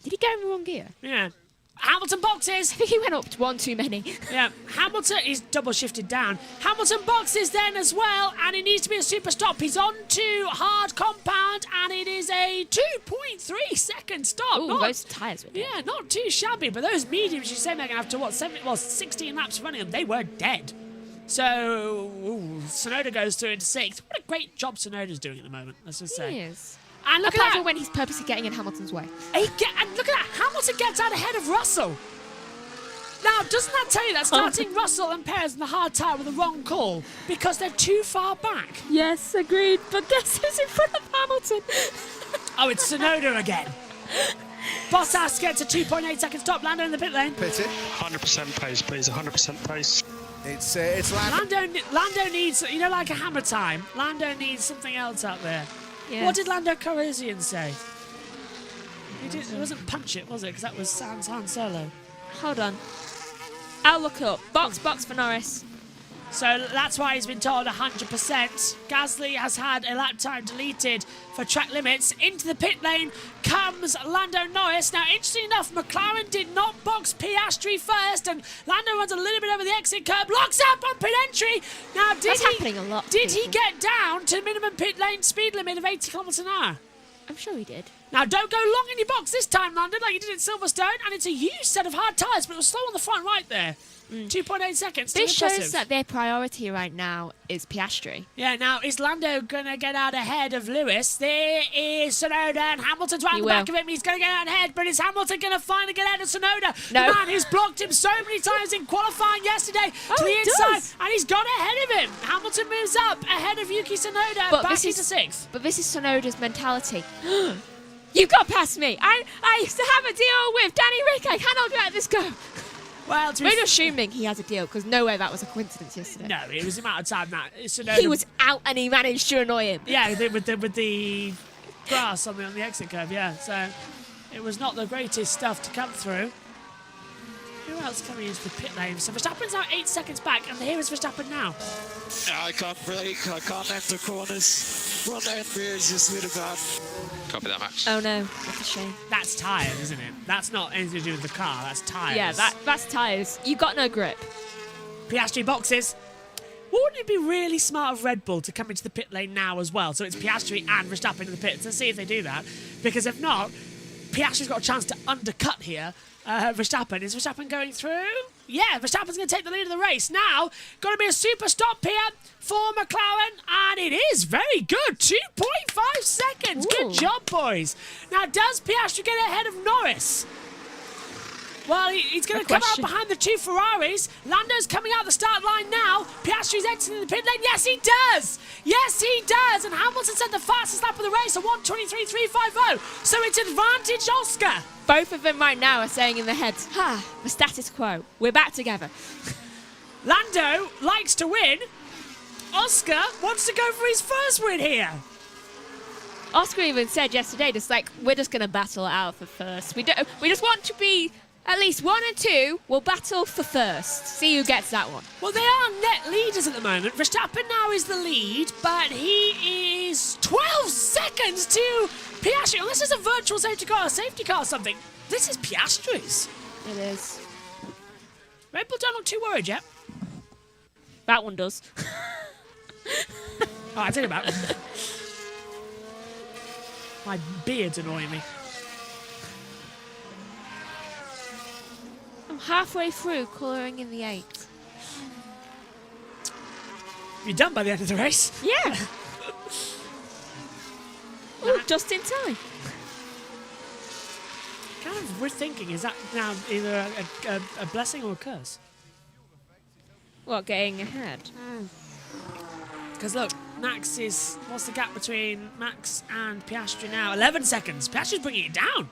he go in the wrong gear? Yeah. Hamilton boxes. I think he went up to one too many. Yeah. Hamilton is double shifted down. Hamilton boxes then as well, and it needs to be a super stop. He's on to hard compound, and it is a 2.3 second stop. Ooh, those tyres were dead. Yeah, not too shabby, but those mediums, you say, Megan, after what, 16 laps running them, they were dead. So, Tsunoda goes through into 6th. What a great job Tsunoda's doing at the moment, let's just say. He is. And look Apart at that. from when he's purposely getting in Hamilton's way. And look at that. Hamilton gets out ahead of Russell. Now, doesn't that tell you that starting Russell and Perez in the hard tyre were the wrong call? Because they're too far back. Yes, agreed. But guess who's in front of Hamilton? Oh, it's Tsunoda again. Bottas gets a 2.8 second stop. Lando in the pit lane. Pit it. 100% pace, please. 100% pace. It's Lando needs, like a hammer time. Lando needs something else out there. Yes. What did Lando Calrissian say? It wasn't punch it, was it? Because that was Han Solo. Hold on. I'll look up. Box for Norris. So that's why he's been told 100%. Gasly has had a lap time deleted for track limits. Into the pit lane comes Lando Norris. Now, interesting enough, McLaren did not box Piastri first, and Lando runs a little bit over the exit curb, locks up on pit entry. Now, That's happening a lot. Did he get down to minimum pit lane speed limit of 80 kilometers an hour? I'm sure he did. Now, don't go long in your box this time, London, like you did at Silverstone, and it's a huge set of hard tyres, but it was slow on the front right there. 2.8 seconds. This shows impressive. that their priority right now is Piastri. Yeah, now, is Lando going to get out ahead of Lewis? There is Tsunoda, and Hamilton's right on the back of him. He's going to get out ahead, but is Hamilton going to finally get out of Tsunoda? No. The man who's blocked him so many times in qualifying yesterday to the inside, and he's got ahead of him. Hamilton moves up ahead of Yuki Tsunoda, back into 6th. But this is Tsunoda's mentality. You got past me. I used to have a deal with Danny Rick. I cannot let this go. Well, we're assuming he has a deal because no way that was a coincidence yesterday. No, it was the amount of time that Tsunoda... He was out and he managed to annoy him. Yeah, with the grass on the exit curve, yeah. So it was not the greatest stuff to come through. Who else coming into the pit lane? So Verstappen's now 8 seconds back, and here is Verstappen now. I can't brake, I can't enter corners. Front end rear is just really bad. Copy that, Max. Oh no, that's a shame. That's tyres, isn't it? That's not anything to do with the car, that's tyres. Yeah, that's tyres. You got no grip. Piastri boxes. Wouldn't it be really smart of Red Bull to come into the pit lane now as well? So it's Piastri and Verstappen in the pits. Let's see if they do that. Because if not, Piastri's got a chance to undercut here. Verstappen. Is Verstappen going through? Yeah, Verstappen's going to take the lead of the race. Now, got to be a super stop here for McLaren, and it is very good. 2.5 seconds. Ooh. Good job, boys. Now, does Piastri get ahead of Norris? Well, he's going to come out behind the two Ferraris. Lando's coming out the start line now. Piastri's exiting the pit lane. Yes, he does. Yes, he does. And Hamilton set the fastest lap of the race at 1:23.350. So it's advantage Oscar. Both of them right now are saying in their heads, the status quo. We're back together. Lando likes to win. Oscar wants to go for his first win here. Oscar even said yesterday, we're just going to battle it out for first. We just want to be... At least 1 and 2 will battle for first. See who gets that one. Well, they are net leaders at the moment. Verstappen now is the lead, but he is 12 seconds to Piastri. Unless it's a virtual safety car or something. This is Piastri's. It is. Red Bull don't look too worried yet. That one does. Oh, I tell you about it. My beard's annoying me. I'm halfway through colouring in the 8. You're done by the end of the race? Yeah. Just in time. Kind of we're thinking, is that now either a blessing or a curse? What, getting ahead? Because look, Max is... What's the gap between Max and Piastri now? 11 seconds. Piastri's bringing it down.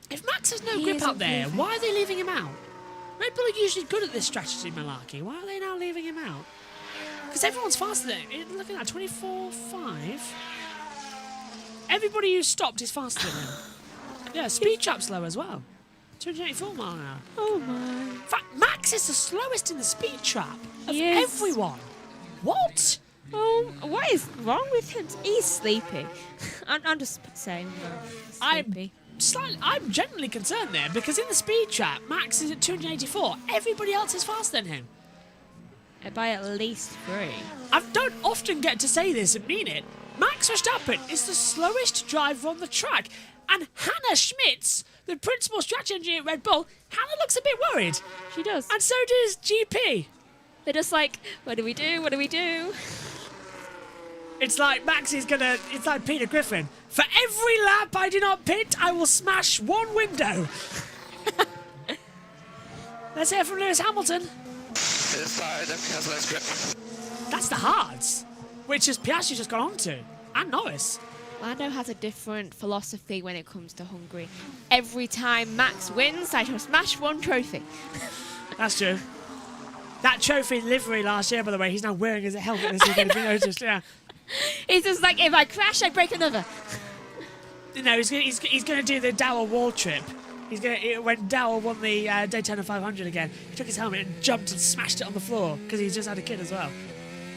If Max has no grip up there, why are they leaving him out? Red Bull are usually good at this strategy malarkey. Why are they now leaving him out? Because everyone's faster than him. Look at that, 24.5. Everybody who's stopped is faster than him. Yeah, speed trap's low as well. 284 mile an hour. Oh my. In fact, Max is the slowest in the speed trap of everyone. What? Oh, what is wrong with him? He's sleepy. I'm just saying. Sleepy. I'm genuinely concerned there because in the speed trap, Max is at 284. Everybody else is faster than him. By at least 3. I don't often get to say this and mean it. Max Verstappen is the slowest driver on the track. And Hannah Schmitz, the principal strategy engineer at Red Bull, Hannah looks a bit worried. She does. And so does GP. They're just like, what do we do? What do we do? It's like Max is gonna... It's like Peter Griffin. For every lap I do not pit, I will smash one window. Let's hear from Lewis Hamilton. That's the hards, which is Piastri just gone on to, and Norris. Lando has a different philosophy when it comes to Hungary. Every time Max wins, I shall smash one trophy. That's true. That trophy livery last year, by the way, he's now wearing as a helmet, as you've noticed. Yeah. He's just like, if I crash, I break another. No, he's going to do the Dower wall trip. When Dower won the Daytona 500 again, he took his helmet and jumped and smashed it on the floor because he's just had a kid as well.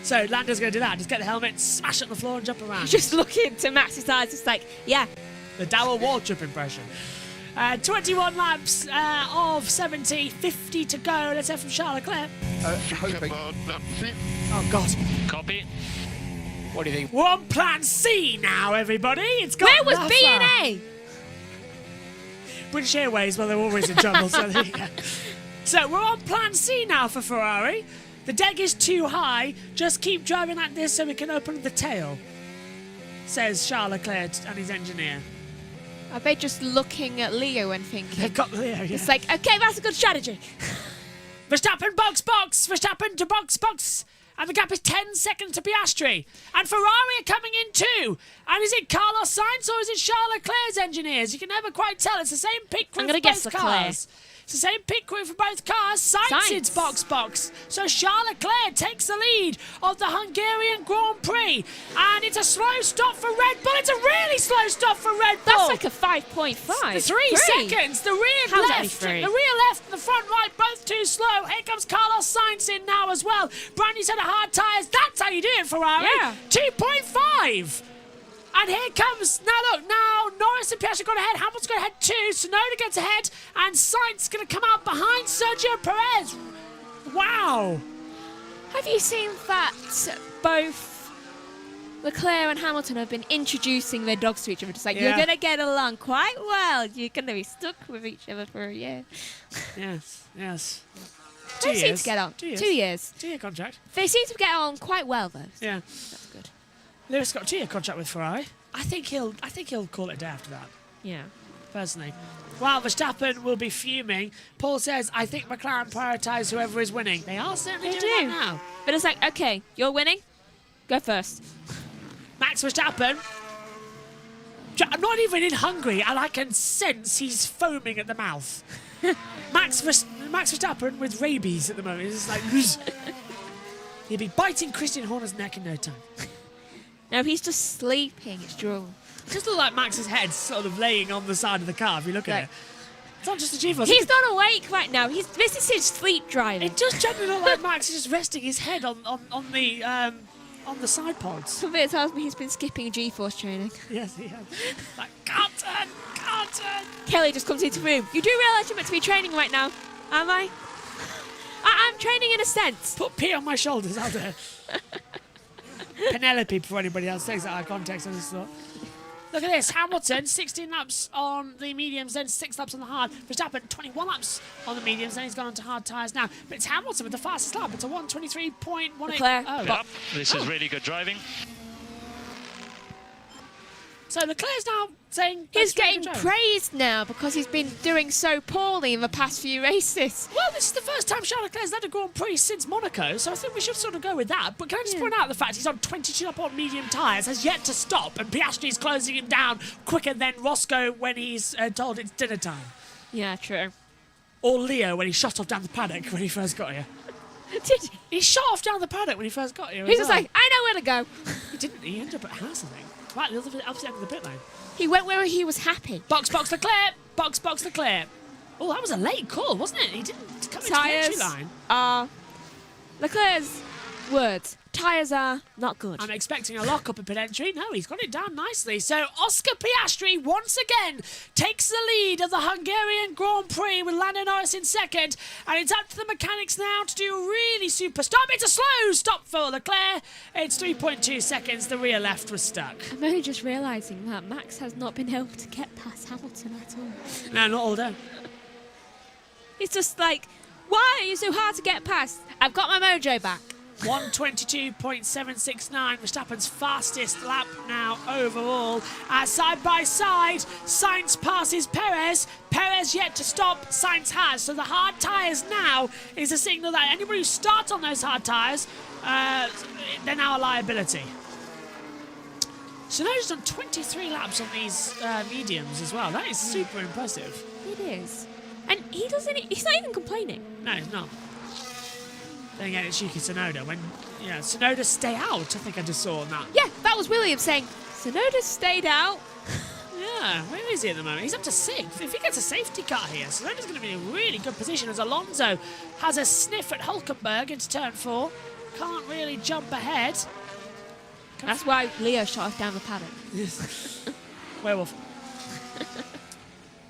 So Lando's going to do that. Just get the helmet, smash it on the floor and jump around. Just look into Max's eyes, just like, yeah. The Dower wall trip impression. 21 laps of 70, 50 to go. Let's hear from Charles Leclerc. Oh, God. Copy. What do you think? We're on plan C now, everybody. It's got Where was B and A? British Airways, well, they're always in trouble, so there you go. So we're on plan C now for Ferrari. The deck is too high. Just keep driving like this so we can open the tail, says Charles Leclerc and his engineer. Are they just looking at Leo and thinking? They've got Leo, yeah. It's like, okay, that's a good strategy. Verstappen, box, Verstappen to box. And the gap is 10 seconds to Piastri. And Ferrari are coming in too. And is it Carlos Sainz or is it Charles Leclerc's engineers? You can never quite tell. It's the same pit crew for both cars. It's the same pit crew for both cars. Sainz is box. So Charles Leclerc takes the lead of the Hungarian Grand Prix. And it's a slow stop for Red Bull. It's a really slow stop for Red Bull. That's like a 5.5. 3 seconds. The rear left and the front right, both too slow. Here comes Carlos Sainz in now as well. Brand new set of hard tyres. That's how you do it, Ferrari. Yeah. 2.5. And here comes, now Norris and Piastri got ahead, Hamilton's got ahead too, Tsunoda gets ahead, and Sainz going to come out behind Sergio Perez. Wow. Have you seen that both Leclerc and Hamilton have been introducing their dogs to each other? Just like, you're going to get along quite well. You're going to be stuck with each other for a year. Yes. They seem to get on. 2 years. 2-year contract. They seem to get on quite well, though. Yeah. That's good. Lewis got a 2-year contract with Ferrari. I think he'll call it a day after that. Yeah. Personally. While Verstappen will be fuming, Paul says, I think McLaren prioritise whoever is winning. They are certainly doing that now. But it's like, okay, you're winning. Go first. Max Verstappen. I'm not even in Hungary, and I can sense he's foaming at the mouth. Max Verstappen with rabies at the moment. It's like, he'll be biting Christian Horner's neck in no time. No, he's just sleeping. It's drool. It just looks like Max's head's sort of laying on the side of the car if you look at it. It's not just a G-force. He's not awake right now. This is his sleep driving. It does generally look like Max is just resting his head on the side pods. Something that tells me he's been skipping G-force training. Yes, he has. Like, can't turn. Kelly just comes into the room. You do realise you're meant to be training right now, am I? I'm training in a sense. Put P on my shoulders out there. Penelope before anybody else takes that out of context, I just thought. Look at this, Hamilton, 16 laps on the mediums, then 6 laps on the hard. Verstappen, 21 laps on the mediums, then he's gone on to hard tyres now. But it's Hamilton with the fastest lap. It's a 1:23.18. Leclerc. Oh. Yep, this is really good driving. So Leclerc's now saying He's that's really getting good drive. praised now because he's been doing so poorly in the past few races. Well, this is the first time Charles Leclerc's led a Grand Prix since Monaco, so I think we should sort of go with that. But can I just point out the fact he's on 22 up on medium tyres, has yet to stop, and Piastri's closing him down quicker than Roscoe when he's told it's dinner time. Yeah, true. Or Leo when he shot off down the paddock when he first got here. Did he? He shot off down the paddock when he first got here. He as was well. like, I know where to go. He didn't. He ended up at Haas, I think. Right, the opposite end of the pit lane. He went where he was happy. Box, Leclerc. Box, Leclerc. Oh, that was a late call, wasn't it? He didn't come into the entry Tyres line. are... Leclerc's words. Tyres are not good. I'm expecting a lock-up at pit entry. No, he's got it down nicely. So Oscar Piastri once again takes the lead of the Hungarian Grand Prix with Lando Norris in second. And it's up to the mechanics now to do a really super stop. It's a slow stop for Leclerc. It's 3.2 seconds. The rear left was stuck. I'm only just realising that Max has not been able to get past Hamilton at all. No, not all day. He's just like, why are you so hard to get past? I've got my mojo back. 1:22.769, Verstappen's fastest lap now overall. Side by side, Sainz passes Perez. Perez yet to stop, Sainz has. So the hard tyres now is a signal that anybody who starts on those hard tyres, they're now a liability. Tsunoda's done 23 laps on these mediums as well. That is super impressive. It is. And he's not even complaining. No, he's not. Then again, it's Yuki Tsunoda. When, Tsunoda stay out, I think I just saw on that. Yeah, that was Williams saying, Tsunoda stayed out. Yeah, where is he at the moment? He's up to 6th. If he gets a safety car here, Tsunoda's going to be in a really good position as Alonso has a sniff at Hülkenberg into turn 4. Can't really jump ahead. That's why Leo shot off down the paddock. Werewolf.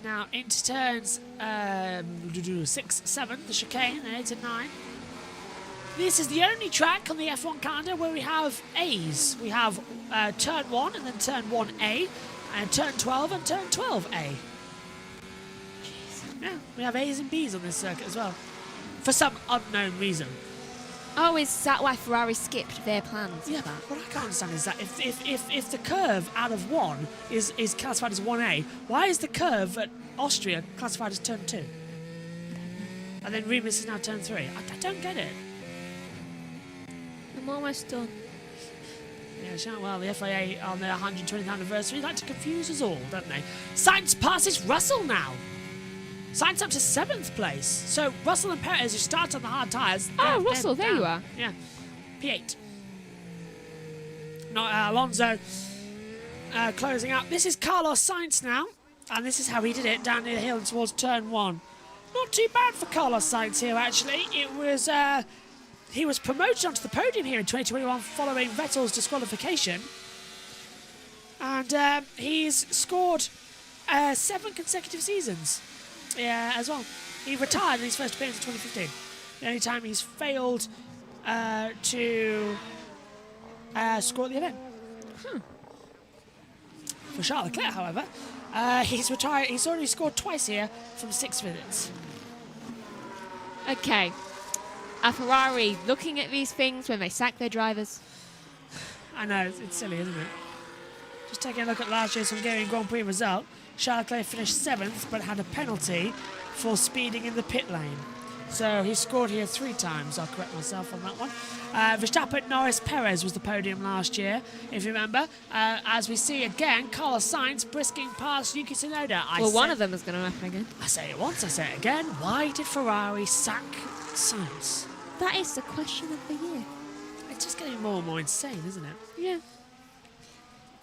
Now into turns 6, 7, the chicane, and 8 and 9. This is the only track on the F1 calendar where we have A's. We have turn 1 and then turn 1A, and turn 12 and turn 12A. Jeez. Yeah, we have A's and B's on this circuit as well, for some unknown reason. Oh, is that why Ferrari skipped their plans? Yeah, what I can't understand is that if the curve out of 1 is classified as 1A, why is the curve at Austria classified as turn 2? And then Remus is now turn 3. I don't get it. I'm almost done. Yeah, well, the FIA on their 120th anniversary like to confuse us all, don't they? Sainz passes Russell now. Sainz up to 7th place. So Russell and Perez, who start on the hard tyres. Oh, Russell, there you are. Yeah, P8. Not Alonso closing up. This is Carlos Sainz now, and this is how he did it down the hill towards turn 1. Not too bad for Carlos Sainz here, actually. It was he was promoted onto the podium here in 2021 following Vettel's disqualification, and he's scored 7 consecutive seasons. Yeah, as well. He retired in his first appearance in 2015. The only time he's failed to score at the event. For Charles Leclerc, however, he's retired. He's already scored twice here from 6 visits. Okay. Are Ferrari looking at these things when they sack their drivers? I know, it's silly, isn't it? Just taking a look at last year's Hungarian Grand Prix result. Charles Leclerc finished 7th, but had a penalty for speeding in the pit lane. So he scored here 3 times. I'll correct myself on that one. Verstappen, Norris, Perez was the podium last year, if you remember. As we see again, Carlos Sainz brisking past Yuki Tsunoda. One of them is going to happen again. I say it once, I say it again. Why did Ferrari sack Sainz? That is the question of the year. It's just getting more and more insane, isn't it? Yeah.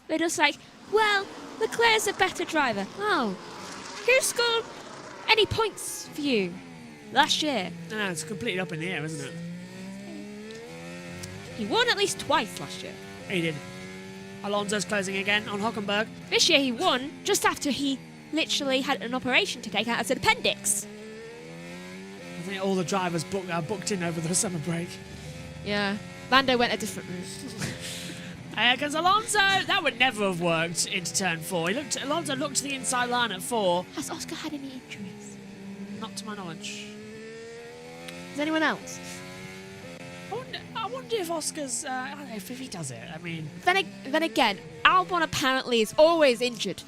They're just like, well, Leclerc's a better driver. Oh, who scored any points for you last year? No, it's completely up in the air, isn't it? He won at least twice last year. He did. Alonso's closing again on Hülkenberg. This year he won just after he literally had an operation to take out his appendix. I think all the drivers booked in over the summer break. Yeah. Lando went a different route. Because Alonso, that would never have worked into turn 4. Alonso looked to the inside line at 4. Has Oscar had any injuries? Not to my knowledge. Is anyone else? I wonder if Oscar's. I don't know if he does it. I mean, Then again, Albon apparently is always injured.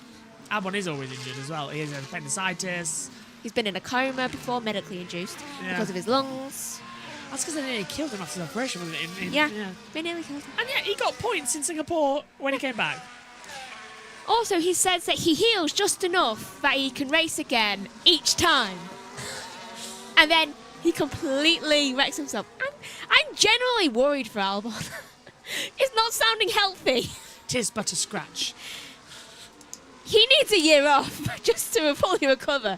Albon is always injured as well. He has appendicitis. He's been in a coma before, medically induced, because of his lungs. That's because they nearly killed him after the operation, wasn't it? Yeah, they nearly killed him. And yeah, he got points in Singapore when he came back. Also, he says that he heals just enough that he can race again each time. And then he completely wrecks himself. I'm generally worried for Albon. He's not sounding healthy. 'Tis but a scratch. He needs a year off just to fully recover.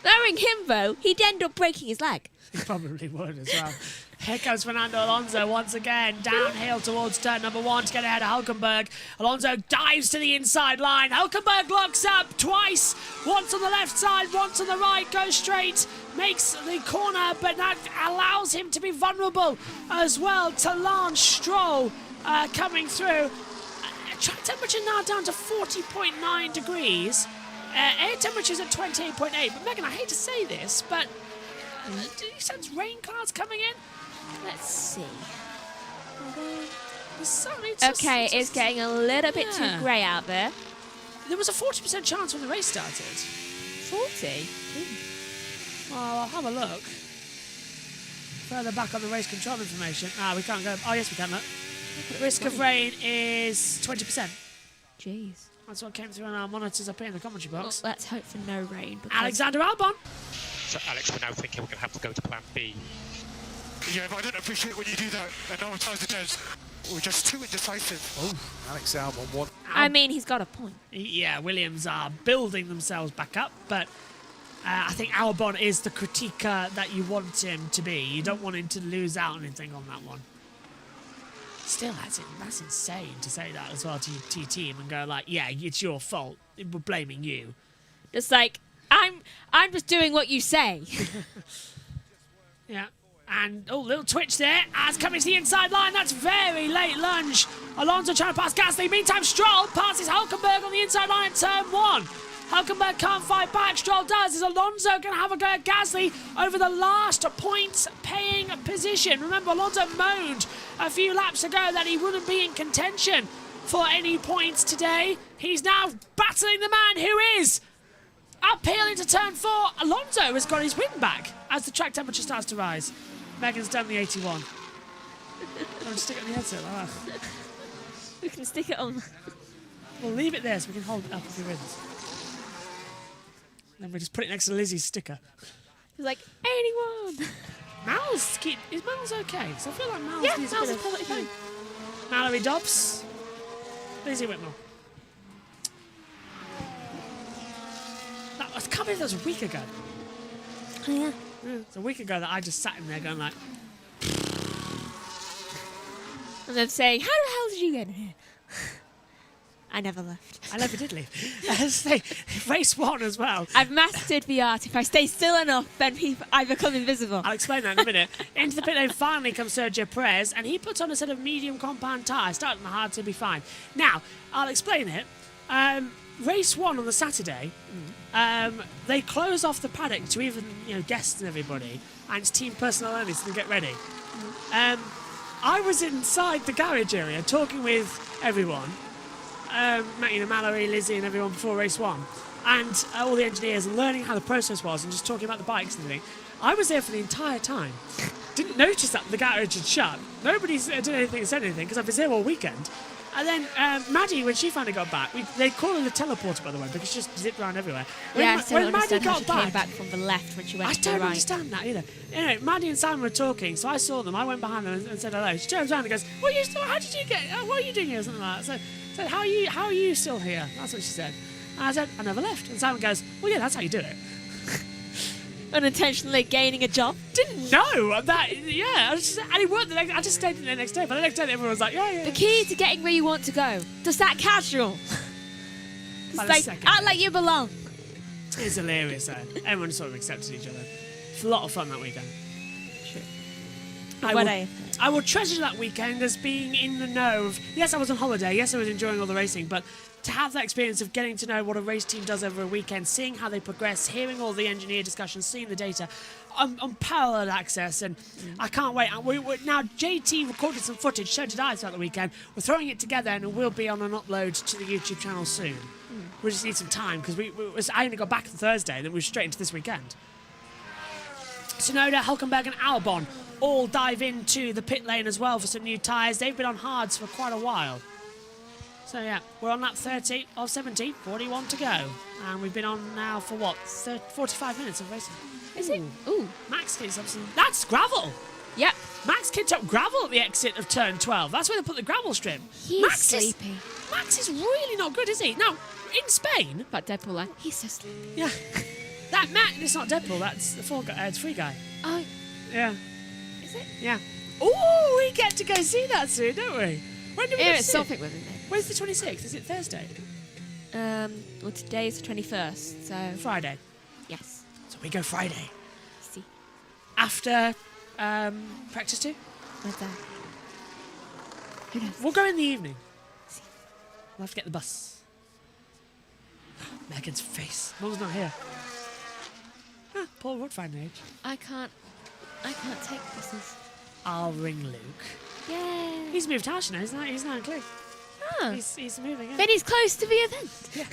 Knowing him, though, he'd end up breaking his leg. He probably would as well. Here comes Fernando Alonso once again, downhill towards turn number 1 to get ahead of Hülkenberg. Alonso dives to the inside line. Hülkenberg locks up twice. Once on the left side, once on the right, goes straight, makes the corner, but that allows him to be vulnerable as well to Lance Stroll coming through. Track temperature now down to 40.9 degrees. Air temperature's at 28.8. But Megan, I hate to say this, but do you sense rain clouds coming in? Let's see. Okay, it's getting a little bit too grey out there. There was a 40% chance when the race started. 40? Well, I'll have a look. Further back on the race control information. We can't go. Oh, yes, we can look. Risk of rain is 20%. Jeez. That's what came through on our monitors up here in the commentary box. Well, let's hope for no rain. Alexander Albon. So Alex, we're now thinking we're going to have to go to plan B. Yeah, but I don't appreciate when you do that. And no times it is. We're just too indecisive. Oh, Alex Albon won. I mean, he's got a point. Yeah, Williams are building themselves back up, but I think Albon is the critiquer that you want him to be. You don't want him to lose out on anything on that one. Still, that's insane to say that as well to your team and go like, yeah, it's your fault. We're blaming you. Just like, I'm just doing what you say. Yeah. And, little twitch there. As coming to the inside line. That's very late lunge. Alonso trying to pass Gasly. Meantime, Stroll passes Hülkenberg on the inside line at turn 1. Hülkenberg can't fight back. Stroll does. Is Alonso going to have a go at Gasly over the last points-paying position? Remember, Alonso moaned a few laps ago that he wouldn't be in contention for any points today. He's now battling the man who is uphill into turn 4. Alonso has got his win back as the track temperature starts to rise. Megan's done the 81. I'll just stick it on the headset like that. We can stick it on. We'll leave it there so we can hold it up if he wins. Then we just put it next to Lizzie's sticker. He's like, 81. Is Mal's okay? So I feel like Mal's needs Mal's a bit of perfectly fine. Mallory Dobbs. Lizzie Whitmore. I can't believe that was a week ago. Oh, yeah. It's a week ago that I just sat in there going like... And then saying, how the hell did you get in here? I never left. I never did leave. Race 1 as well. I've mastered the art. If I stay still enough, then I become invisible. I'll explain that in a minute. Into the pit lane finally comes Sergio Perez, and he puts on a set of medium compound tyres, starting the hard to be fine. Now, I'll explain it. Race 1 on the Saturday, they close off the paddock to even guests and everybody, and it's team personnel only, so they get ready. I was inside the garage area talking with everyone, Mallory, Lizzie, and everyone before race 1, and all the engineers, and learning how the process was, and just talking about the bikes and everything. I was there for the entire time. Didn't notice that the garage had shut. Nobody's did anything, said anything, because I was there all weekend. And then Maddie, when she finally got back, they call her the teleporter, by the way, because she just zipped around everywhere. When Maddie got back, came back from the left when she went to the right. I don't understand that either. Anyway, Maddie and Simon were talking, so I saw them. I went behind them and said hello. She turns around and goes, how did you get, what are you doing here? Or something like that. So I said, how are you still here? That's what she said. And I said, I never left. And Simon goes, well, yeah, that's how you do it. Unintentionally gaining a job. Didn't know that. Yeah, and he worked. I just stayed in the next day. But the next day, everyone was like, yeah. The key to getting where you want to go. Just that casual. Just like act like you belong. It's hilarious though. Everyone sort of accepted each other. It's a lot of fun that weekend. True. I will treasure that weekend as being in the know of. Yes, I was on holiday. Yes, I was enjoying all the racing. But to have that experience of getting to know what a race team does over a weekend, seeing how they progress, hearing all the engineer discussions, seeing the data, unparalleled access, and I can't wait. Now, JT recorded some footage, so did I throughout the weekend. We're throwing it together, and it will be on an upload to the YouTube channel soon. We just need some time, because I only got back on Thursday, and then we were straight into this weekend. Tsunoda, Hülkenberg, and Albon all dive into the pit lane as well for some new tyres. They've been on hards for quite a while. So yeah, we're on lap 30 of 70, 41 to go. And we've been on now for what, 45 minutes of racing. Is it? Ooh. Max kicked up some... That's gravel! Yep. Max kicked up gravel at the exit of turn 12. That's where they put the gravel strip. He's sleepy. Max is really not good, is he? Now, in Spain... But Deadpool, like, he's so sleepy. Yeah. That Matt, it's not Deadpool, that's the it's Free Guy. Oh. Yeah. Is it? Yeah. Oh, we get to go see that soon, don't we? When do we Yeah, go it's see something it? with it. When's the 26th? Is it Thursday? Well, today is the 21st, so... Friday. Yes. So we go Friday. See. After practice 2? Where's that? Who knows? We'll go in the evening. See. We'll have to get the bus. Megan's face. Mum's not here. Ah, Paul would find an age. I can't take buses. I'll ring Luke. Yay. He's moved house now, he's not in Clue. Oh. He's moving in. Then he's close to the event. Yeah.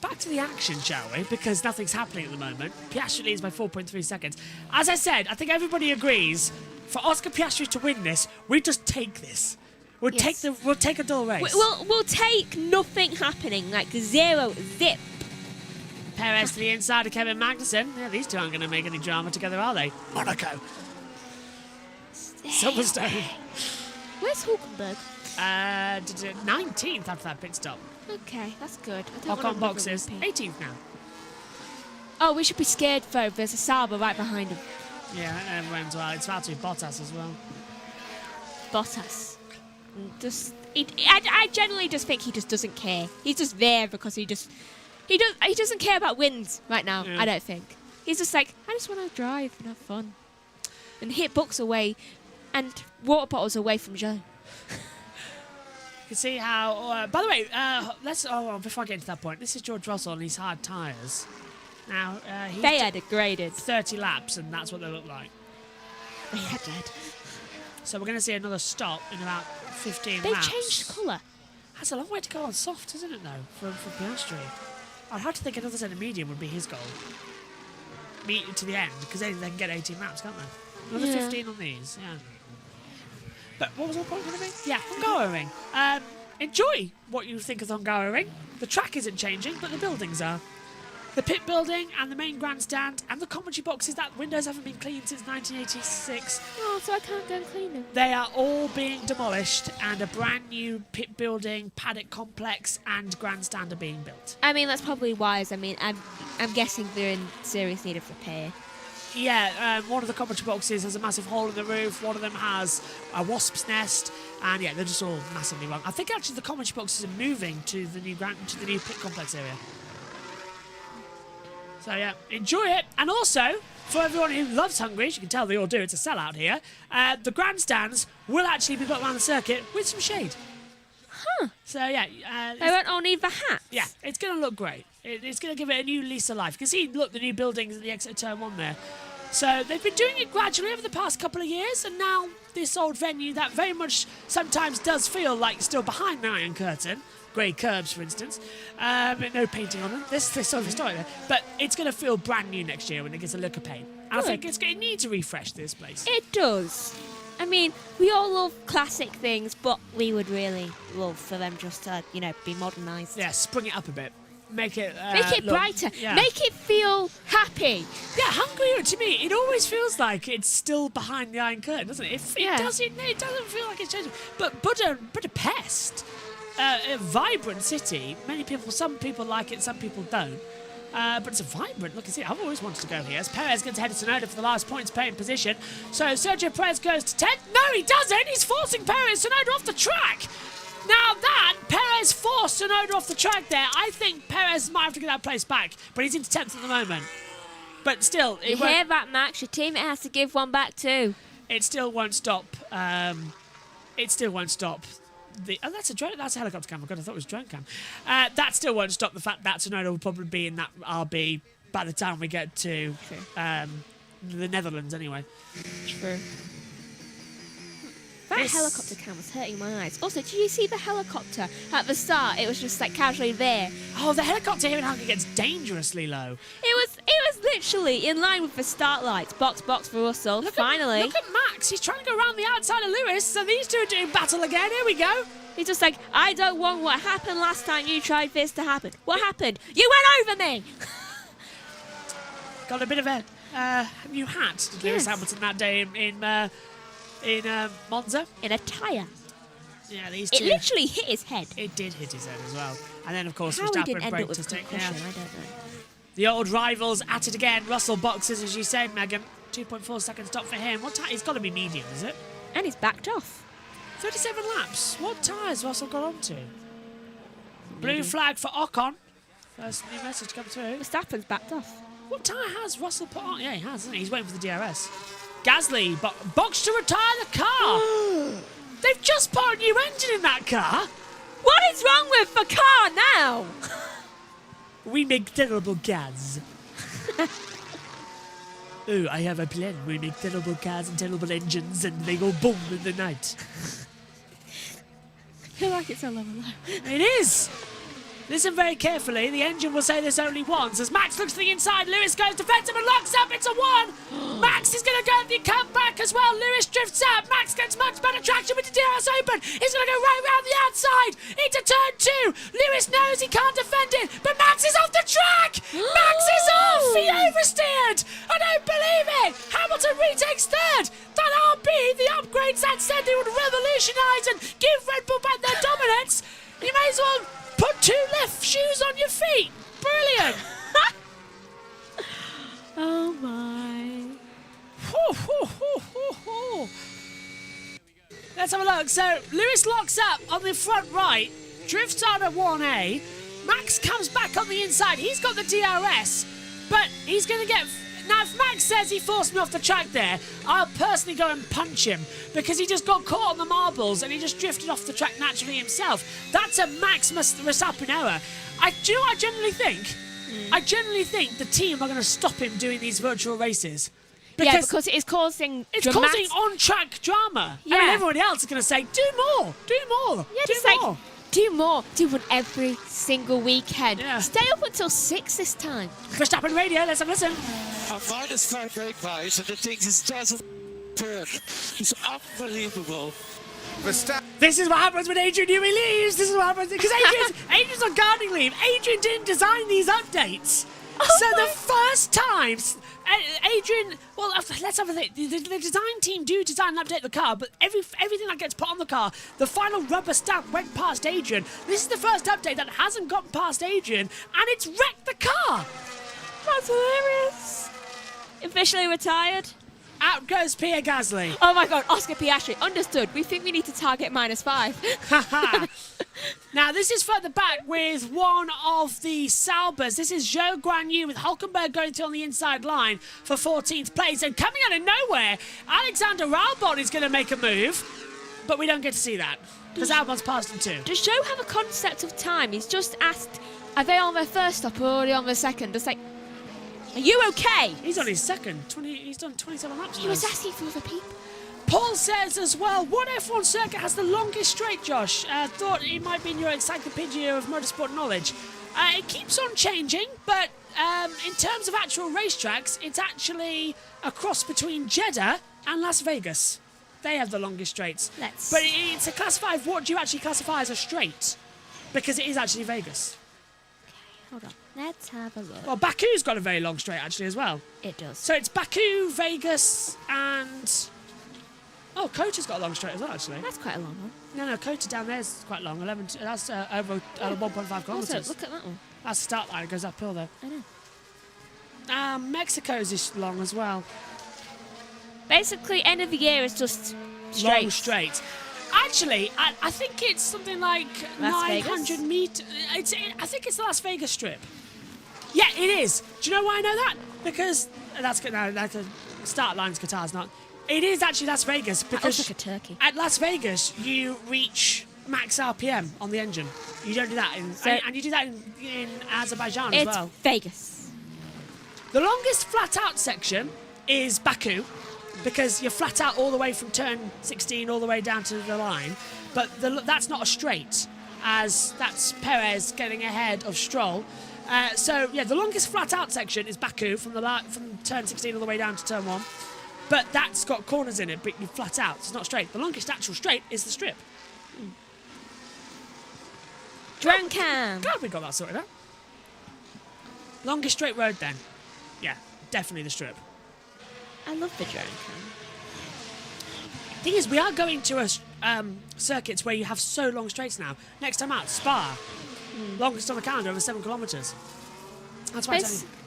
Back to the action, shall we? Because nothing's happening at the moment. Piastri leads by 4.3 seconds. As I said, I think everybody agrees, for Oscar Piastri to win this, we just take this. We'll take a dull race. We'll take nothing happening, like zero zip. Perez to the inside of Kevin Magnussen. Yeah, these two aren't going to make any drama together, are they? Monaco. Silverstone. Where's Hulkenberg? 19th after that pit stop. Okay, that's good. Ocon boxes. 18th now. Oh, we should be scared though. There's a Sauber right behind him. Yeah, everyone's well. It's about to be Bottas as well. Bottas. I generally just think he just doesn't care. He's just there because he doesn't care about wins right now. Yeah. I don't think. He's just like, I just want to drive and have fun, and hit books away, and water bottles away from Joe. You can see how. By the way, before I get to that point, this is George Russell and his hard tyres. Now they are degraded. 30 laps, and that's what they look like. They are dead. So we're going to see another stop in about 15 They've laps. changed colour. That's a long way to go on soft, isn't it, though, for Piastri? I'd have to think another set of medium would be his goal. To the end, because then they can get 18 laps, can't they? Another 15 on these, yeah. But what was our point going to be? Yeah, Hungaroring. Enjoy what you think of Hungaroring. The track isn't changing, but the buildings are. The pit building and the main grandstand and the commentary boxes, that windows haven't been cleaned since 1986. Oh, so I can't go and clean them. They are all being demolished and a brand new pit building, paddock complex and grandstand are being built. I mean, that's probably wise. I mean, I'm guessing they're in serious need of repair. Yeah, one of the commentary boxes has a massive hole in the roof. One of them has a wasp's nest, and yeah, they're just all massively wrong. I think actually the commentary boxes are moving to the new pit complex area. So yeah, enjoy it. And also, for everyone who loves Hungary, as you can tell they all do, it's a sellout here, the grandstands will actually be built around the circuit with some shade. Huh. So yeah. They won't all need the hats. Yeah, it's going to look great. It's going to give it a new lease of life. You can see, look, the new buildings at the exit of turn 1 there. So they've been doing it gradually over the past couple of years, and now this old venue that very much sometimes does feel like still behind the Iron Curtain, grey curbs, for instance, no painting on them. This sort of historic there, but it's going to feel brand new next year when it gets a look of paint. And I think it needs to refresh this place. It does. I mean, we all love classic things, but we would really love for them just to, be modernised. Yeah, spring it up a bit. Make it brighter. Yeah. Make it feel happy. Yeah, Hungary, to me, it always feels like it's still behind the Iron Curtain, doesn't it? It doesn't feel like it's changing. But Budapest, a vibrant city. Some people like it, some people don't. But it's a vibrant look. I've always wanted to go here. As Perez gets ahead of Tsunoda for the last points paying position. So Sergio Perez goes to 10th. No, he doesn't. He's forcing Tsunoda off the track. Now that Perez forced Tsunoda off the track there, I think Perez might have to get that place back. But he's into 10th at the moment. But still, you hear that, Max? Your teammate has to give one back too. It still won't stop. It still won't stop Oh, that's a drone. That's a helicopter cam. God, I thought it was drone cam. That still won't stop the fact that Tsunoda will probably be in that RB by the time we get to the Netherlands, anyway. True. That helicopter cam was hurting my eyes. Also, did you see the helicopter at the start? It was just like casually there. Oh, the helicopter here in Hungary gets dangerously low. It was literally in line with the start lights. Box for Russell. Finally. Look at Max. He's trying to go around the outside of Lewis. So these two are doing battle again. Here we go. He's just like, I don't want what happened last time you tried this to happen. What happened? You went over me. Got a bit of a new hat, did Lewis Hamilton that day in Monza. In a tyre. Yeah, these It two. literally hit his head. It did hit his head as well. And then, of course, How he didn't Verstappen end up braked with to take concussion, I don't know. The old rivals at it again. Russell boxes, as you said, Megan. 2.4 second stop for him. What tyre? He's got to be medium, is it? And he's backed off. 37 laps. What tyres Russell got onto? Blue flag for Ocon. First new message come through. Verstappen's backed off. What tyre has Russell put on? Yeah, he has, hasn't he? He's waiting for the DRS. Gasly, box to retire the car. They've just put a new engine in that car. What is wrong with the car now? We make terrible cars. Oh, I have a plan. We make terrible cars and terrible engines, and they go boom in the night. I feel like it's a lower low. It is. Listen very carefully. The engine will say this only once. As Max looks to the inside, Lewis goes defensive and locks up. It's a 1. Max is going to go the comeback as well. Lewis drifts out. Max gets much better traction with the DRS open. He's going to go right round the outside into turn 2. Lewis knows he can't defend it, but Max is off the track. Max is off. He oversteered. I don't believe it. Hamilton retakes third. That RB, the upgrades that said they would revolutionise and give Red Bull back their dominance. You may as well put 2 left shoes on your feet. Brilliant. Oh my. Let's have a look. So Lewis locks up on the front right, drifts out of 1A. Max comes back on the inside. He's got the DRS, but he's going to get... Now, if Max says he forced me off the track there, I'll personally go and punch him because he just got caught on the marbles and he just drifted off the track naturally himself. That's a Max Verstappen error. Do you know what I generally think? I generally think the team are going to stop him doing these virtual races. Because it is causing on-track drama. Yeah. I mean, everybody else is going to say, do more, do more, Yeah, do just more. like, do more. Do one every single weekend. Yeah. Stay up until 6 this time. Verstappen radio, let's have a listen. A -5 brake pace and the thing just doesn't turn. It's unbelievable. This is what happens when Adrian Newey leaves. This is what happens because Adrian's on gardening leave. Adrian didn't design these updates. So the first time, Adrian, well, let's have a think. The design team do design and update the car, but everything that gets put on the car, the final rubber stamp went past Adrian. This is the first update that hasn't gotten past Adrian, and it's wrecked the car. That's hilarious. Officially retired. Out goes Pierre Gasly. Oh my god, Oscar Piastri. Understood. We think we need to target -5. Now, this is further back with one of the Saubers. This is Zhou Guanyu with Hulkenberg going through on the inside line for 14th place. And coming out of nowhere, Alexander Albon is going to make a move. But we don't get to see that because Albon's passed him too. Does Zhou have a concept of time? He's just asked, are they on their first stop or already on their second? Just like, are you okay? He's on his second. He's done 27 laps. He was asking for other people. Paul says as well, what F1 circuit has the longest straight, Josh? Thought it might be in your encyclopedia of motorsport knowledge. It keeps on changing, but in terms of actual racetracks, it's actually a cross between Jeddah and Las Vegas. They have the longest straights. But it's a class 5. What do you actually classify as a straight? Because it is actually Vegas. Okay, hold on. Let's have a look. Well, Baku's got a very long straight actually as well. It does. So it's Baku, Vegas, and... Oh, Kota's got a long straight as well, actually. That's quite a long one. No, Kota down there is quite long. That's over 1.5 kilometres. Also, look at that one. That's the start line. It goes uphill, though. I know. Mexico's is long as well. Basically, end of the year is just straight. Long straight. Actually, I think it's something like Las 900 meters. I think it's the Las Vegas Strip. Yeah, it is. Do you know why I know that? Because that's good. No, that's a start line's Qatar's not. It is actually Las Vegas because like a turkey. At Las Vegas you reach max RPM on the engine. You don't do that and you do that in Azerbaijan as well. It's Vegas. The longest flat out section is Baku, because you're flat out all the way from turn 16 all the way down to the line. But that's not a straight, as that's Perez getting ahead of Stroll. So yeah, the longest flat out section is Baku from turn 16 all the way down to turn 1. But that's got corners in it, but you flat out, so it's not straight. The longest actual straight is the strip. Drone cam. Glad we got that sorted out. Longest straight road then. Yeah, definitely the strip. I love the drone cam. Thing is, we are going to circuits where you have so long straights now. Next time out, Spa. Longest on the calendar, over 7 kilometres. That's why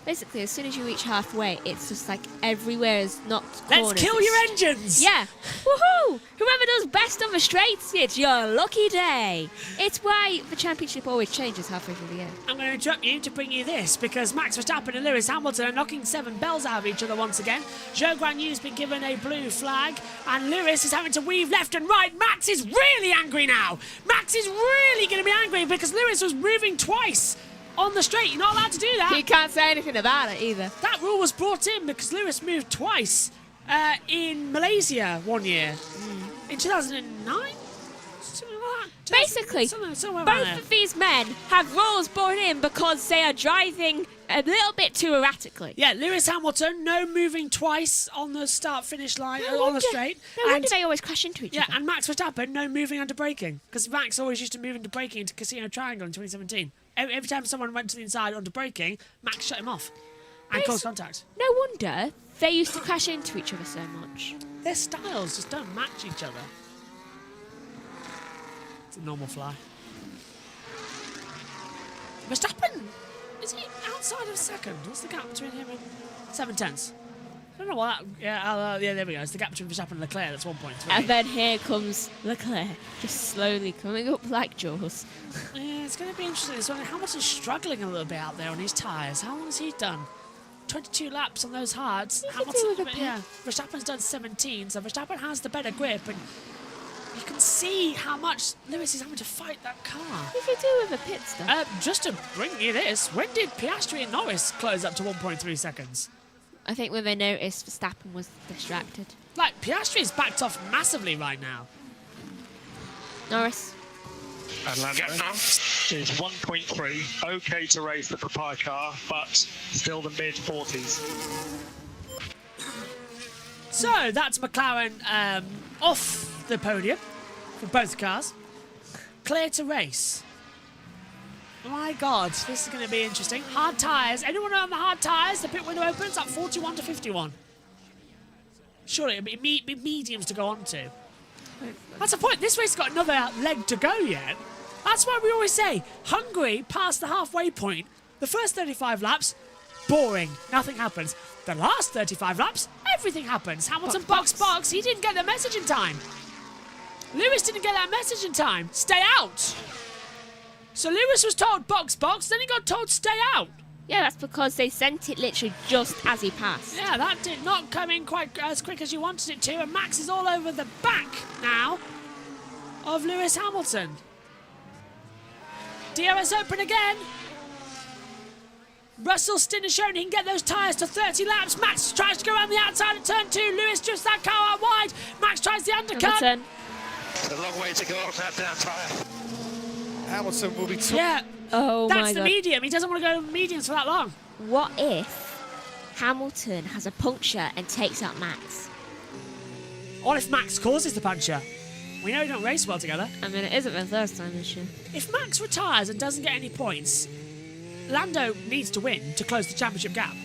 Basically, as soon as you reach halfway, it's just like everywhere is not Let's corners. kill your engines! Yeah. Woohoo! Whoever does best on the straights, it's your lucky day. It's why the championship always changes halfway through the year. I'm going to interrupt you to bring you this, because Max Verstappen and Lewis Hamilton are knocking 7 bells out of each other once again. Zhou Guanyu's been given a blue flag, and Lewis is having to weave left and right. Max is really angry now. Max is really going to be angry because Lewis was moving twice on the straight. You're not allowed to do that. You can't say anything about it either. That rule was brought in because Lewis moved twice in Malaysia one year. In 2009? Something like that. Basically, both of these men have rules brought in because they are driving a little bit too erratically. Yeah, Lewis Hamilton, no moving twice on the start-finish line on the straight. No wonder they always crash into each other. Yeah, and Max Verstappen, no moving under braking, because Max always used to move into braking into Casino Triangle in 2017. Every time someone went to the inside onto braking, Max shut him off and caused contact. No wonder they used to crash into each other so much. Their styles just don't match each other. It's a normal fly. Verstappen, is he outside of second? What's the gap between him and 7 tenths? I don't know what that... Yeah, there we go. It's the gap between Verstappen and Leclerc. That's 1.3. And then here comes Leclerc, just slowly coming up like Jaws. Yeah, it's going to be interesting. This one. Hamilton's struggling a little bit out there on his tyres. How long has he done? 22 laps on those hards. Verstappen's done 17, so Verstappen has the better grip, and you can see how much Lewis is having to fight that car. What did you do with a pit stop? Just to bring you this, when did Piastri and Norris close up to 1.3 seconds? I think when they noticed Verstappen was distracted. Like, Piastri's backed off massively right now. Norris. And Lando is 1.3. Okay to race the Prix car, but still the mid-40s. So, that's McLaren off the podium for both cars. Clear to race. Oh my God, this is going to be interesting. Hard tyres. Anyone on the hard tyres? The pit window opens at 41 to 51. Surely it'll be mediums to go on to. That's the point. This race has got another leg to go yet. That's why we always say Hungary past the halfway point. The first 35 laps, boring. Nothing happens. The last 35 laps, everything happens. Hamilton box. He didn't get the message in time. Lewis didn't get that message in time. Stay out. So Lewis was told box, then he got told stay out. Yeah, that's because they sent it literally just as he passed. Yeah, that did not come in quite as quick as you wanted it to, and Max is all over the back now of Lewis Hamilton. DRS open again. Russell's still shown he can get those tyres to 30 laps. Max tries to go around the outside of turn 2. Lewis drifts that car out wide. Max tries the undercut. It's a long way to go on that down tyre. Hamilton will be... Yeah. Oh my God. That's the medium. He doesn't want to go mediums for that long. What if Hamilton has a puncture and takes out Max? What if Max causes the puncture? We know we don't race well together. I mean, it isn't the first time this year. If Max retires and doesn't get any points, Lando needs to win to close the championship gap.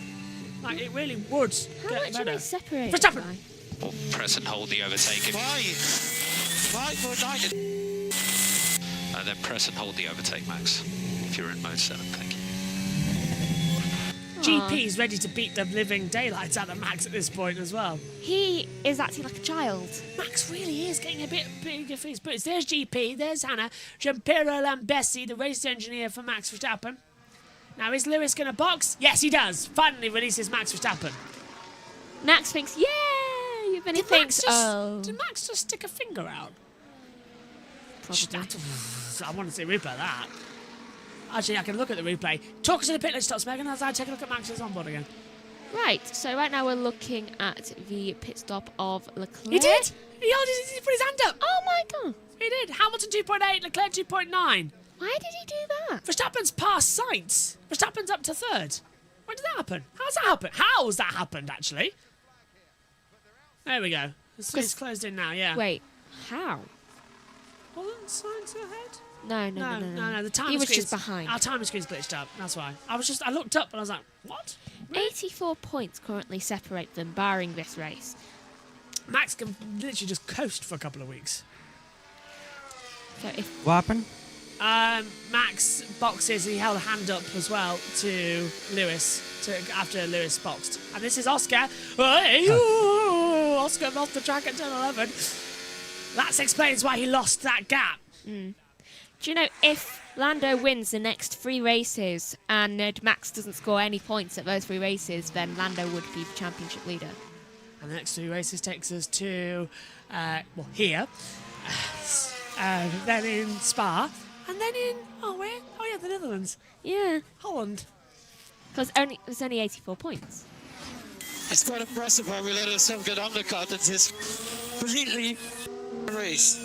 Like, it really would How get much better. are they separated Verstappen. by? Press and hold the overtake. Then press and hold the overtake, Max, if you're in mode 7. Thank you. GP's ready to beat the living daylights out of Max at this point as well. He is acting like a child. Max really is getting a bit bigger for his boots. There's GP, there's Hannah. Giampiero Lambesi, the race engineer for Max Verstappen. Now, is Lewis going to box? Yes, he does. Finally releases Max Verstappen. Max thinks, yay! Then he thinks, oh. Did Max just stick a finger out? I want to see a replay of that. Actually, I can look at the replay. Talk us to the pit lane stops, Megan, as I take a look at Max's onboard again. Right, so right now we're looking at the pit stop of Leclerc. He did! He put his hand up! Oh my god! He did! Hamilton 2.8, Leclerc 2.9. Why did he do that? Verstappen's passed Sainz. Verstappen's up to third. When did that happen? How's that happen? How's that happened, actually? There we go. It's closed in now, yeah. Wait, how? Wasn't Sainz ahead? No. The timer He was screen's- just behind. Our timer screen's glitched up. That's why. I looked up and I was like, what? 84 points currently separate them, barring this race. Max can literally just coast for a couple of weeks. So if What happened? Max boxes. He held a hand up as well to Lewis after Lewis boxed. And this is Oscar. Hey, Oscar off the track at turn 11. That explains why he lost that gap. Do you know, if Lando wins the next 3 races and Max doesn't score any points at those 3 races, then Lando would be the championship leader. And the next 3 races takes us to, here. Then in Spa. And then in, the Netherlands. Yeah. Holland. Because there's only 84 points. It's quite impressive how we let ourselves get undercut in this completely race.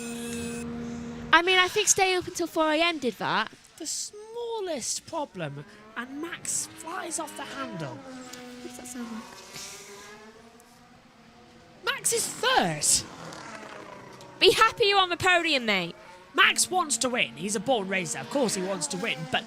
I mean, I think staying up until 4 AM did that. The smallest problem, and Max flies off the handle. What does that sound like? Max is third. Be happy you're on the podium, mate. Max wants to win. He's a born racer. Of course he wants to win. But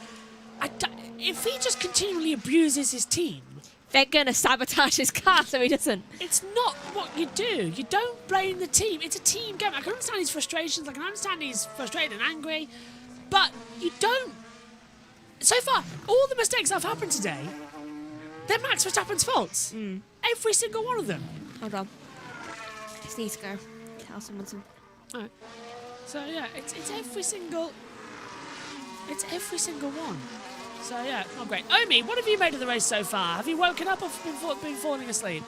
if he just continually abuses his team... They're going to sabotage his car so he doesn't. It's not what you do. You don't blame the team. It's a team game. I can understand his frustrations. I can understand he's frustrated and angry. But you don't. So far, all the mistakes that have happened today, they're Max Verstappen's faults. Every single one of them. Hold on. Just need to go. Tell someone some. All right. So yeah, it's every single one. So yeah, not great. Omi, what have you made of the race so far? Have you woken up or been falling asleep?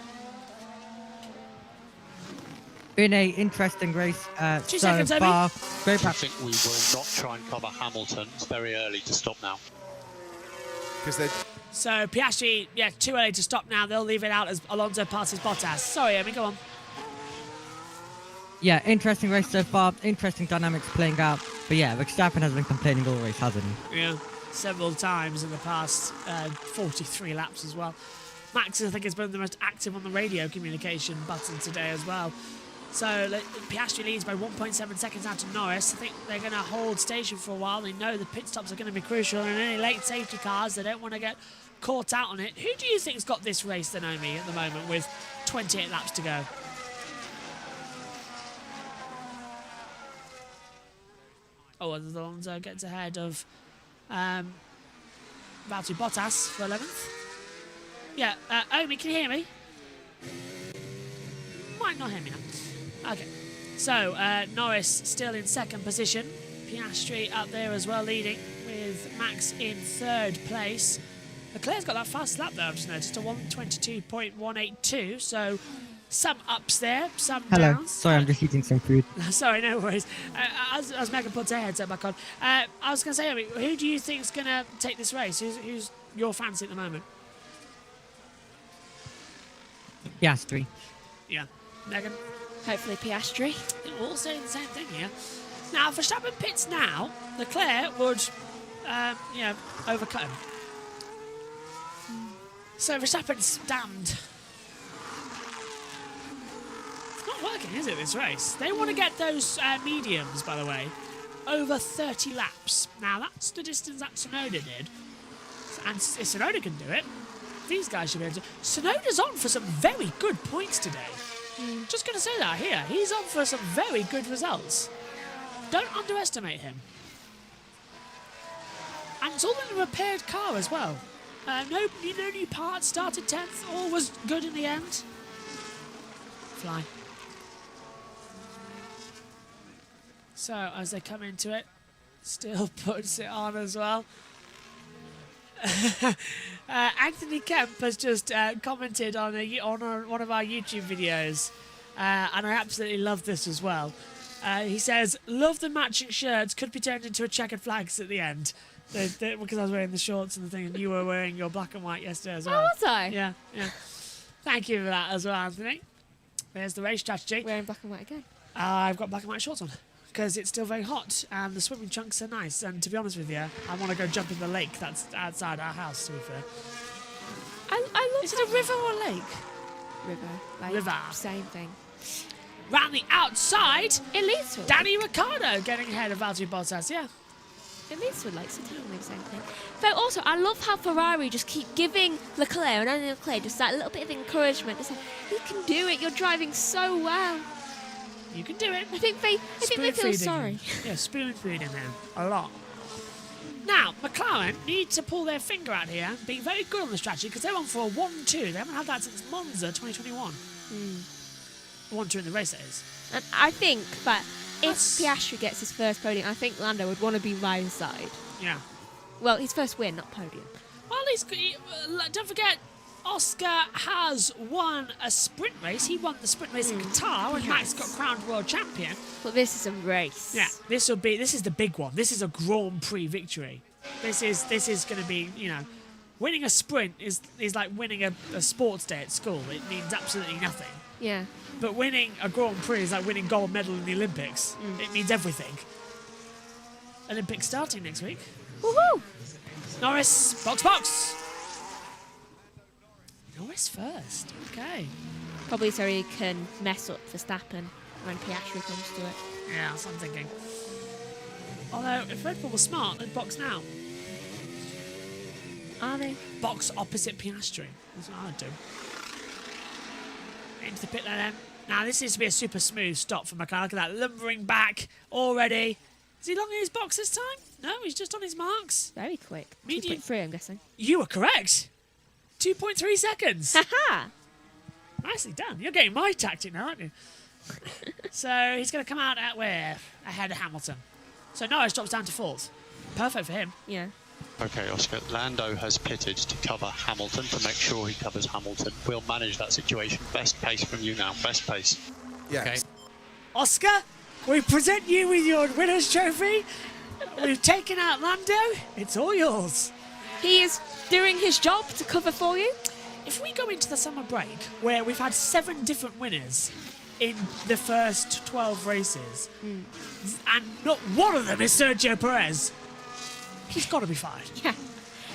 Been a interesting race 2 so seconds, Omi. far. Great I think we will not try and cover Hamilton. It's very early to stop now. So Piastri, too early to stop now. They'll leave it out as Alonso passes Bottas. Sorry, Omi, go on. Yeah, interesting race so far. Interesting dynamics playing out. But yeah, Verstappen has been complaining all race, hasn't he? Yeah, several times in the past 43 laps as well. Max, I think, has been the most active on the radio communication button today as well. So Piastri leads by 1.7 seconds out to Norris. I think they're going to hold station for a while. They know the pit stops are going to be crucial, and any late safety cars, they don't want to get caught out on it. Who do you think's got this race, then, Omi, at the moment with 28 laps to go? Oh, Alonso gets ahead of Valtteri Bottas for 11th. Yeah, Omi, can you hear me? Might not hear me now. Okay, so Norris still in second position. Piastri up there as well, leading, with Max in third place. Leclerc's got that fast lap though, I've just noticed, a 1:22.182, so some ups there, some downs. Sorry, I'm just eating some food. Sorry, no worries. As Megan puts her headset back on, I was going to say, who do you think is going to take this race? Who's your fancy at the moment? Piastri. Yeah. Megan? Hopefully Piastri. They're all saying the same thing here. Now, if Verstappen pits now, Leclerc would, overcut him. So Verstappen's damned. It's not working, is it, this race? They want to get those mediums, by the way, over 30 laps. Now, that's the distance that Tsunoda did. And if Tsunoda can do it, these guys should be able to. Tsunoda's on for some very good points today. Just going to say that here. He's on for some very good results. Don't underestimate him. And it's all in a repaired car as well. No new parts, started 10th, all was good in the end. Fly. So, as they come into it, still puts it on as well. Anthony Kemp has just commented on one of our YouTube videos, and I absolutely love this as well. He says, love the matching shirts. Could be turned into a checkered flags at the end. Because I was wearing the shorts and the thing, and you were wearing your black and white yesterday as well. Oh, was I? Yeah. Thank you for that as well, Anthony. There's the race strategy. Wearing black and white again. I've got black and white shorts on because it's still very hot and the swimming trunks are nice. And to be honest with you, I want to go jump in the lake that's outside our house, to be fair. I love Is it a river or a lake? River. River. Same thing. Round the outside, It leads to a Danny Ricciardo getting ahead of Valtteri Bottas, yeah. It leads to a lake, so technically the same thing. But also, I love how Ferrari just keep giving Leclerc and only Leclerc just that little bit of encouragement. Just like, you can do it. You're driving so well. You can do it. I think they feel sorry. Yeah, spoon feeding them a lot. Now, McLaren need to pull their finger out here, being very good on the strategy because they're on for a 1-2. They haven't had that since Monza 2021. 1-2 in the race, that is. And I think that if Piastri gets his first podium, I think Lando would want to be right inside. Yeah. Well, his first win, not podium. Well, don't forget, Oscar has won a sprint race. He won the sprint race in Qatar when Max got crowned world champion. But this is a race. Yeah, this is the big one. This is a Grand Prix victory. This is going to be, winning a sprint is like winning a sports day at school. It means absolutely nothing. Yeah. But winning a Grand Prix is like winning gold medal in the Olympics. It means everything. Olympics starting next week. Woohoo! Norris, box. Norris first. Okay. Probably so he can mess up Verstappen when Piastri comes to it. Yeah, that's what I'm thinking. Although, if Red Bull was smart, they'd box now. Are they? Box opposite Piastri. That's what I'd do. Into the pit lane then. Now, this needs to be a super smooth stop for McLaren. Look at that, lumbering back already. Is he long in his box this time? No, he's just on his marks. Very quick. Medium. 2.3, I'm guessing. You were correct. 2.3 seconds. Haha! Nicely done. You're getting my tactic now, aren't you? So he's going to come out at where? Ahead of Hamilton. So Norris drops down to 4th. Perfect for him. Yeah. Okay, Oscar, Lando has pitted to cover Hamilton, to make sure he covers Hamilton. We'll manage that situation. Best pace from you now, best pace. Yeah. Okay. Oscar, we present you with your winner's trophy. We've taken out Lando. It's all yours. He is doing his job to cover for you. If we go into the summer break, where we've had 7 different winners in the first 12 races, and not one of them is Sergio Perez, he's got to be fired. Yeah.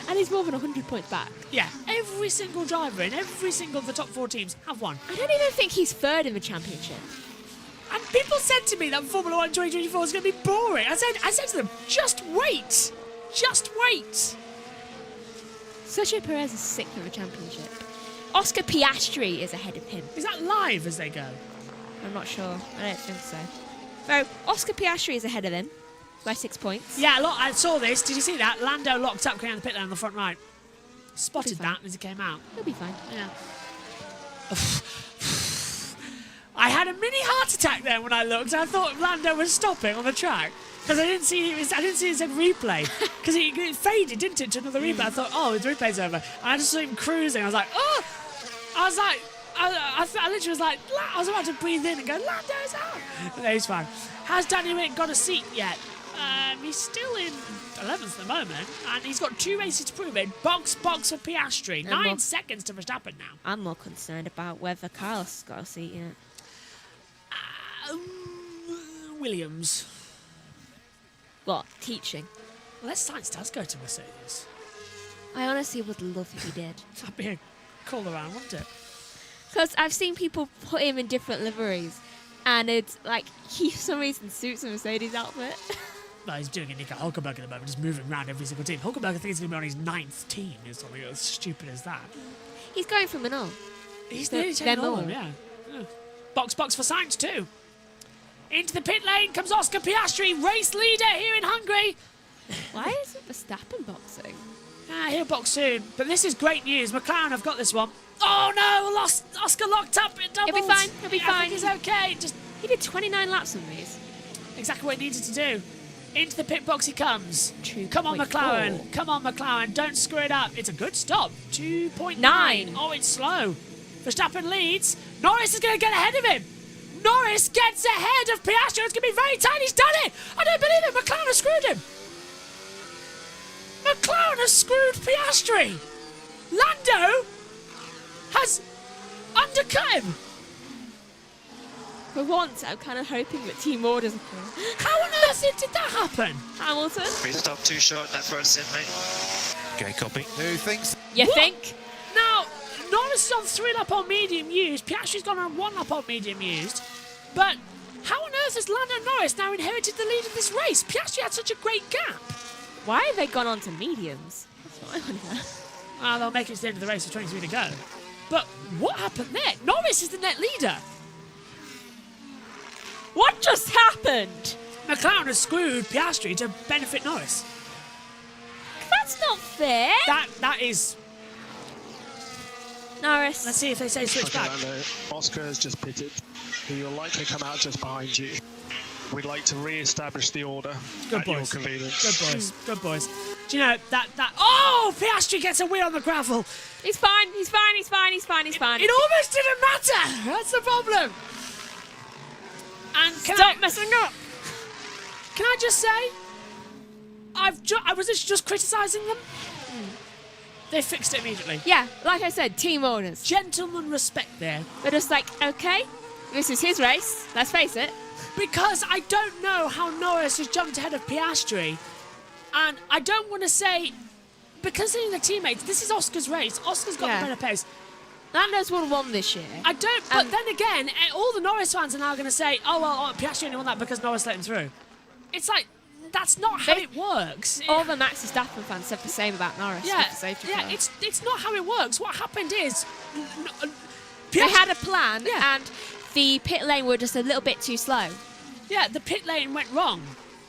And he's more than 100 points back. Yeah, every single driver in every single of the top 4 teams have won. I don't even think he's 3rd in the championship. And people said to me that Formula 1 2024 is going to be boring. I said to them, just wait. Just wait. Sergio Perez is 6th in the championship. Oscar Piastri is ahead of him. Is that live as they go? I'm not sure. I don't think so. So, Oscar Piastri is ahead of him by 6 points. Yeah, look, I saw this. Did you see that? Lando locked up coming out of the pit lane on the front right. Spotted that as he came out. He'll be fine. Yeah. I had a mini heart attack there when I looked. I thought Lando was stopping on the track because I didn't see it said replay because it faded, didn't it, to another replay. I thought, oh, the replay's over. And I just saw him cruising. I was like, oh! I was like, I literally was like, I was about to breathe in and go, Lando's out. No, he's fine. Has Danny Rick got a seat yet? He's still in 11th at the moment, and he's got 2 races to prove it. Box for Piastri. 9 seconds to Verstappen now. I'm more concerned about whether Carlos got a seat yet. Williams. What? Teaching? Well, Sainz does go to Mercedes. I honestly would love if he did. That'd be a call around, wouldn't it? Because I've seen people put him in different liveries, and it's like he for some reason suits a Mercedes outfit. Well, he's doing it Nico Hulkenberg at the moment, just moving around every single team. Hulkenberg, I think he's going to be on his 9th team or something as stupid as that. He's going for Manol. He's nearly taken all of them, yeah. Box for Sainz too. Into the pit lane comes Oscar Piastri, race leader here in Hungary. Why isn't Verstappen boxing? He'll box soon. But this is great news. McLaren have got this one. Oh no, lost Oscar locked up. It doubled. He'll be fine. He'll be fine. I think he's okay. He did 29 laps on these. Exactly what he needed to do. Into the pit box he comes. Come on, McLaren. Come on, McLaren. Don't screw it up. It's a good stop. 2.9. Oh, it's slow. Verstappen leads. Norris is going to get ahead of him. Norris gets ahead of Piastri. It's going to be very tight. He's done it. I don't believe it. McLaren has screwed him. McLaren has screwed Piastri. Lando has undercut him. For once, I'm kind of hoping that team orders occur. How on earth did that happen? Hamilton? Free stop too short, that first in, mate. Okay, copy. Who thinks? You What? think? Now, Norris is on 3 lap on medium used. Piastri's gone on 1 lap on medium used. But how on earth has Lando Norris now inherited the lead of this race? Piastri had such a great gap. Why have they gone on to mediums? That's what I want to know. Well, they'll make it to the end of the race with 23 to go. But what happened there? Norris is the net leader. What just happened? McLaren has screwed Piastri to benefit Norris. That's not fair. That is. Norris. Let's see if they say switch back. Oscar has just pitted. He will likely come out just behind you. We'd like to re-establish the order Good at your boys. convenience. Good boys. Good boys. Do you know that? Oh, Piastri gets a win on the gravel. He's fine. He's fine. He's fine. He's fine. He's fine. It almost didn't matter. That's the problem. And Stop messing up. Can I just say, I was just criticising them. They fixed it immediately. Yeah, like I said, team orders. Gentleman respect there. They're just like, okay, this is his race. Let's face it. Because I don't know how Norris has jumped ahead of Piastri, and I don't want to say, because they're the teammates, this is Oscar's race. Oscar's got the better pace. Lando's won this year. I don't, but then again, all the Norris fans are now going to say, oh, well, Piastri only won that because Norris let him through. It's like, that's not how it works. All the Max Verstappen fans said the same about Norris. Yeah, with the safety car. it's not how it works. What happened is, they had a plan, and the pit lane were just a little bit too slow. Yeah, the pit lane went wrong.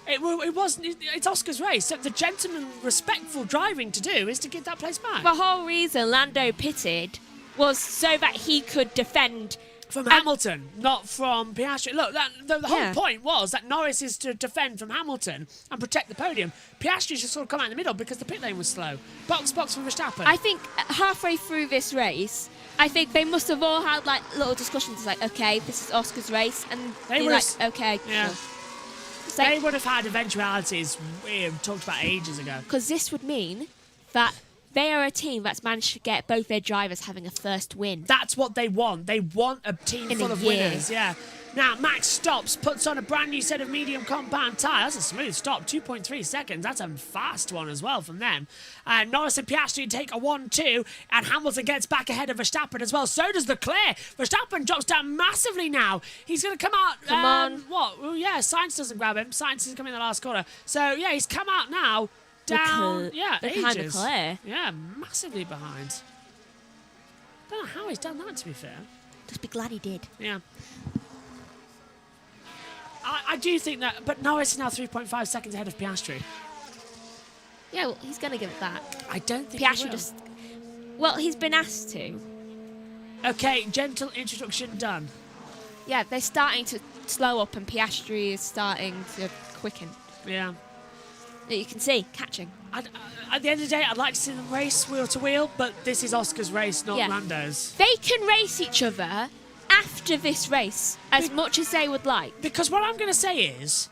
It wasn't. It's Oscar's race. So the gentleman, respectful driving to do is to give that place back. The whole reason Lando pitted was so that he could defend from Hamilton, not from Piastri. Look, the whole point was that Norris is to defend from Hamilton and protect the podium. Piastri should sort of come out in the middle because the pit lane was slow. Box for Verstappen. I think halfway through this race, I think they must have all had like little discussions like, okay, this is Oscar's race, and They they're were like, okay. Yeah. Sure. They would have had eventualities we talked about ages ago. Because this would mean that they are a team that's managed to get both their drivers having a first win. That's what they want. They want a team In full a of year. winners. Yeah. Now, Max stops, puts on a brand new set of medium compound tyres. That's a smooth stop, 2.3 seconds. That's a fast one as well from them. Norris and Piastri take a 1-2, and Hamilton gets back ahead of Verstappen as well. So does Leclerc. Verstappen drops down massively now. He's going to come out. Come on. What? Well, yeah, Sainz doesn't grab him. Sainz is coming in the last corner. So, yeah, he's come out now. Down, behind ages. Leclerc. Yeah, massively behind. Don't know how he's done that, to be fair. Just be glad he did. Yeah. I do think that, but Norris is now 3.5 seconds ahead of Piastri. Yeah, well, he's going to give it back. I don't think Piastri he will. just... Well, he's been asked to. Okay, gentle introduction done. Yeah, they're starting to slow up, and Piastri is starting to quicken. Yeah. You can see, catching. At the end of the day, I'd like to see them race wheel to wheel, but this is Oscar's race, not Lando's. They can race each other after this race as much as they would like. Because what I'm going to say is,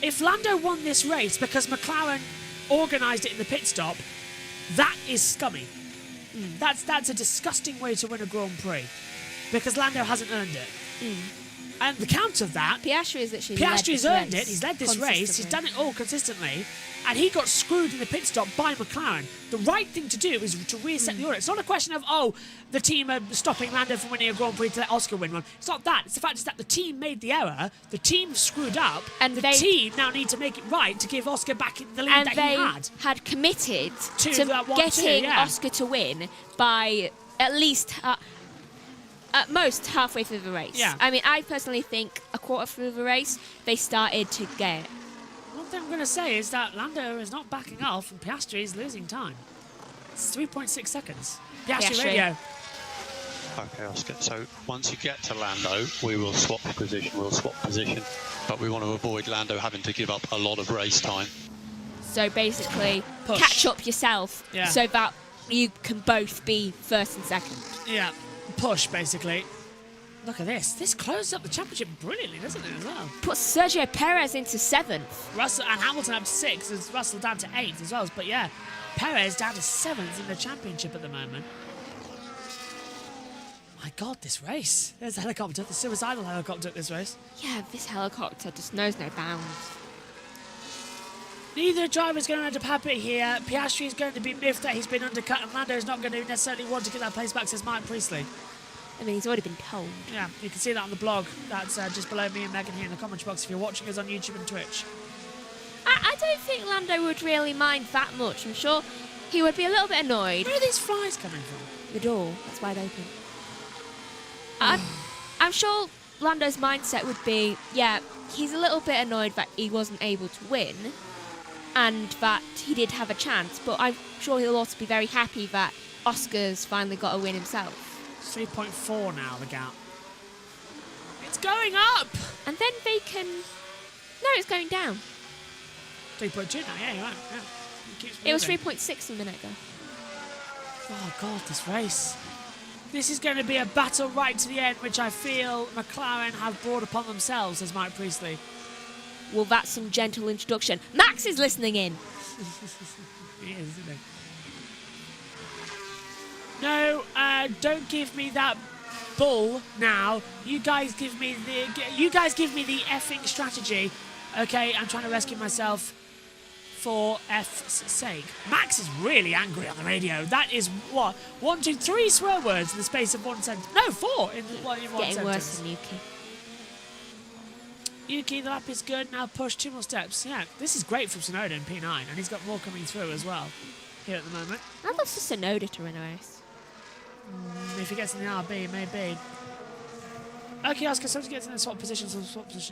if Lando won this race because McLaren organised it in the pit stop, that is scummy. That's a disgusting way to win a Grand Prix, because Lando hasn't earned it. And the count of that, Piastri's literally Piastri's led earned this it. He's led this race. He's consistently. done it all consistently. And he got screwed in the pit stop by McLaren. The right thing to do is to reset the order. It's not a question of, oh, the team are stopping Lando from winning a Grand Prix to let Oscar win one. It's not that. It's the fact is that the team made the error. The team screwed up. And the they- team now need to make it right to give Oscar back the lead And that they he had. committed To to that 1-2, getting yeah. Oscar to win by at least... at most halfway through the race. Yeah. I mean, I personally think a quarter through the race, they started to get it. One thing I'm going to say is that Lando is not backing off and Piastri is losing time. It's 3.6 seconds. Piastri radio. Okay, Oscar. So once you get to Lando, we will swap position. But we want to avoid Lando having to give up a lot of race time. So basically, Push. catch up yourself so that you can both be first and second. Yeah, push basically. Look at this. This closes up the championship brilliantly, doesn't it, as well? Puts Sergio Perez into 7th. Russell and Hamilton up to 6th, as Russell down to 8th as well. But yeah, Perez down to 7th in the championship at the moment. My God, this race. There's a helicopter, the suicidal helicopter at this race. Yeah, this helicopter just knows no bounds. Neither driver is going to end up happy here. Piastri is going to be miffed that he's been undercut, and Lando is not going to necessarily want to get that place back, says Mike Priestley. I mean, he's already been told. Yeah, you can see that on the blog. That's just below me and Megan here in the comments box if you're watching us on YouTube and Twitch. I don't think Lando would really mind that much. I'm sure he would be a little bit annoyed. Where are these flies coming from? The door. That's wide open. I'm sure Lando's mindset would be, yeah, he's a little bit annoyed that he wasn't able to win and that he did have a chance, but I'm sure he'll also be very happy that Oscar's finally got a win himself. 3.4 now, the gap. It's going up! And then they can... No, it's going down. 3.2 now, yeah, you're right. Yeah. It was 3.6 a minute ago. Oh, God, this race. This is going to be a battle right to the end, which I feel McLaren have brought upon themselves, says Mike Priestley. Well, that's some gentle introduction. Max is listening in. He is, isn't he? No, don't give me that bull now. You guys give me the effing strategy. Okay, I'm trying to rescue myself for F's sake. Max is really angry on the radio. That is what? 1, 2, 3 swear words in the space of 1 sentence. No, 4 in one Getting sentence. worse than Yuki. Yuki, the lap is good. Now push 2 more steps. Yeah, this is great from Tsunoda in P9, and he's got more coming through as well here at the moment. I'd love for Tsunoda to win a race. If he gets in the RB, maybe. Okay, Oscar, so to get in the swap positions,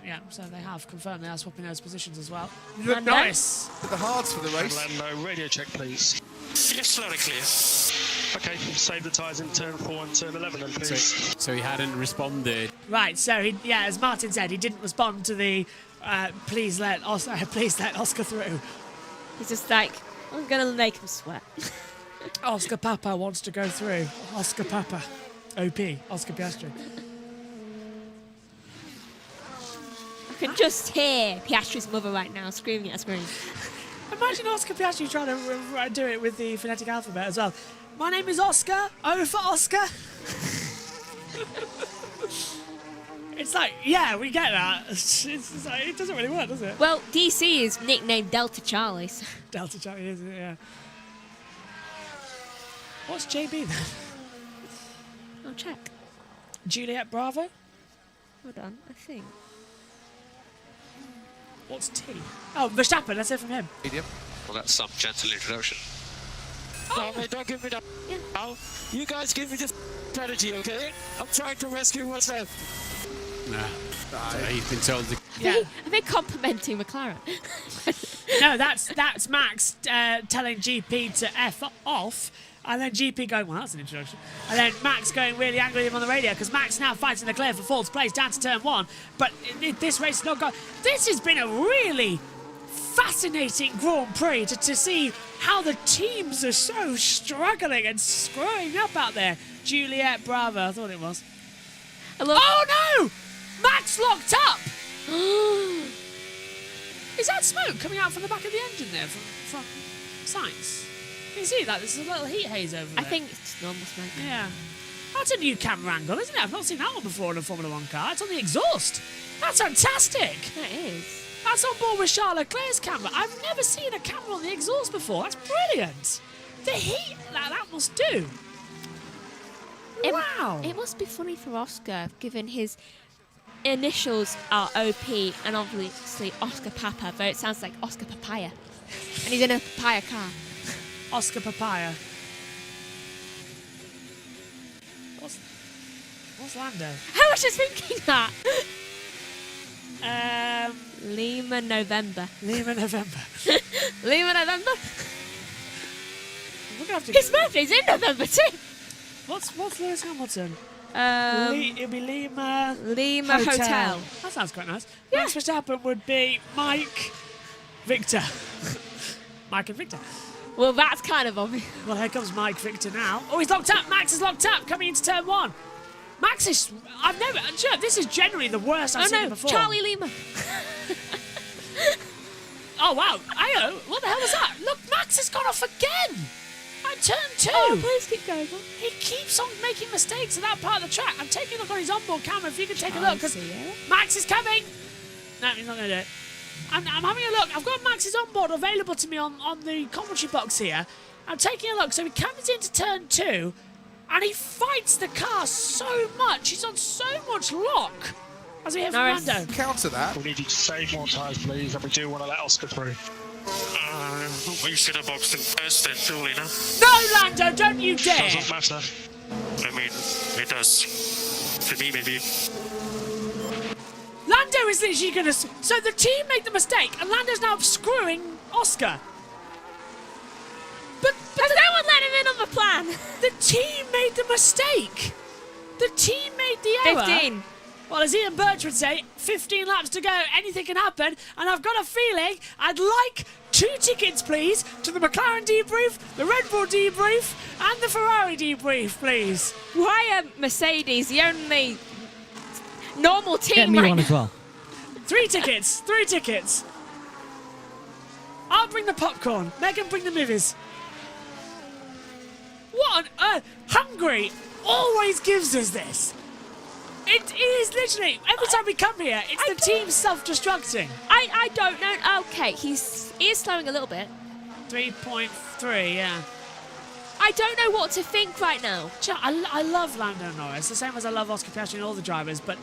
yeah, so they have confirmed they are swapping those positions as well. Nice! With the hards for the race. Lando, radio check, please. Yes, slow and clear. Okay, save the tyres in turn 4 and turn 11 then, please. So he hadn't responded. Right, so he, yeah, as Martin said, he didn't respond to the please let Oscar through. He's just like, I'm going to make him sweat. Oscar Papa wants to go through. Oscar Papa. OP. Oscar Piastri. I can just hear Piastri's mother right now screaming at a screen. Imagine Oscar Piastri trying to do it with the phonetic alphabet as well. My name is Oscar. O for Oscar. It's like, yeah, we get that. It's like, it doesn't really work, does it? Well, DC is nicknamed Delta Charlie. So. Delta Charlie, isn't it? Yeah. What's JB then? I'll check. Juliet Bravo? Hold on, I think. What's T? Oh, Verstappen, let's hear from him. Medium. Well, that's some gentle introduction. No, mate, don't give me that. Yeah. Now, you guys give me the strategy, okay? I'm trying to rescue myself. Nah. So he's been told to... Yeah. Are they complimenting McLaren? No, that's Max telling GP to F off. And then GP going, well, that's an introduction. And then Max going really angry at him on the radio because Max now fighting the clear for fourth place down to turn 1. But this race is not going. This has been a really fascinating Grand Prix to see how the teams are so struggling and screwing up out there. Juliet Bravo, I thought it was. Oh no! Max locked up! Is that smoke coming out from the back of the engine there from Sainz? Can you see that? There's a little heat haze over there. I think it's normal smoke. Yeah. That's a new camera angle, isn't it? I've not seen that one before in a Formula 1 car. It's on the exhaust. That's fantastic. That is. That's on board with Charles Leclerc's camera. I've never seen a camera on the exhaust before. That's brilliant. The heat that must do. Wow. It must be funny for Oscar, given his initials are OP and obviously Oscar Papa, though it sounds like Oscar Papaya. And he's in a papaya car. Oscar Papaya. What's Lando? I was just thinking that. Lima November. Lima November. Lima November. We're gonna have to. His birthday's in November too. What's Lewis Hamilton? It'll be Lima Hotel. That sounds quite nice. Yeah. Max Verstappen would be Mike Victor. Mike and Victor. Well, that's kind of obvious. Well, here comes Mike Victor now. Oh, he's locked up. Max is locked up, coming into turn 1. Max is... I've never... This is generally the worst I've seen him before. Charlie Lima. Oh, wow. Ayo, what the hell was that? Look, Max has gone off again. At turn 2. Oh, please keep going. He keeps on making mistakes at that part of the track. I'm taking a look on his onboard camera if you can take a look, because Max is coming. No, he's not going to do it. I'm having a look. I've got Max's onboard available to me on the commentary box here. I'm taking a look. So he comes into turn 2, and he fights the car so much. He's on so much lock. As we hear from Lando. Counter that. We need you to save more tyres, please, and we do want to let Oscar through. We should have boxed him first then, surely, no? No, Lando, don't you dare! Doesn't matter. I mean, it does. For me, maybe. Lando is literally going to... So the team made the mistake, and Lando's now screwing Oscar. But no one let him in on the plan. The team made the mistake. The team made the error. 15. Well, as Ian Birch would say, 15 laps to go, anything can happen, and I've got a feeling I'd like 2 tickets, please, to the McLaren debrief, the Red Bull debrief, and the Ferrari debrief, please. Why are Mercedes the only normal team Get me right one now? as well. 3 tickets, 3 tickets. I'll bring the popcorn. Megan, bring the movies. What on earth? Hungary always gives us this. It is literally, every time we come here, it's the team self-destructing. I don't know. Okay, he is slowing a little bit. 3.3, yeah. I don't know what to think right now. I love Lando Norris, the same as I love Oscar Piastri and all the drivers, but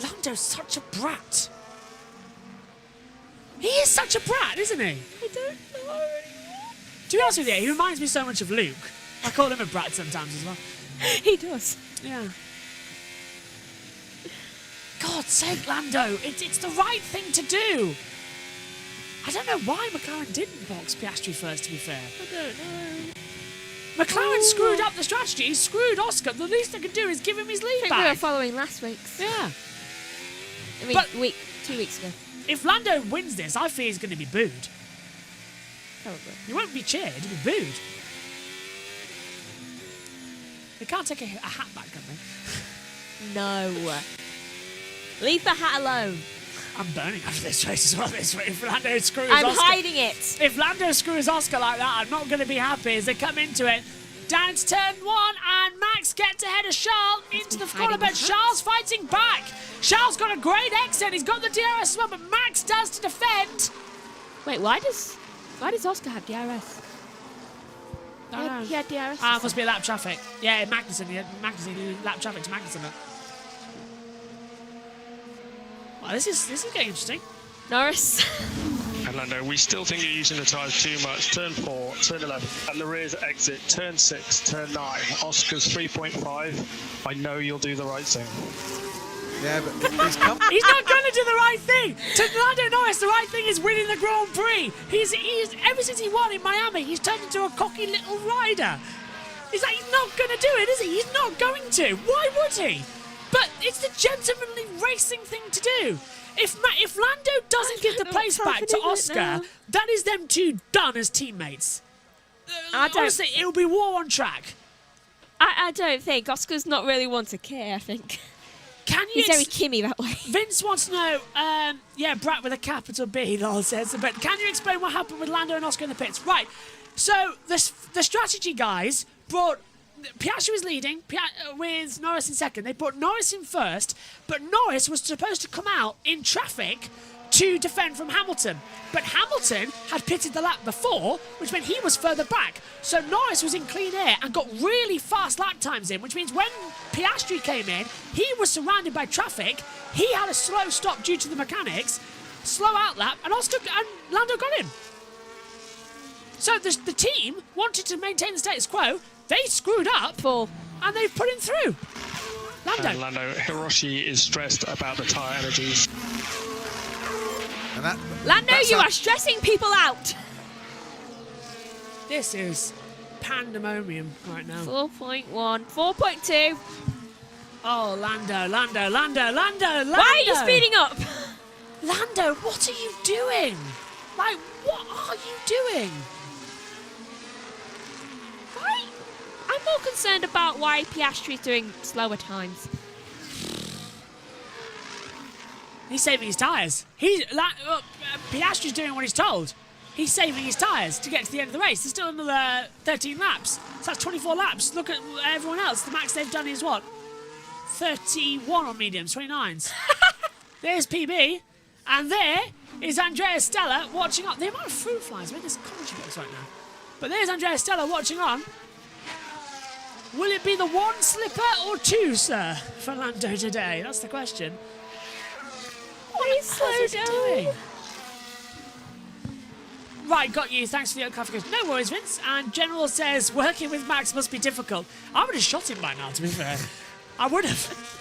Lando's such a brat. He is such a brat, isn't he? I don't know. To be honest with you, he reminds me so much of Luke. I call him a brat sometimes as well. He does. Yeah. God's sake, Lando, it's the right thing to do. I don't know why McLaren didn't box Piastri first, to be fair. I don't know. McLaren screwed up the strategy. He screwed Oscar. The least they could do is give him his lead I think back. we were following last week's. Yeah. I mean, But 2 weeks ago. if Lando wins this, I fear he's going to be booed. Probably. He won't be cheered, he'll be booed. They can't take a hat back, can they? No. Leave the hat alone. I'm burning after this race as well. If Lando screws I'm Oscar, hiding it. If Lando screws Oscar like that, I'm not going to be happy as they come into it. Down to turn 1, and Max gets ahead of Charles into the corner, but Charles fighting back. Charles got a great exit. He's got the DRS as well, but Max does to defend. Wait, why does Oscar have DRS? He had DRS. Must be lap traffic. Yeah, Magnussen. He had lap traffic to Magnussen. Well, this is getting interesting. Norris. And Lando, we still think you're using the tyres too much. Turn 4, turn 11, and the rear's exit. Turn 6, turn 9. Oscar's 3.5. I know you'll do the right thing. Yeah, but He's not going to do the right thing. To Lando Norris, the right thing is winning the Grand Prix. He's ever since he won in Miami, he's turned into a cocky little rider. He's not going to do it, is he? He's not going to. Why would he? But it's the gentlemanly racing thing to do. If Lando doesn't give the place back to Oscar, that is them two done as teammates. Honestly, it'll be war on track. I don't think. Oscar's not really one to care, I think. He's very Kimmy that way. Vince wants to know, yeah, Brat with a capital B, lol says, but can you explain what happened with Lando and Oscar in the pits? Right, so the strategy guys brought... Piastri was leading with Norris in second. They brought Norris in first, but Norris was supposed to come out in traffic to defend from Hamilton. But Hamilton had pitted the lap before, which meant he was further back. So Norris was in clean air and got really fast lap times in, which means when Piastri came in, he was surrounded by traffic. He had a slow stop due to the mechanics, slow out lap, and Lando got him. So the team wanted to maintain the status quo. They screwed up, and they've put him through. Lando, Hiroshi is stressed about the tyre energies. And Lando, you are stressing people out. This is pandemonium right now. 4.1, 4.2. Oh, Lando. Why are you speeding up? Lando, what are you doing? Like, what are you doing? I'm more concerned about why Piastri's doing slower times. He's saving his tyres. Piastri's doing what he's told. He's saving his tyres to get to the end of the race. There's still another 13 laps. So that's 24 laps. Look at everyone else. The max they've done is what? 31 on mediums, 29s. There's PB. And there is Andrea Stella watching on. The amount of fruit flies. Where there's commentary box right now. But there's Andrea Stella watching on. Will it be the 1 slipper or 2, sir, for Lando today? That's the question. Please slow down. Right, got you. Thanks for the clarification. No worries, Vince. And General says working with Max must be difficult. I would have shot him by now, to be fair. I would have.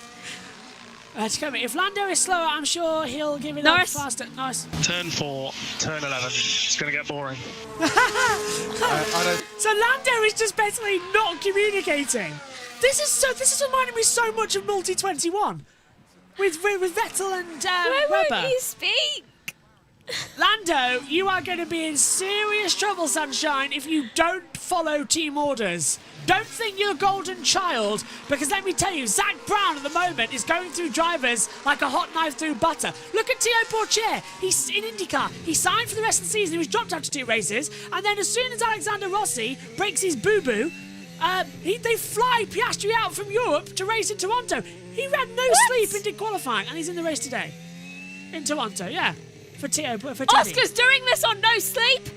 If Lando is slower, I'm sure he'll give it up faster. Nice. Turn 4, turn 11. It's going to get boring. So Lando is just basically not communicating. This is reminding me so much of Multi 21 with Vettel and Why Webber. won't you speak? Lando, you are going to be in serious trouble, sunshine, if you don't follow team orders. Don't think you're a golden child, because let me tell you, Zach Brown at the moment is going through drivers like a hot knife through butter. Look at Théo Pourchaire. He's in IndyCar. He signed for the rest of the season. He was dropped after 2 races, and then as soon as Alexander Rossi breaks his boo-boo, they fly Piastri out from Europe to race in Toronto. He had no sleep and did qualifying, and he's in the race today. In Toronto, yeah. For Teddy. Oscar's doing this on no sleep?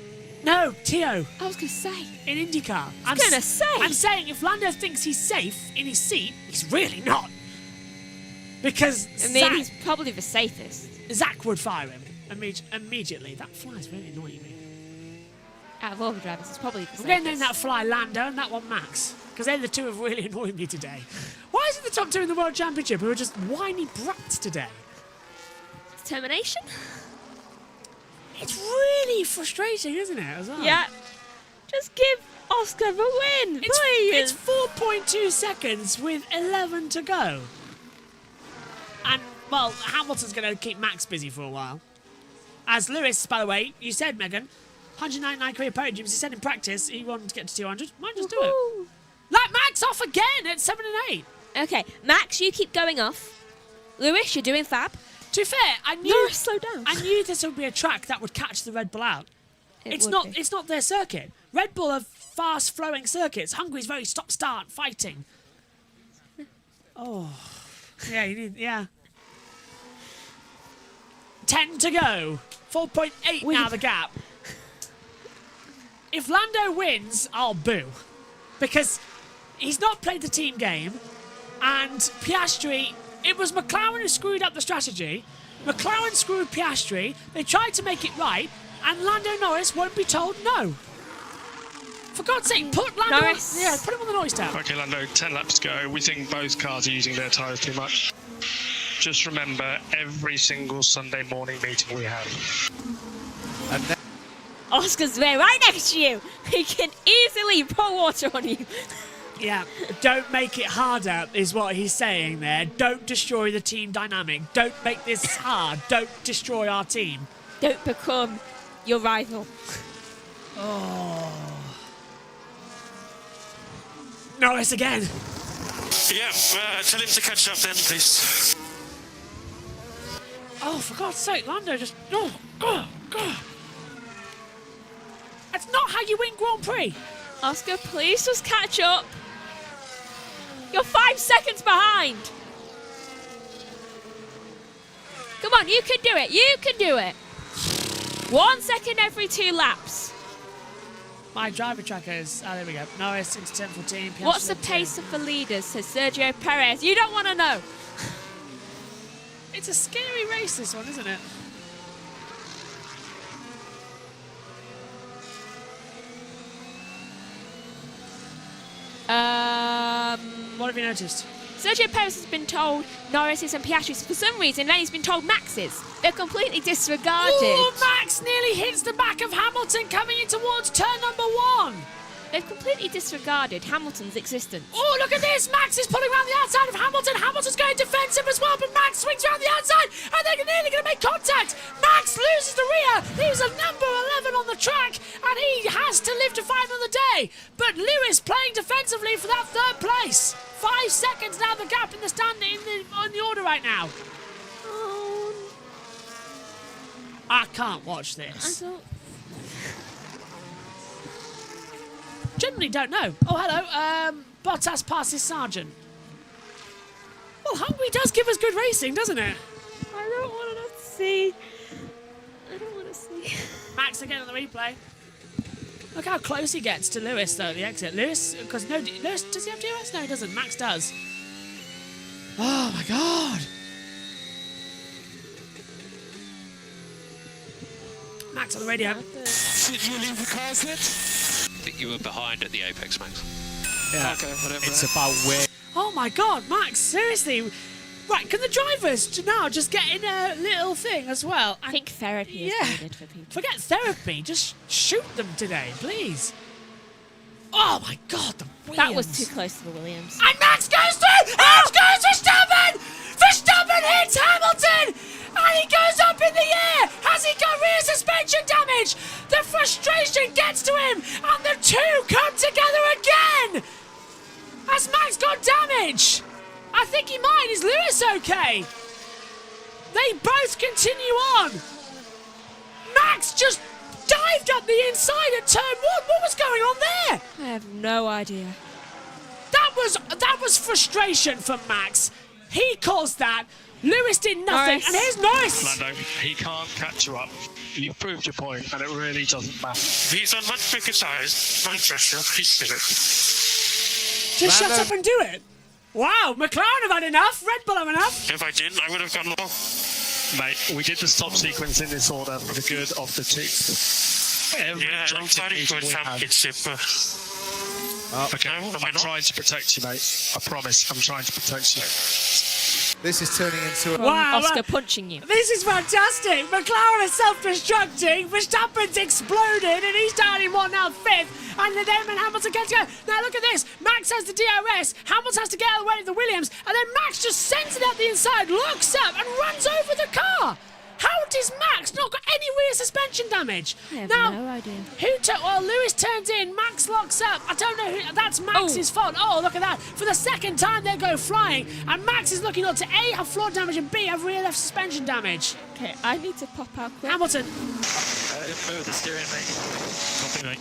No, Tio. I was going to say. In IndyCar. I'm going to say. I'm saying if Lando thinks he's safe in his seat, he's really not. Because he's probably the safest. Zach would fire him immediately. That fly's really annoying me. Out of all the drivers, it's probably the safest. I'm going to name that fly Lando and that one Max. Because they're the two who have really annoyed me today. Why is it the top 2 in the World Championship who are just whiny brats today? Determination? It's really frustrating, isn't it, as well? Yeah. Just give Oscar the win, please. It's 4.2 seconds with 11 to go. And, well, Hamilton's going to keep Max busy for a while. As Lewis, by the way, you said, Megan, 199 career podiums. He said in practice he wanted to get to 200. Might just do it. Let Max off again at 7 and 8. Okay, Max, you keep going off. Lewis, you're doing fab. To be fair, I knew slow down. I knew this would be a track that would catch the Red Bull out. It's not their circuit. Red Bull are fast flowing circuits. Hungary's very stop start fighting. Oh. Yeah, you need 10 to go. 4.8 now the gap. If Lando wins, I'll boo. Because he's not played the team game and Piastri. It was McLaren who screwed up the strategy. McLaren screwed Piastri. They tried to make it right, and Lando Norris won't be told no. For God's sake, put Lando Norris. Put him on the noise tab. Okay, Lando, 10 laps to go. We think both cars are using their tyres too much. Just remember, every single Sunday morning meeting we have. And Oscar's there right next to you. He can easily pour water on you. Yeah, don't make it harder, is what he's saying there. Don't destroy the team dynamic. Don't make this hard. Don't destroy our team. Don't become your rival. Oh. Norris again. Yeah, tell him to catch up then, please. Oh, for God's sake, Lando just... Oh, God. That's not how you win Grand Prix. Oscar, please just catch up. You're 5 seconds behind. Come on, you can do it. You can do it. 1 second every 2 laps. My driver tracker is... Oh, there we go. Norris into 10-14. What's the pace of the leaders, says Sergio Perez? You don't want to know. It's a scary race, this one, isn't it? What have you noticed? Sergio Perez has been told Norris's and Piastri's for some reason, then he's been told Max's. They're completely disregarded. Ooh, Max nearly hits the back of Hamilton coming in towards turn number 1. They've completely disregarded Hamilton's existence. Oh, look at this! Max is pulling around the outside of Hamilton. Hamilton's going defensive as well, but Max swings around the outside, and they're nearly going to make contact. Max loses the rear. He was a number 11 on the track, and he has to live to fight another day. But Lewis playing defensively for that 3rd place. 5 seconds now the gap in the stand in the order right now. Oh, I can't watch this. Generally don't know. Oh, hello. Bottas passes Sargent. Well, Hungary does give us good racing, doesn't it? I don't want to see. I don't want to see. Max again on the replay. Look how close he gets to Lewis, though, at the exit. Lewis, because Lewis, does he have DRS? No, he doesn't. Max does. Oh, my God. Max on the radio. Did you leave the cars yet? I think you were behind at the apex, Max. Yeah. Okay, whatever. It's about where. Oh, my God, Max, seriously. Right, can the drivers now just get in a little thing as well? I think therapy is needed for people. Forget therapy. Just shoot them today, please. Oh, my God, the Williams. That was too close to the Williams. And Max goes through! Max goes Verstappen! Verstappen hits Hamilton! And he goes up in the air! Has he got rear suspension damage? The frustration gets to him! And the two come together again! Has Max got damage? I think he might. Is Lewis okay? They both continue on. Max just dived up the inside at turn 1. What was going on there? I have no idea. That was frustration for Max. He caused that. Lewis did nothing, Norris. and here's Norris. Lando, he can't catch you up. You've proved your point, and it really doesn't matter. He's on much bigger size. Manchester, he's still Just shut up and do it. Wow, McLaren have had enough. Red Bull have enough. If I didn't, I would have gone long. Mate, we did the stop sequence in this order for the good of the team. Yeah, I'm very good championship. Okay, I'm trying to protect you, mate. I promise, I'm trying to protect you. This is turning into a... Wow, Oscar punching you. This is fantastic. McLaren is self-destructing. Verstappen's exploded, and he's down in one now, 5th. And then Hamilton gets to go. Now look at this. Max has the DRS. Hamilton has to get out of the way of the Williams, and then Max just sends it out the inside, locks up, and runs over the car. How does Max not got any rear suspension damage? I have now, no idea. Well, Lewis turns in, Max locks up. I don't know who, that's Max's fault. Oh, look at that. For the second time, they go flying. And Max is looking on to A, have floor damage, and B, have rear left suspension damage. Okay, I need to pop out quick. Hamilton. Move the steering, mate. Copy, mate.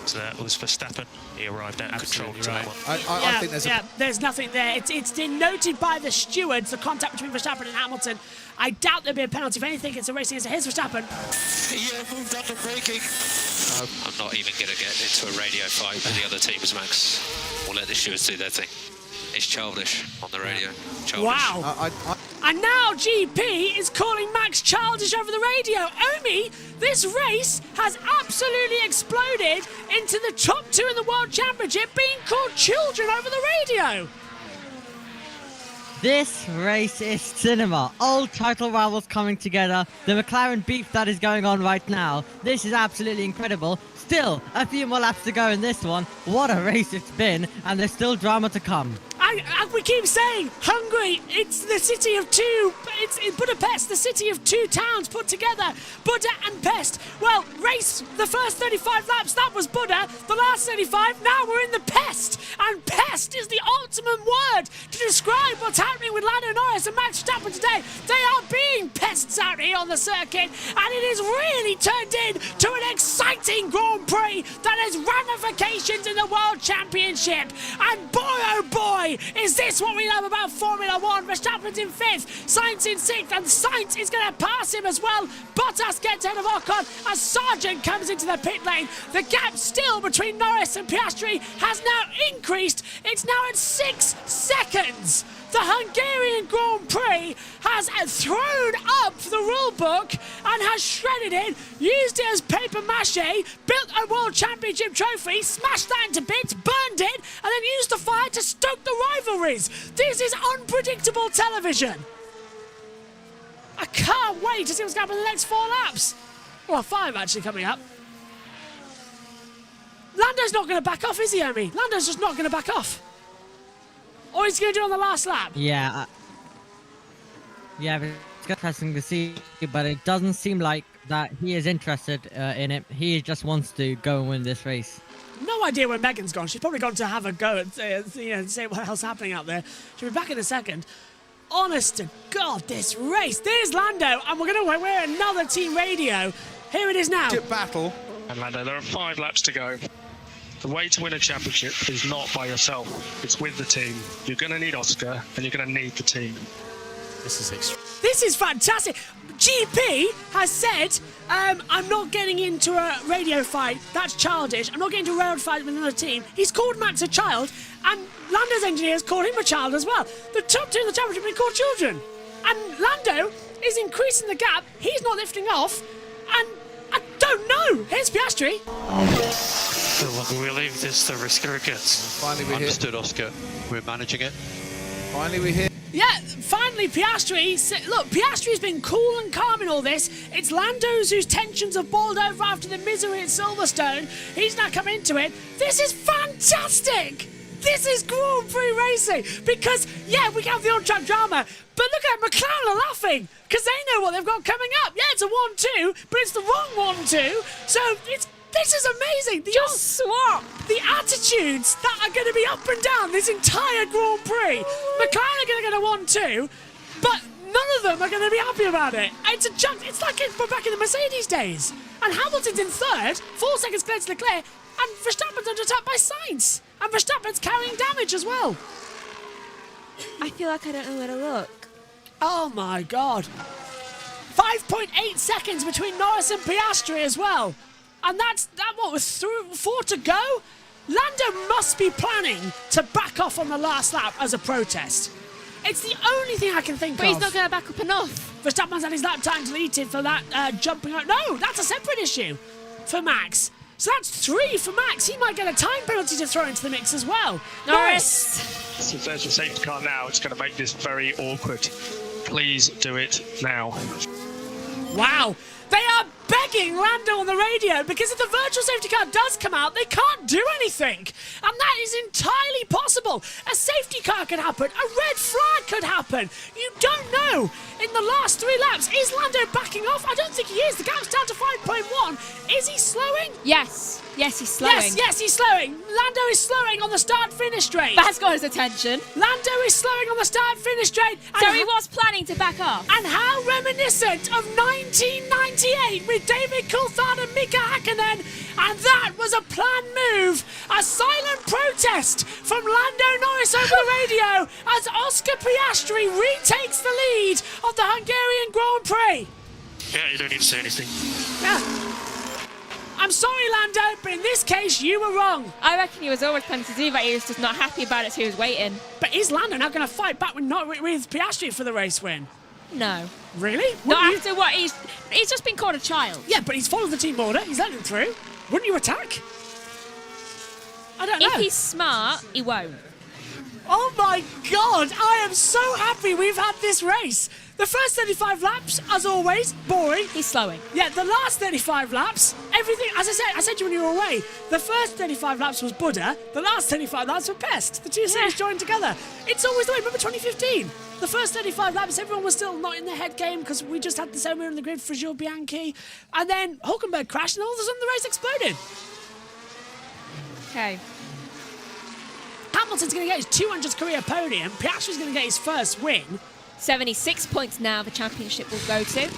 So that was Verstappen. He arrived out of control to that one. I think there's there's nothing there. It's denoted by the stewards, the contact between Verstappen and Hamilton. I doubt there'll be a penalty. If anything, it's a racing against here's Verstappen. Yeah, moved under braking. I'm not even going to get into a radio fight with the other teams, Max. We'll let the stewards do their thing. It's childish on the radio. Childish. Wow. And now GP is calling Max childish over the radio. Omi, this race has absolutely exploded into the top 2 in the World Championship being called children over the radio. This race is cinema. Old title rivals coming together. The McLaren beef that is going on right now. This is absolutely incredible. Still, a few more laps to go in this one. What a race it's been, and there's still drama to come. And we keep saying, Hungary, it's the city of two, it's in Budapest, the city of 2 towns put together, Buda and Pest. Well, race, the first 35 laps, that was Buda, the last 35, now we're in the Pest. And Pest is the ultimate word to describe what's happening with Lando Norris and Max Verstappen today. They are being pests out here on the circuit, and it has really turned into an exciting Grand Prix that has ramifications in the World Championship. And boy, oh boy, is this what we love about Formula 1? Verstappen's in 5th, Sainz in 6th, and Sainz is going to pass him as well. Bottas gets ahead of Ocon as Sargent comes into the pit lane. The gap still between Norris and Piastri has now increased. It's now at 6 seconds. The Hungarian Grand Prix has thrown up the rule book and has shredded it, used it as paper mache, built a World Championship trophy, smashed that into bits, burned it, and then used the fire to stoke the rivalries. This is unpredictable television. I can't wait to see what's going to happen in the next 4 laps. Well, 5 actually coming up. Lando's not going to back off, is he, Omi? Lando's just not going to back off. Or he's going to do it on the last lap. Yeah. Yeah, it's interesting to see, but it doesn't seem like that he is interested in it. He just wants to go and win this race. No idea where Megan's gone. She's probably gone to have a go and say what else is happening out there. She'll be back in a second. honest to God, this race. There's Lando, and we're going to wear another team radio. Here it is now. Battle. And Lando, there are 5 laps to go. The way to win a championship is not by yourself, it's with the team. You're going to need Oscar, and you're going to need the team. This is This is fantastic. GP has said, I'm not getting into a radio fight. That's childish. I'm not getting into a road fight with another team. He's called Max a child, and Lando's engineers called him a child as well. The top 2 in the championship have been called children. And Lando is increasing the gap. He's not lifting off. And I don't know. Here's Piastri. Look, we leave this to Risker gets. Finally we Understood, Oscar. We're managing it. Finally we hear. Yeah, finally Piastri. Look, Piastri's been cool and calm in all this. It's Lando's whose tensions have boiled over after the misery at Silverstone. He's now come into it. This is fantastic. This is Grand Prix racing because, yeah, we have the on-track drama, but look at McLaren are laughing because they know what they've got coming up. Yeah, it's a 1-2, but it's the wrong 1-2, so this is amazing. Just swap. The attitudes that are going to be up and down this entire Grand Prix. McLaren are going to get a 1-2, but none of them are going to be happy about it. It's a junk. It's like we're back in the Mercedes days. And Hamilton's in third, 4 seconds clear to Leclerc, and Verstappen's under attack by Sainz. And Verstappen's carrying damage as well. I feel like I don't know where to look. Oh my God. 5.8 seconds between Norris and Piastri as well. And that was 4 to go? Lando must be planning to back off on the last lap as a protest. It's the only thing I can think of. But he's not going to back up enough. Verstappen's had his lap time deleted for that jumping out. No, that's a separate issue for Max. So that's 3 for Max. He might get a time penalty to throw into the mix as well. Norris. If there's a safety car now, it's going to make this very awkward. Please do it now. Wow. They are begging Lando on the radio because if the virtual safety car does come out, they can't do anything. And that is entirely possible. A safety car could happen. A red flag could happen. You don't know. In the last 3 laps, is Lando backing off? I don't think he is. The gap's down to 5.1. Is he slowing? Yes. Yes, he's slowing. Yes, he's slowing. Lando is slowing on the start-finish straight. That's got his attention. Lando is slowing on the start-finish straight. So he was planning to back off. And how reminiscent of 1998 with David Coulthard and Mika Hakkinen. And that was a planned move. A silent protest from Lando Norris over the radio as Oscar Piastri retakes the lead of the Hungarian Grand Prix. Yeah, you don't need to say anything. Yeah. I'm sorry, Lando, but in this case, you were wrong. I reckon he was always planning to do that. He was just not happy about it, so he was waiting. But is Lando now going to fight back with Piastri for the race win? No. Really? Not after what he's just been called a child. Yeah, but he's followed the team order. He's let him through. Wouldn't you attack? I don't know. If he's smart, he won't. Oh my God! I am so happy we've had this race. The first 35 laps, as always, boring. He's slowing. Yeah, the last 35 laps, everything, as I said to you when you were away, the first 35 laps was Buddha, the last 35 laps were Pest. The two series joined together. It's always the way. Remember 2015? The first 35 laps, everyone was still not in the head game because we just had the same on the grid for Jules Bianchi. And then Hulkenberg crashed and all of a sudden the race exploded. Okay. Hamilton's going to get his 200th career podium. Piastri's going to get his first win. 76 points now the championship will go to.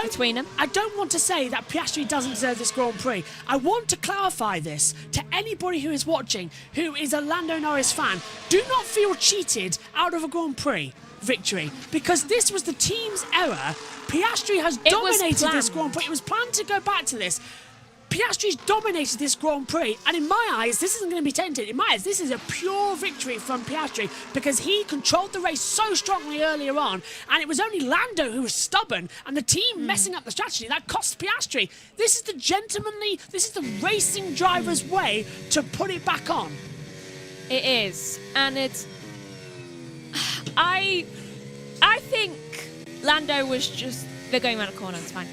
Between them. I don't want to say that Piastri doesn't deserve this Grand Prix. I want to clarify this to anybody who is watching, who is a Lando Norris fan. Do not feel cheated out of a Grand Prix victory, because this was the team's error. Piastri has dominated this Grand Prix. It was planned to go back to this. Piastri's dominated this Grand Prix, and in my eyes, this isn't going to be tainted. In my eyes, this is a pure victory from Piastri because he controlled the race so strongly earlier on, and it was only Lando who was stubborn, and the team messing up the strategy. That cost Piastri. This is the gentlemanly, this is the racing driver's way to put it back on. It is, and it's... I think Lando was just... They're going around a corner, it's fine.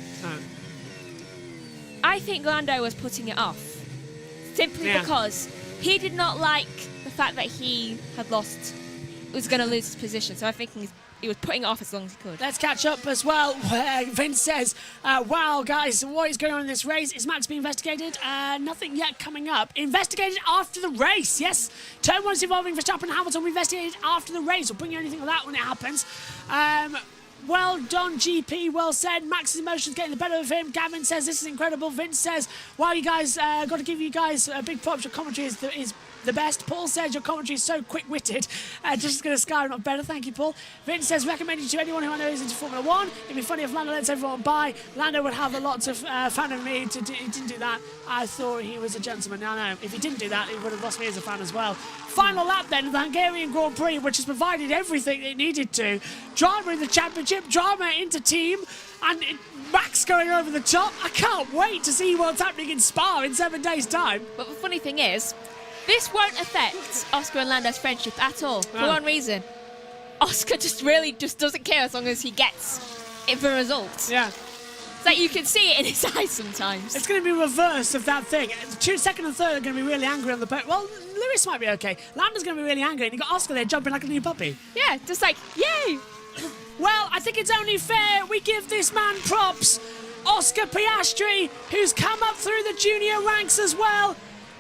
I think Lando was putting it off simply because he did not like the fact that he had lost was going to lose his position. So I think he was putting it off as long as he could. Let's catch up as well, where Vince says, wow, guys, what is going on in this race? Is Max being investigated? Nothing yet coming up. Investigated after the race, yes. Turn 1 involving Verstappen and Hamilton will be investigated after the race. We'll bring you anything like that when it happens. Well done, GP, well said. Max's emotions getting the better of him. Gavin says, this is incredible. Vince says, wow, you guys, got to give you guys a big props. Your commentary is the best. Paul says your commentary is so quick-witted. Just going to sky not better. Thank you, Paul. Vince says recommended to anyone who I know is into Formula 1. It'd be funny if Lando lets everyone by. Lando would have a lot of fan of me. He didn't do that. I thought he was a gentleman. No. If he didn't do that, he would have lost me as a fan as well. Final lap then of the Hungarian Grand Prix, which has provided everything it needed to. Drama in the championship, drama into team, and Max going over the top. I can't wait to see what's happening in Spa in 7 days' time. But the funny thing is, this won't affect Oscar and Lando's friendship at all, for one reason. Oscar just doesn't care as long as he gets the result. Yeah. It's like you can see it in his eyes sometimes. It's going to be reverse of that thing. Second and third are going to be really angry on the boat. Well, Lewis might be okay. Lando's going to be really angry, and you got Oscar there jumping like a new puppy. Yeah, just like, yay! Well, I think it's only fair we give this man props. Oscar Piastri, who's come up through the junior ranks as well.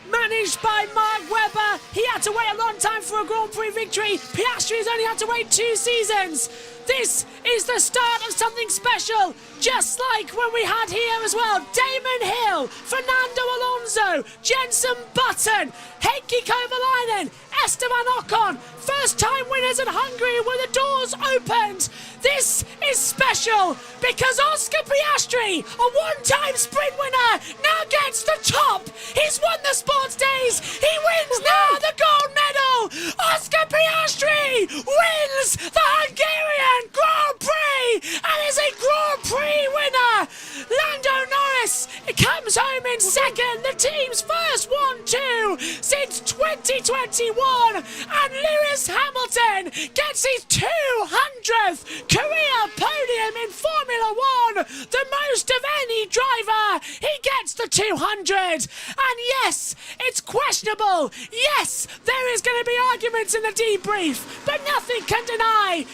Managed by Mark Webber. He had to wait a long time for a Grand Prix victory. Piastri has only had to wait 2 seasons. This is the start of something special, just like when we had here as well. Damon Hill, Fernando Alonso, Jenson Button, Heikki Kovalainen, Esteban Ocon. First time winners at Hungary where the doors opened. This is special because Oscar Piastri, a one-time sprint winner, now gets the top. He's won the sports days. He wins now the gold medal. Oscar Piastri wins the Hungarian Grand Prix and is a Grand Prix winner. Lando Norris comes home in second, the team's first 1-2 since 2021, and Lewis Hamilton gets his 200th career podium in Formula 1, the most of any driver. He gets the 200, and yes, it's questionable. Yes, there is going to be arguments in the debrief, but nothing can deny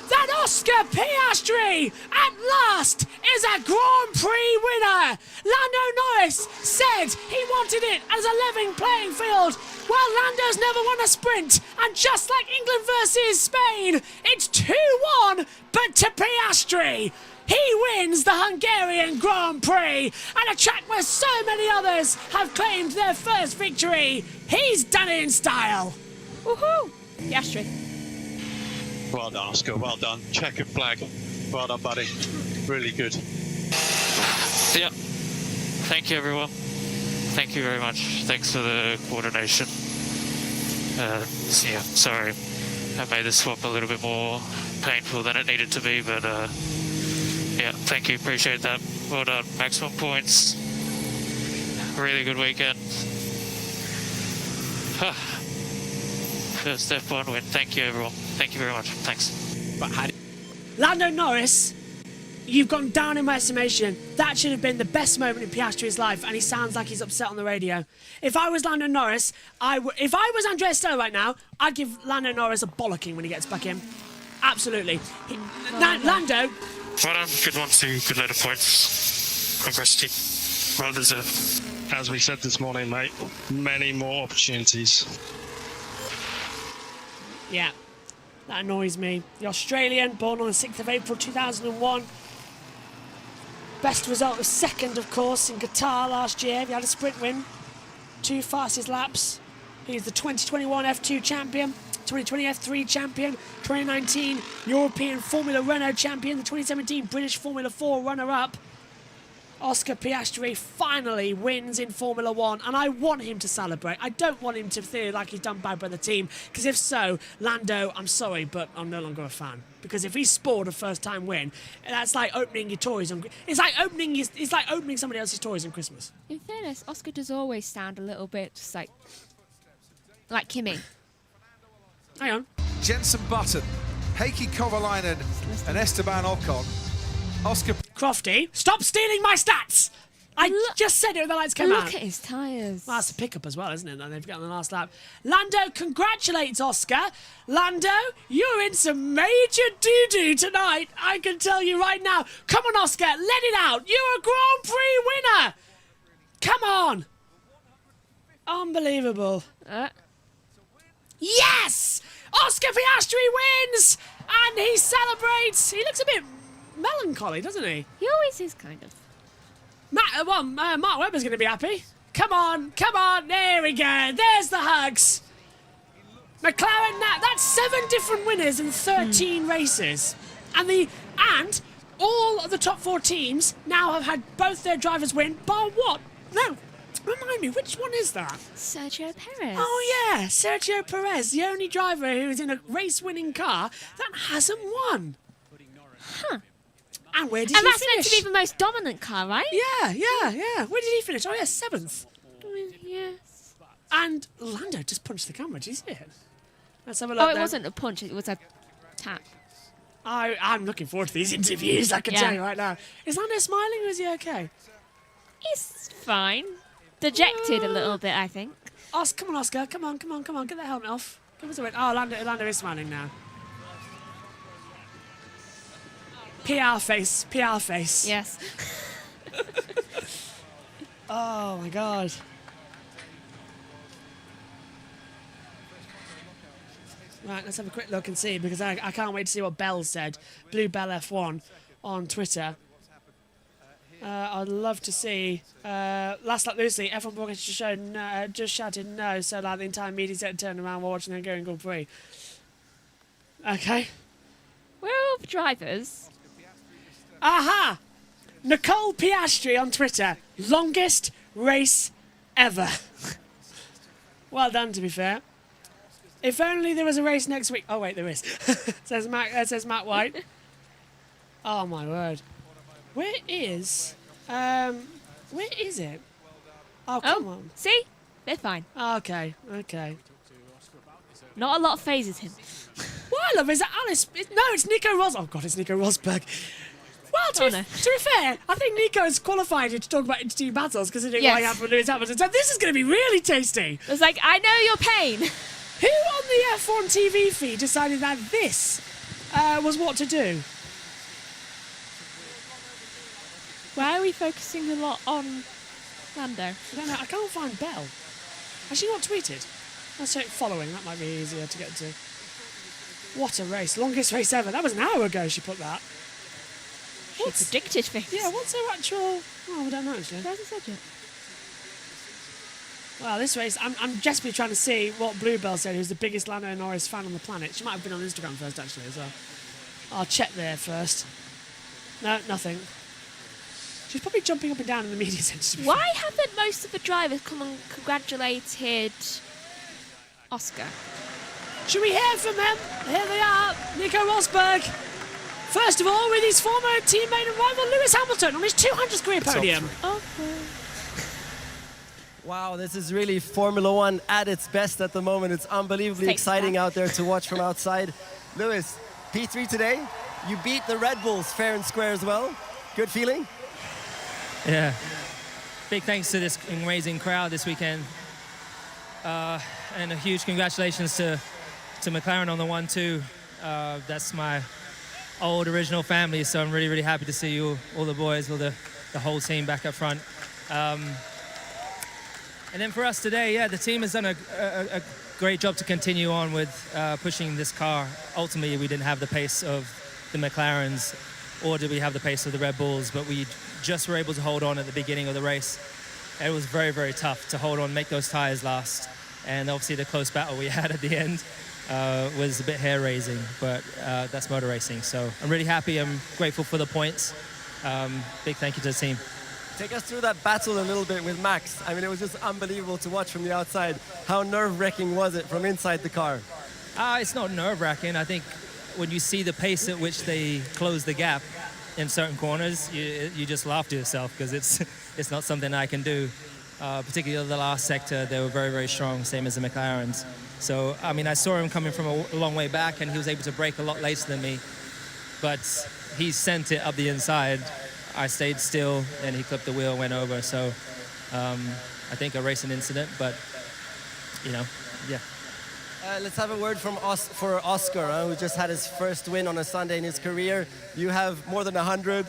that Oscar Piastri at last is a Grand Prix winner. Lando Norris said he wanted it as a level playing field. Well, Lando's never won a sprint, and just like England versus Spain, it's 2-1, but to Piastri. He wins the Hungarian Grand Prix, and a track where so many others have claimed their first victory. He's done it in style. Woohoo! Piastri. Well done, Oscar. Well done. Checkered flag. Well done, buddy. Really good. Yeah. Thank you, everyone. Thank you very much. Thanks for the coordination. Yeah, sorry. I made the swap a little bit more painful than it needed to be, but yeah, thank you. Appreciate that. Well done. Maximum points. Really good weekend. First F1 win. Thank you, everyone. Thank you very much. Thanks. But Lando Norris, you've gone down in my estimation. That should have been the best moment in Piastri's life, and he sounds like he's upset on the radio. If I was Lando Norris, if I was Andrea Stella right now, I'd give Lando Norris a bollocking when he gets back in. Absolutely. Lando. Well done. Good one, too. Good load of points. Congrats, team. Well deserved. As we said this morning, mate, many more opportunities. Yeah. That annoys me. The Australian, born on the 6th of April 2001. Best result was second, of course, in Qatar last year. He had a sprint win. 2 fastest laps. He's the 2021 F2 champion, 2020 F3 champion, 2019 European Formula Renault champion, the 2017 British Formula 4 runner-up. Oscar Piastri finally wins in Formula 1, and I want him to celebrate. I don't want him to feel like he's done bad by the team, because if so, Lando, I'm sorry, but I'm no longer a fan. Because if he scored a first-time win, that's like opening your toys. It's like opening somebody else's toys on Christmas. In fairness, Oscar does always sound a little bit just like Kimi. Hang on. Jenson Button, Heikki Kovalainen, and Esteban Ocon. Oscar Crofty, stop stealing my stats! I just said it when the lights came out. Look at his tyres. Well, that's a pickup as well, isn't it, that they've got on the last lap. Lando congratulates Oscar. Lando, you're in some major doo-doo tonight, I can tell you right now. Come on, Oscar, let it out. You're a Grand Prix winner. Come on. Unbelievable. Yes! Oscar Piastri wins! And he celebrates. He looks a bit melancholy, doesn't he? He always is, kind of. Mark Webber's going to be happy. Come on, there we go. There's the hugs. McLaren, that's 7 different winners in 13 races. And all of the top 4 teams now have had both their drivers win, bar what? No, remind me, which one is that? Sergio Perez. Oh, yeah, Sergio Perez, the only driver who is in a race-winning car that hasn't won. Huh. And where did and he that's finish? meant to be the most dominant car, right? Yeah. Where did he finish? Oh, yeah, 7th. Yes. And Lando just punched the camera. Did you see it? Let's have a look. Oh, it wasn't a punch. It was a tap. I'm looking forward to these interviews, I can tell you right now. Is Lando smiling or is he okay? He's fine. Dejected a little bit, I think. Come on, Oscar. Come on. Get the helmet off. Give us a win. Oh, Lando is smiling now. PR face. Yes. Oh, my God. Right, let's have a quick look and see, because I can't wait to see what Bell said. Blue Bell F1 on Twitter. I'd love to see. Last lap Lucy, F1 broadcaster just shouted no, so like the entire media set turned around while watching them go in Grand Prix. Okay. Where are all the drivers? Aha! Nicole Piastri on Twitter. Longest race ever. Well done, to be fair. If only there was a race next week. Oh, wait, there is. says Matt White. Oh, my word. Where is it? Oh, come on. See? They're fine. Okay. Not a lot phases him. What I love is that Alice... No, it's Nico Rosberg. Oh, God, it's Nico Rosberg. Well, to be fair, I think Nico's qualified to talk about interteam battles, considering what happened to Lewis Hamilton. So this is going to be really tasty. It's like, I know your pain. Who on the F1 TV feed decided that this was what to do? Why are we focusing a lot on Lando? I don't know. I can't find Bell. Has she not tweeted? Let's check following. That might be easier to get to. What a race. Longest race ever. That was an hour ago she put that. She predicted things. Yeah, what's her actual... Oh, I don't know, actually. She hasn't said yet. Well, this race, I'm desperately trying to see what Bluebell said, who's the biggest Lando Norris fan on the planet. She might have been on Instagram first, actually, as well. I'll check there first. No, nothing. She's probably jumping up and down in the media centre. Why haven't most of the drivers come and congratulated Oscar? Should we hear from them? Here they are, Nico Rosberg. First of all, with his former teammate and rival Lewis Hamilton on his 200th career podium. Wow, this is really Formula One at its best at the moment. It's unbelievably exciting out there to watch from outside. Lewis, P3 today. You beat the Red Bulls fair and square as well. Good feeling? Yeah. Big thanks to this amazing crowd this weekend. And a huge congratulations to McLaren on the 1-2. That's my old original family, so I'm really, really happy to see you, all the boys, all the whole team back up front. And then for us today, yeah, the team has done a great job to continue on with pushing this car. Ultimately, we didn't have the pace of the McLarens, or did we have the pace of the Red Bulls, but we just were able to hold on at the beginning of the race. It was very, very tough to hold on, make those tires last. And obviously the close battle we had at the end was a bit hair-raising, but that's motor racing. So I'm really happy, I'm grateful for the points. Big thank you to the team. Take us through that battle a little bit with Max. I mean, it was just unbelievable to watch from the outside. How nerve-wracking was it from inside the car? It's not nerve-wracking. I think when you see the pace at which they close the gap in certain corners, you just laugh to yourself, because it's not something I can do. Particularly the last sector, they were very, very strong, same as the McLarens. So, I mean, I saw him coming from a long way back, and he was able to brake a lot later than me. But he sent it up the inside. I stayed still and he clipped the wheel and went over. So I think a racing incident, but yeah. Let's have a word from for Oscar, who just had his first win on a Sunday in his career. You have more than 100,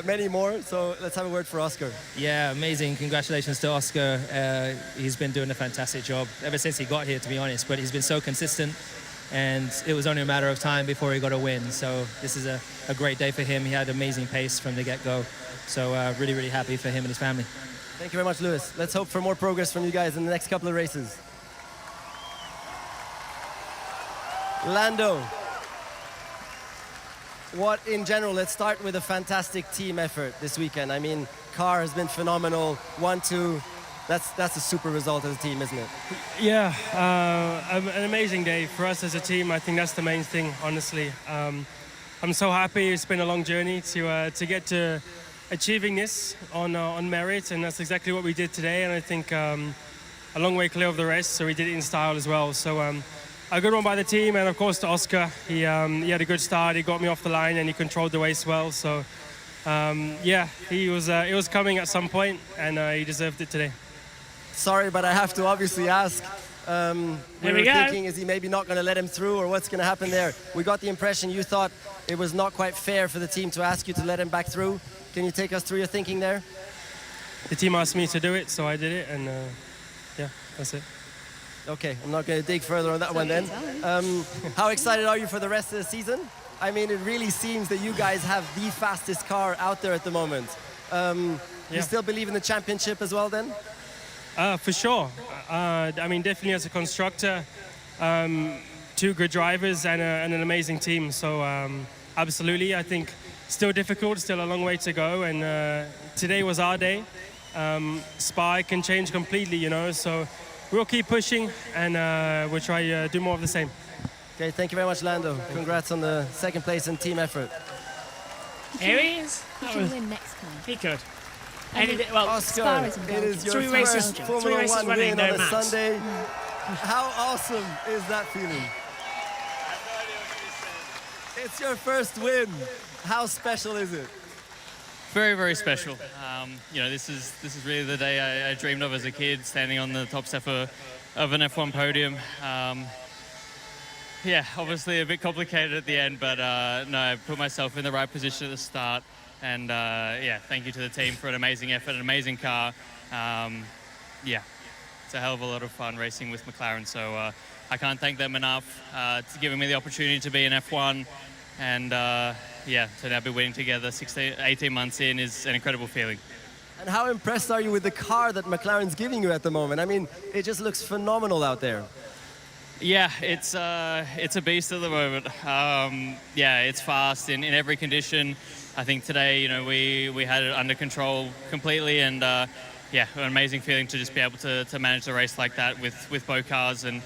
many more, so let's have a word for Oscar. Yeah, amazing. Congratulations to Oscar. He's been doing a fantastic job ever since he got here, to be honest, but he's been so consistent, and it was only a matter of time before he got a win. So this is a great day for him. He had amazing pace from the get-go, so really, really happy for him and his family. Thank you very much, Lewis. Let's hope for more progress from you guys in the next couple of races. Lando, what in general, let's start with a fantastic team effort this weekend. I mean, car has been phenomenal, 1-2, that's a super result as a team, isn't it? Yeah, an amazing day for us as a team. I think that's the main thing, honestly. I'm so happy. It's been a long journey to get to achieving this on merit, and that's exactly what we did today, and I think a long way clear of the rest, so we did it in style as well. So a good one by the team, and of course to Oscar. He had a good start. He got me off the line, and he controlled the race well. So yeah, it was coming at some point, and he deserved it today. Sorry, but I have to obviously ask. We were thinking, is he maybe not going to let him through, or what's going to happen there? We got the impression you thought it was not quite fair for the team to ask you to let him back through. Can you take us through your thinking there? The team asked me to do it, so I did it, and yeah, that's it. Okay, I'm not going to dig further on that one then. How excited are you for the rest of the season? I mean, it really seems that you guys have the fastest car out there at the moment. You still believe in the championship as well then? For sure. I mean, definitely as a constructor, two good drivers and an amazing team. So absolutely, I think still difficult, still a long way to go. And today was our day. Spa can change completely, so we'll keep pushing, and we'll try to do more of the same. Okay, thank you very much, Lando. Congrats on the second place and team effort. Here he is. He can win next time. He could. Well, Oscar, it is your first Formula 1 win on a Sunday. How awesome is that feeling? It's your first win. How special is it? Very, very special. This is really the day I dreamed of as a kid, standing on the top step of an F1 podium. Yeah, obviously a bit complicated at the end, but no, I put myself in the right position at the start. And yeah, thank you to the team for an amazing effort, an amazing car. Yeah, it's a hell of a lot of fun racing with McLaren, so I can't thank them enough for giving me the opportunity to be in F1. And yeah, to now be winning together 18 months in is an incredible feeling. And how impressed are you with the car that McLaren's giving you at the moment? I mean, it just looks phenomenal out there. Yeah, it's a beast at the moment. Yeah, it's fast in every condition. I think today, we had it under control completely, and yeah, an amazing feeling to just be able to manage the race like that with both cars and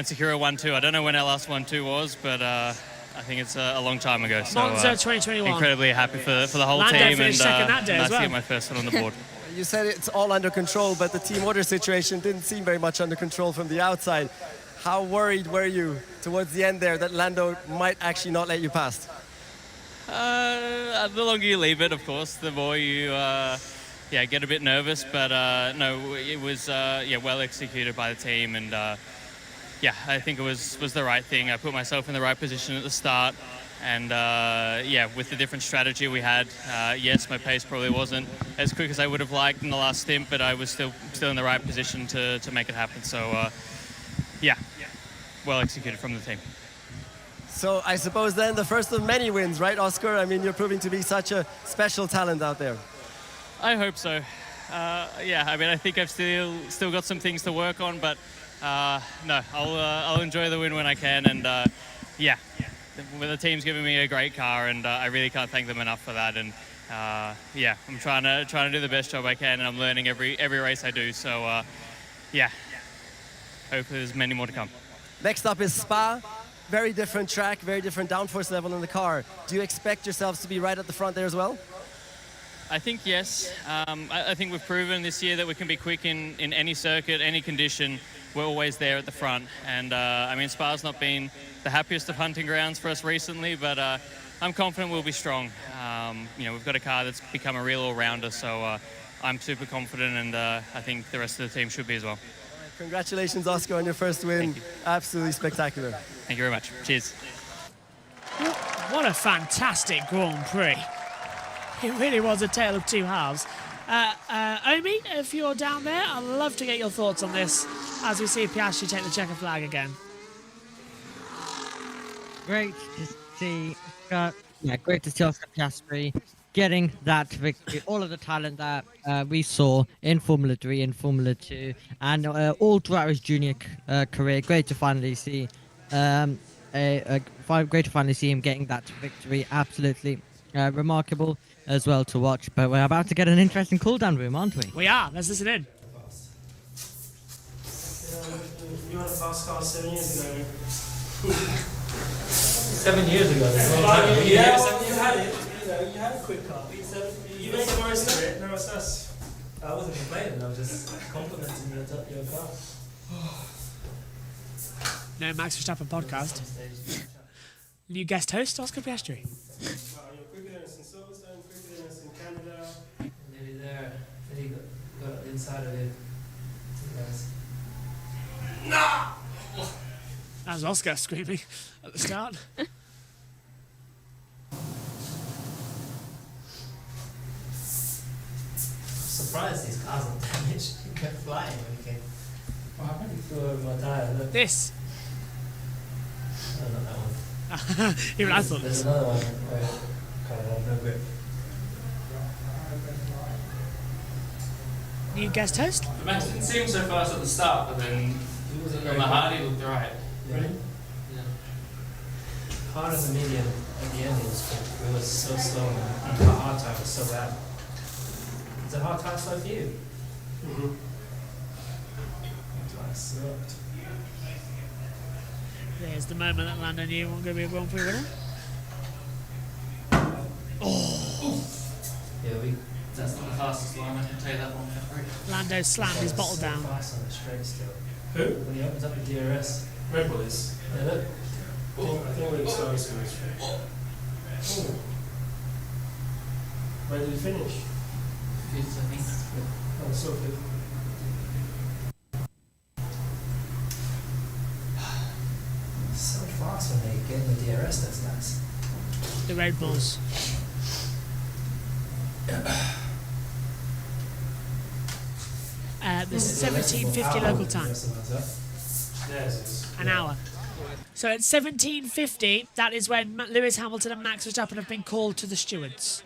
secure a 1-2. I don't know when our last 1-2 was, but I think it's a long time ago. So Monza 2021. Incredibly happy for the whole Lando team, and second that day nice as well. to get my first one on the board. You said it's all under control, but the team order situation didn't seem very much under control from the outside. How worried were you towards the end there that Lando might actually not let you past? The longer you leave it, of course, the more you get a bit nervous. But no, it was well executed by the team, and yeah, I think it was the right thing. I put myself in the right position at the start, and yeah, with the different strategy we had, yes, my pace probably wasn't as quick as I would have liked in the last stint, but I was still in the right position to make it happen. So yeah, well executed from the team. So I suppose then the first of many wins, right, Oscar? I mean, you're proving to be such a special talent out there. I hope so. Yeah, I mean, I think I've still got some things to work on, but no, I'll enjoy the win when I can, and yeah, the team's giving me a great car, and I really can't thank them enough for that. And yeah, I'm trying to do the best job I can, and I'm learning every race I do. So yeah, hopefully there's many more to come. Next up is Spa. Very different track, very different downforce level in the car. Do you expect yourselves to be right at the front there as well? I think yes. I think we've proven this year that we can be quick in any circuit, any condition. We're always there at the front. And I mean, Spa's not been the happiest of hunting grounds for us recently, but I'm confident we'll be strong. we've got a car that's become a real all-rounder, so I'm super confident, and I think the rest of the team should be as well. Congratulations, Oscar, on your first win. Absolutely spectacular. Thank you very much. Cheers. What a fantastic Grand Prix. It really was a tale of two halves. Omi, if you're down there, I'd love to get your thoughts on this as we see Piastri take the checker flag again. Great to see. Great to see Oscar Piastri getting that victory. All of the talent that we saw in Formula 3 and Formula 2, and all throughout his junior career. Great to finally see. Great to finally see him getting that victory. Absolutely remarkable as well to watch. But we're about to get an interesting cool-down room, aren't we? We are. Let's listen in. You had a fast car 7 years ago. 7 years ago. Yeah, well, you had it. You had a quick car. You made the most of it. Now it's us. I wasn't complaining. I was just complimenting your car. No Max Verstappen podcast. New guest host, Oscar Piastri. Wow, you're quicker than us in Silverstone, quicker than us in Canada. Nearly there. Then he got the inside of it. No! That was Oscar screaming at the start. Surprised these cars aren't damaged. You kept flying when you came. What happened? You flew over my tyre. Look. This. No, not that one. Even I thought There's this. another one where kind of had no grip. New guest host? Max didn't seem so fast at the start, but then He wasn't on very the quick. hard he looked right. Yeah. Yeah. Hard as a medium at the end, it was so slow, and the hard time was so bad. Is it hard time slow for you? Mm-hmm. That's why I sucked. There's the moment that Lando knew wasn't going to be a Grand Prix winner. Oh! Yeah, That's not the fastest line, I can tell you that one for free. Lando slammed his bottle down. So fast on the straight still. Who? When he opens up the DRS. Red Bull is. Yeah, look. I think we're starting to go straight. Where did we finish? Fifth, I think. Oh, so good. So fast when they get in the DRS, that's nice. The Red Bulls. This is 17:50 local time. An hour. So at 17:50, that is when Lewis Hamilton and Max Verstappen have been called to the stewards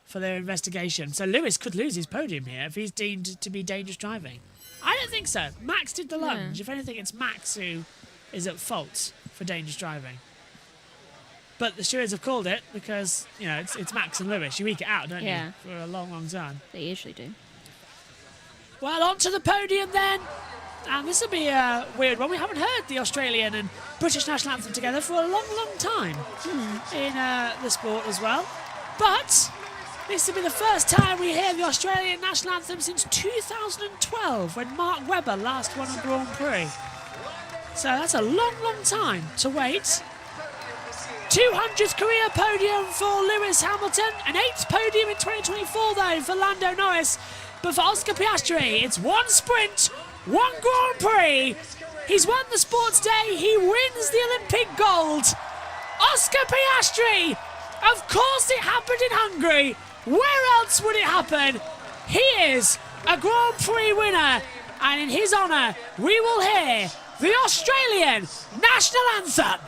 for their investigation. So Lewis could lose his podium here if he's deemed to be dangerous driving. I don't think so. Max did the lunge. If anything, it's Max who is at fault for dangerous driving. But the stewards have called it because, you know, it's Max and Lewis. You eke it out, don't Yeah. you, for a long, long time. They usually do. Well, on to the podium then. And this will be a weird one. We haven't heard the Australian and British national anthem together for a long, long time in the sport as well. But this will be the first time we hear the Australian national anthem since 2012, when Mark Webber last won a Grand Prix. So that's a long, long time to wait. 200th career podium for Lewis Hamilton, an 8th podium in 2024 though for Lando Norris. But for Oscar Piastri, it's one sprint, one Grand Prix. He's won the sports day, he wins the Olympic gold. Oscar Piastri! Of course it happened in Hungary. Where else would it happen? He is a Grand Prix winner, and in his honour, we will hear the Australian national anthem.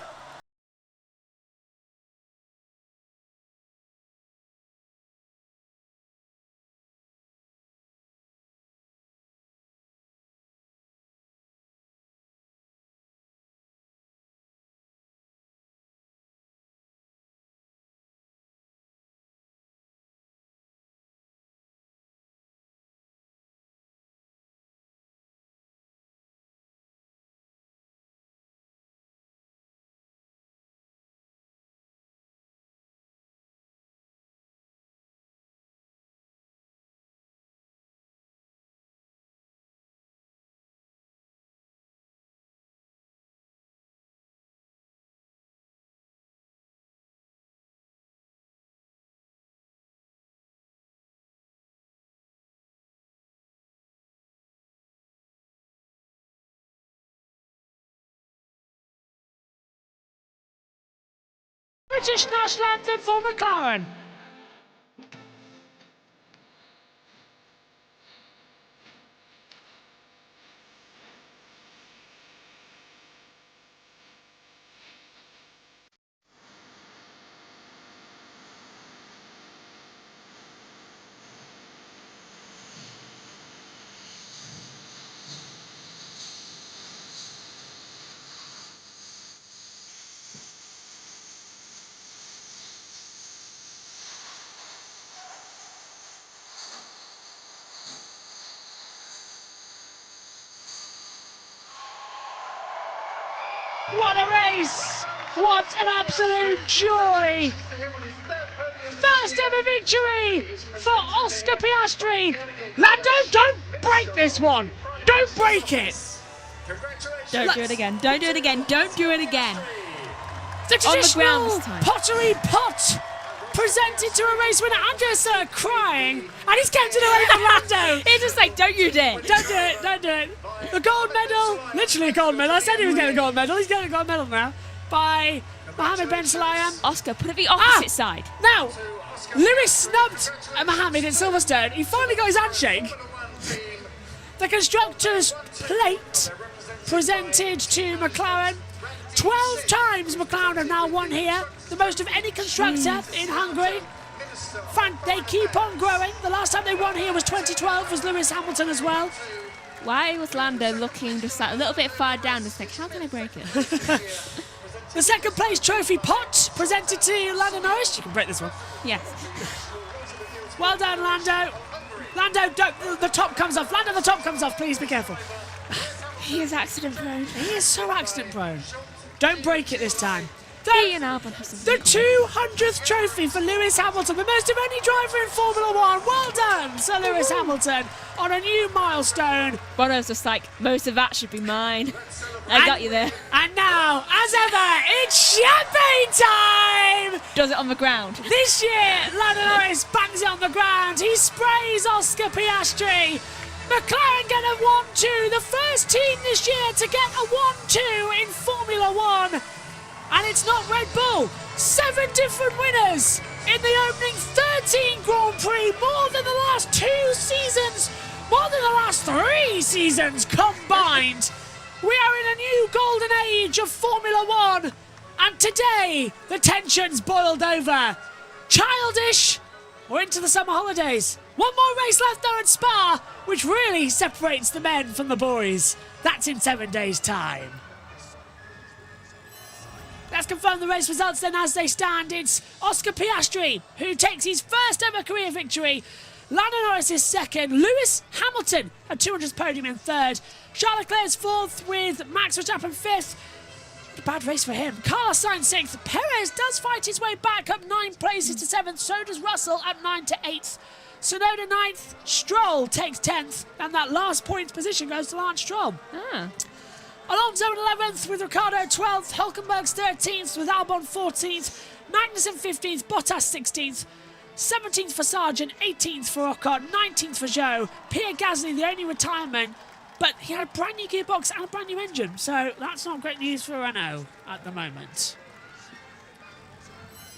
British national anthem for McLaren. What a race! What an absolute joy! First ever victory for Oscar Piastri. Lando, don't break this one. Don't break it. Don't do it again. Don't do it again. Don't do it again. The On the ground traditional this time. pottery pot presented to a race winner. Andrea's crying, and he's kept it away from Lando. He's just like, don't you dare. Don't do it, don't do it. The gold medal, literally a gold medal. I said he was getting a gold medal. He's getting a gold medal now by Mohammed Ben Sulayem. Oscar, put it the opposite side. Now, Lewis snubbed Mohammed in Silverstone. He finally got his handshake. The constructors' plate presented to McLaren. 12 times McLaren have now won here, the most of any constructor in Hungary. They keep on growing. The last time they won here was 2012, was Lewis Hamilton as well. Why was Lando looking just like a little bit far down, just like, how can I break it? The second place trophy pot presented to Lando Norris. You can break this one. Yes. Well done, Lando. Lando, the top comes off. Lando, the top comes off. Please be careful. He is accident prone. He is so accident prone. Don't break it this time. He and Albon have some The 200th trophy for Lewis Hamilton, the most of any driver in Formula One. Well done, Sir Lewis Hamilton, on a new milestone. Bono's just like, most of that should be mine. I got you there. And now, as ever, it's champagne time! Does it on the ground. This year, Lando Norris bangs it on the ground. He sprays Oscar Piastri. McLaren get a 1-2, the first team this year to get a 1-2 in Formula One. And it's not Red Bull. 7 different winners in the opening 13 Grand Prix, more than the last 2 seasons, more than the last 3 seasons combined. We are in a new golden age of Formula One, and today the tension's boiled over. Childish, we're into the summer holidays. One more race left there at Spa, which really separates the men from the boys. That's in 7 days' time. Let's confirm the race results then as they stand. It's Oscar Piastri who takes his first ever career victory. Lando Norris is second. Lewis Hamilton, a 200th podium in third. Charles Leclerc's fourth with Max Verstappen fifth. A bad race for him. Carlos Sainz sixth. Perez does fight his way back up 9 places to 7th. So does Russell up 9 to 8th. Sonoda 9th. Stroll takes 10th. And that last points position goes to Lance Stroll. Alonso in 11th with Ricciardo 12th, Hülkenberg's 13th with Albon 14th, Magnussen 15th, Bottas 16th, 17th for Sargent, 18th for Ocon, 19th for Zhou, Pierre Gasly the only retirement, but he had a brand new gearbox and a brand new engine, so that's not great news for Renault at the moment.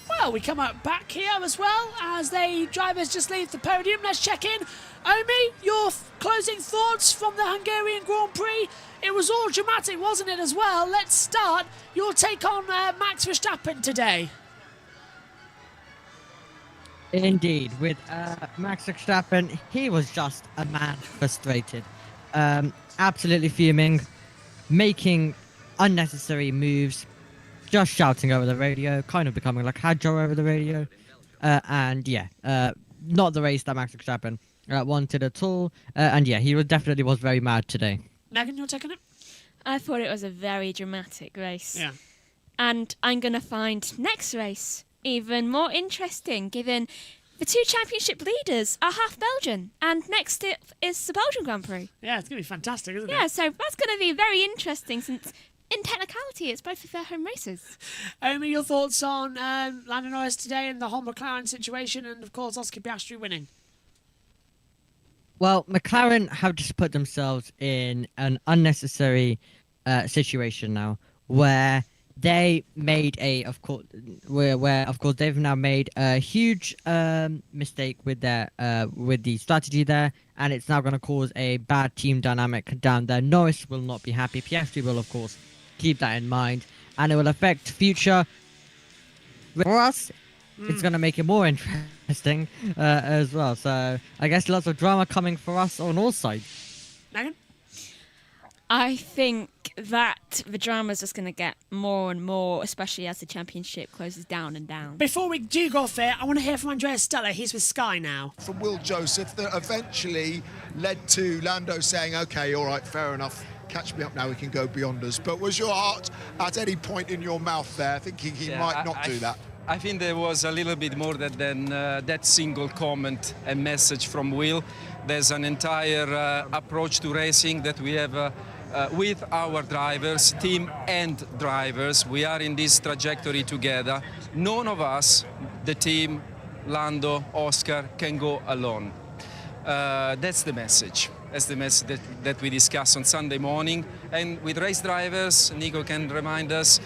Well, we come up back here as well as the drivers just leave the podium. Let's check in. Omi, your closing thoughts from the Hungarian Grand Prix? It was all dramatic, wasn't it, as well? Let's start. Your take on Max Verstappen today. Indeed, with Max Verstappen, he was just a man frustrated. Absolutely fuming, making unnecessary moves, just shouting over the radio, kind of becoming like Hadjo over the radio. And yeah, not the race that Max Verstappen wanted at all. And yeah, he definitely was very mad today. Megan, you're taking it? I thought it was a very dramatic race. Yeah. And I'm going to find next race even more interesting, given the 2 championship leaders are half Belgian. And next up is the Belgian Grand Prix. Yeah, it's going to be fantastic, isn't it? Yeah, so that's going to be very interesting since, in technicality, it's both of their home races. Omi, your thoughts on Lando Norris today and the whole McLaren situation and, of course, Oscar Piastri winning? Well, McLaren have just put themselves in an unnecessary situation now where they made of course they've now made a huge mistake with the strategy there, and it's now going to cause a bad team dynamic down there. Norris will not be happy. Piastri will, of course, keep that in mind, and it will affect future. For us, it's going to make it more interesting as well. So I guess lots of drama coming for us on all sides. Megan? I think that the drama is just going to get more and more, especially as the championship closes down and down. Before we do go off there, I want to hear from Andreas Stella. He's with Sky now. From Will Joseph that eventually led to Lando saying, OK, all right, fair enough, catch me up now, we can go beyond us. But was your heart at any point in your mouth there, thinking he might not do that? I think there was a little bit more than that single comment and message from Will. There's an entire approach to racing that we have with our drivers, team and drivers. We are in this trajectory together. None of us, the team, Lando, Oscar, can go alone. That's the message. That's the message that we discussed on Sunday morning. And with race drivers, Nico can remind us,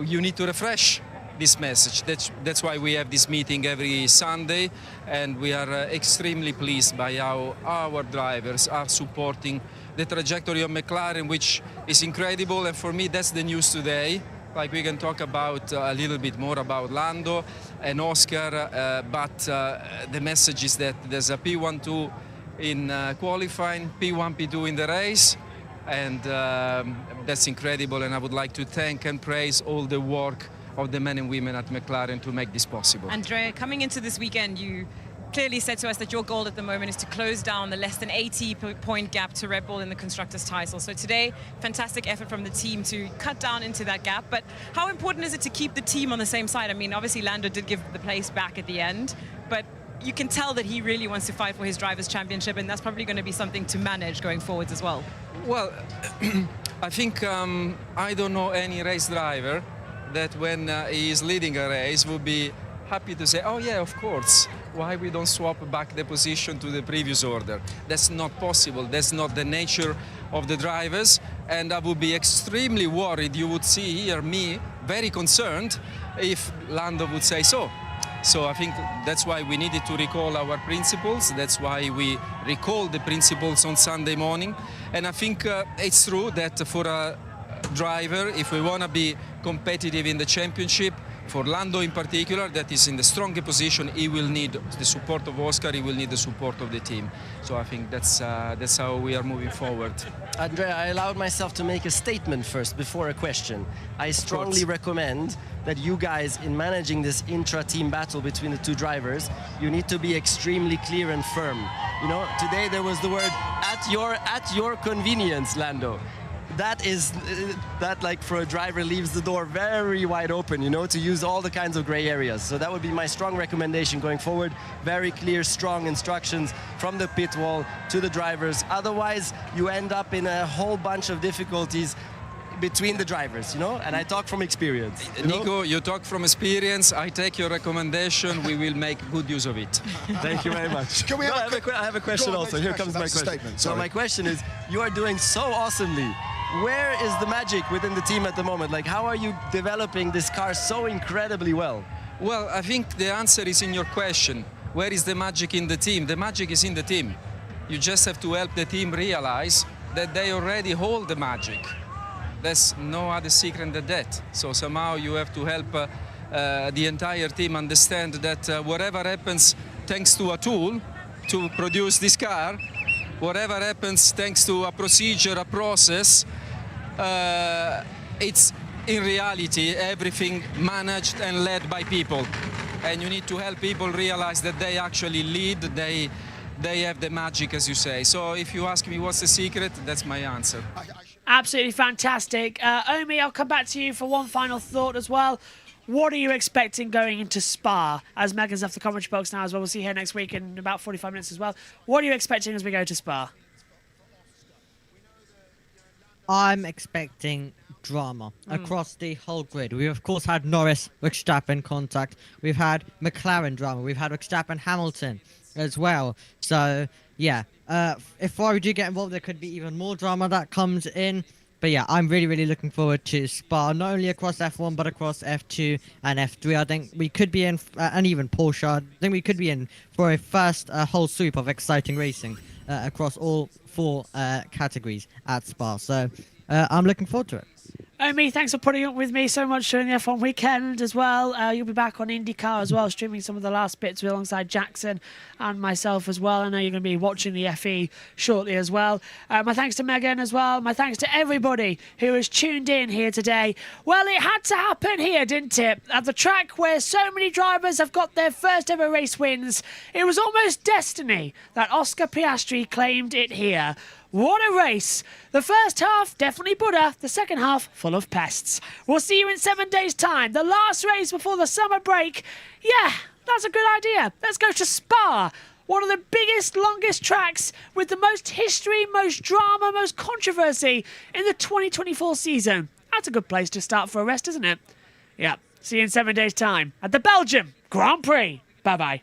you need to refresh this message. That's why we have this meeting every Sunday, and we are extremely pleased by how our drivers are supporting the trajectory of McLaren, which is incredible. And for me, that's the news today. Like, we can talk about a little bit more about Lando and Oscar, but the message is that there's a P1-2 in qualifying, P1, P2 in the race, and that's incredible. And I would like to thank and praise all the work of the men and women at McLaren to make this possible. Andrea, coming into this weekend, you clearly said to us that your goal at the moment is to close down the less than 80-point gap to Red Bull in the Constructors' title. So today, fantastic effort from the team to cut down into that gap. But how important is it to keep the team on the same side? I mean, obviously Lando did give the place back at the end, but you can tell that he really wants to fight for his Drivers' Championship, and that's probably going to be something to manage going forwards as well. Well, I think I don't know any race driver that when he is leading a race would be happy to say, oh yeah, of course, why we don't swap back the position to the previous order? That's not possible. That's not the nature of the drivers, and I would be extremely worried. You would see here me very concerned if Lando would say so. So I think that's why we needed to recall our principles. That's why we recalled the principles on Sunday morning. And I think it's true that for a driver, if we want to be competitive in the championship, for Lando in particular, that is in the stronger position, he will need the support of Oscar, he will need the support of the team. So I think that's how we are moving forward. Andrea, I allowed myself to make a statement first before a question. I strongly recommend that you guys, in managing this intra-team battle between the two drivers, you need to be extremely clear and firm. You know, today there was the word at your convenience, Lando. That like for a driver leaves the door very wide open, you know, to use all the kinds of gray areas. So that would be my strong recommendation going forward. Very clear, strong instructions from the pit wall to the drivers. Otherwise, you end up in a whole bunch of difficulties between the drivers, you know, and I talk from experience. Nico, you talk from experience. I take your recommendation. We will make good use of it. Thank you very much. Can we have I have a question also. Here comes my question. So my question is, you are doing so awesomely. Where is the magic within the team at the moment? Like, how are you developing this car so incredibly well? Well, I think the answer is in your question. Where is the magic in the team? The magic is in the team. You just have to help the team realize that they already hold the magic. There's no other secret than that. So somehow you have to help the entire team understand that whatever happens thanks to a tool to produce this car, whatever happens thanks to a procedure, a process, it's in reality everything managed and led by people. And you need to help people realize that they actually lead, they have the magic, as you say. So if you ask me what's the secret, that's my answer. Absolutely fantastic. Omi, I'll come back to you for one final thought as well. What are you expecting going into Spa? As Megan's left the commentary box now as well. We'll see her next week in about 45 minutes as well. What are you expecting as we go to Spa? I'm expecting drama across the whole grid. We of course had Norris, Verstappen contact. We've had McLaren drama. We've had Verstappen, Hamilton as well. So yeah, if Ferrari do get involved, there could be even more drama that comes in. But yeah, I'm really, really looking forward to Spa, not only across F1, but across F2 and F3. I think we could be in, and even Porsche, I think we could be in for a first whole sweep of exciting racing across all 4 categories at Spa. So I'm looking forward to it. Omi, thanks for putting up with me so much during the F1 weekend as well. You'll be back on IndyCar as well, streaming some of the last bits alongside Jackson and myself as well. I know you're going to be watching the FE shortly as well. My thanks to Megan as well. My thanks to everybody who has tuned in here today. Well, it had to happen here, didn't it? At the track where so many drivers have got their first ever race wins. It was almost destiny that Oscar Piastri claimed it here. What a race. The first half, definitely Buddha. The second half, full of pests. We'll see you in 7 days' time. The last race before the summer break. Yeah, that's a good idea. Let's go to Spa. One of the biggest, longest tracks with the most history, most drama, most controversy in the 2024 season. That's a good place to start for a rest, isn't it? Yeah, see you in 7 days' time at the Belgium Grand Prix. Bye-bye.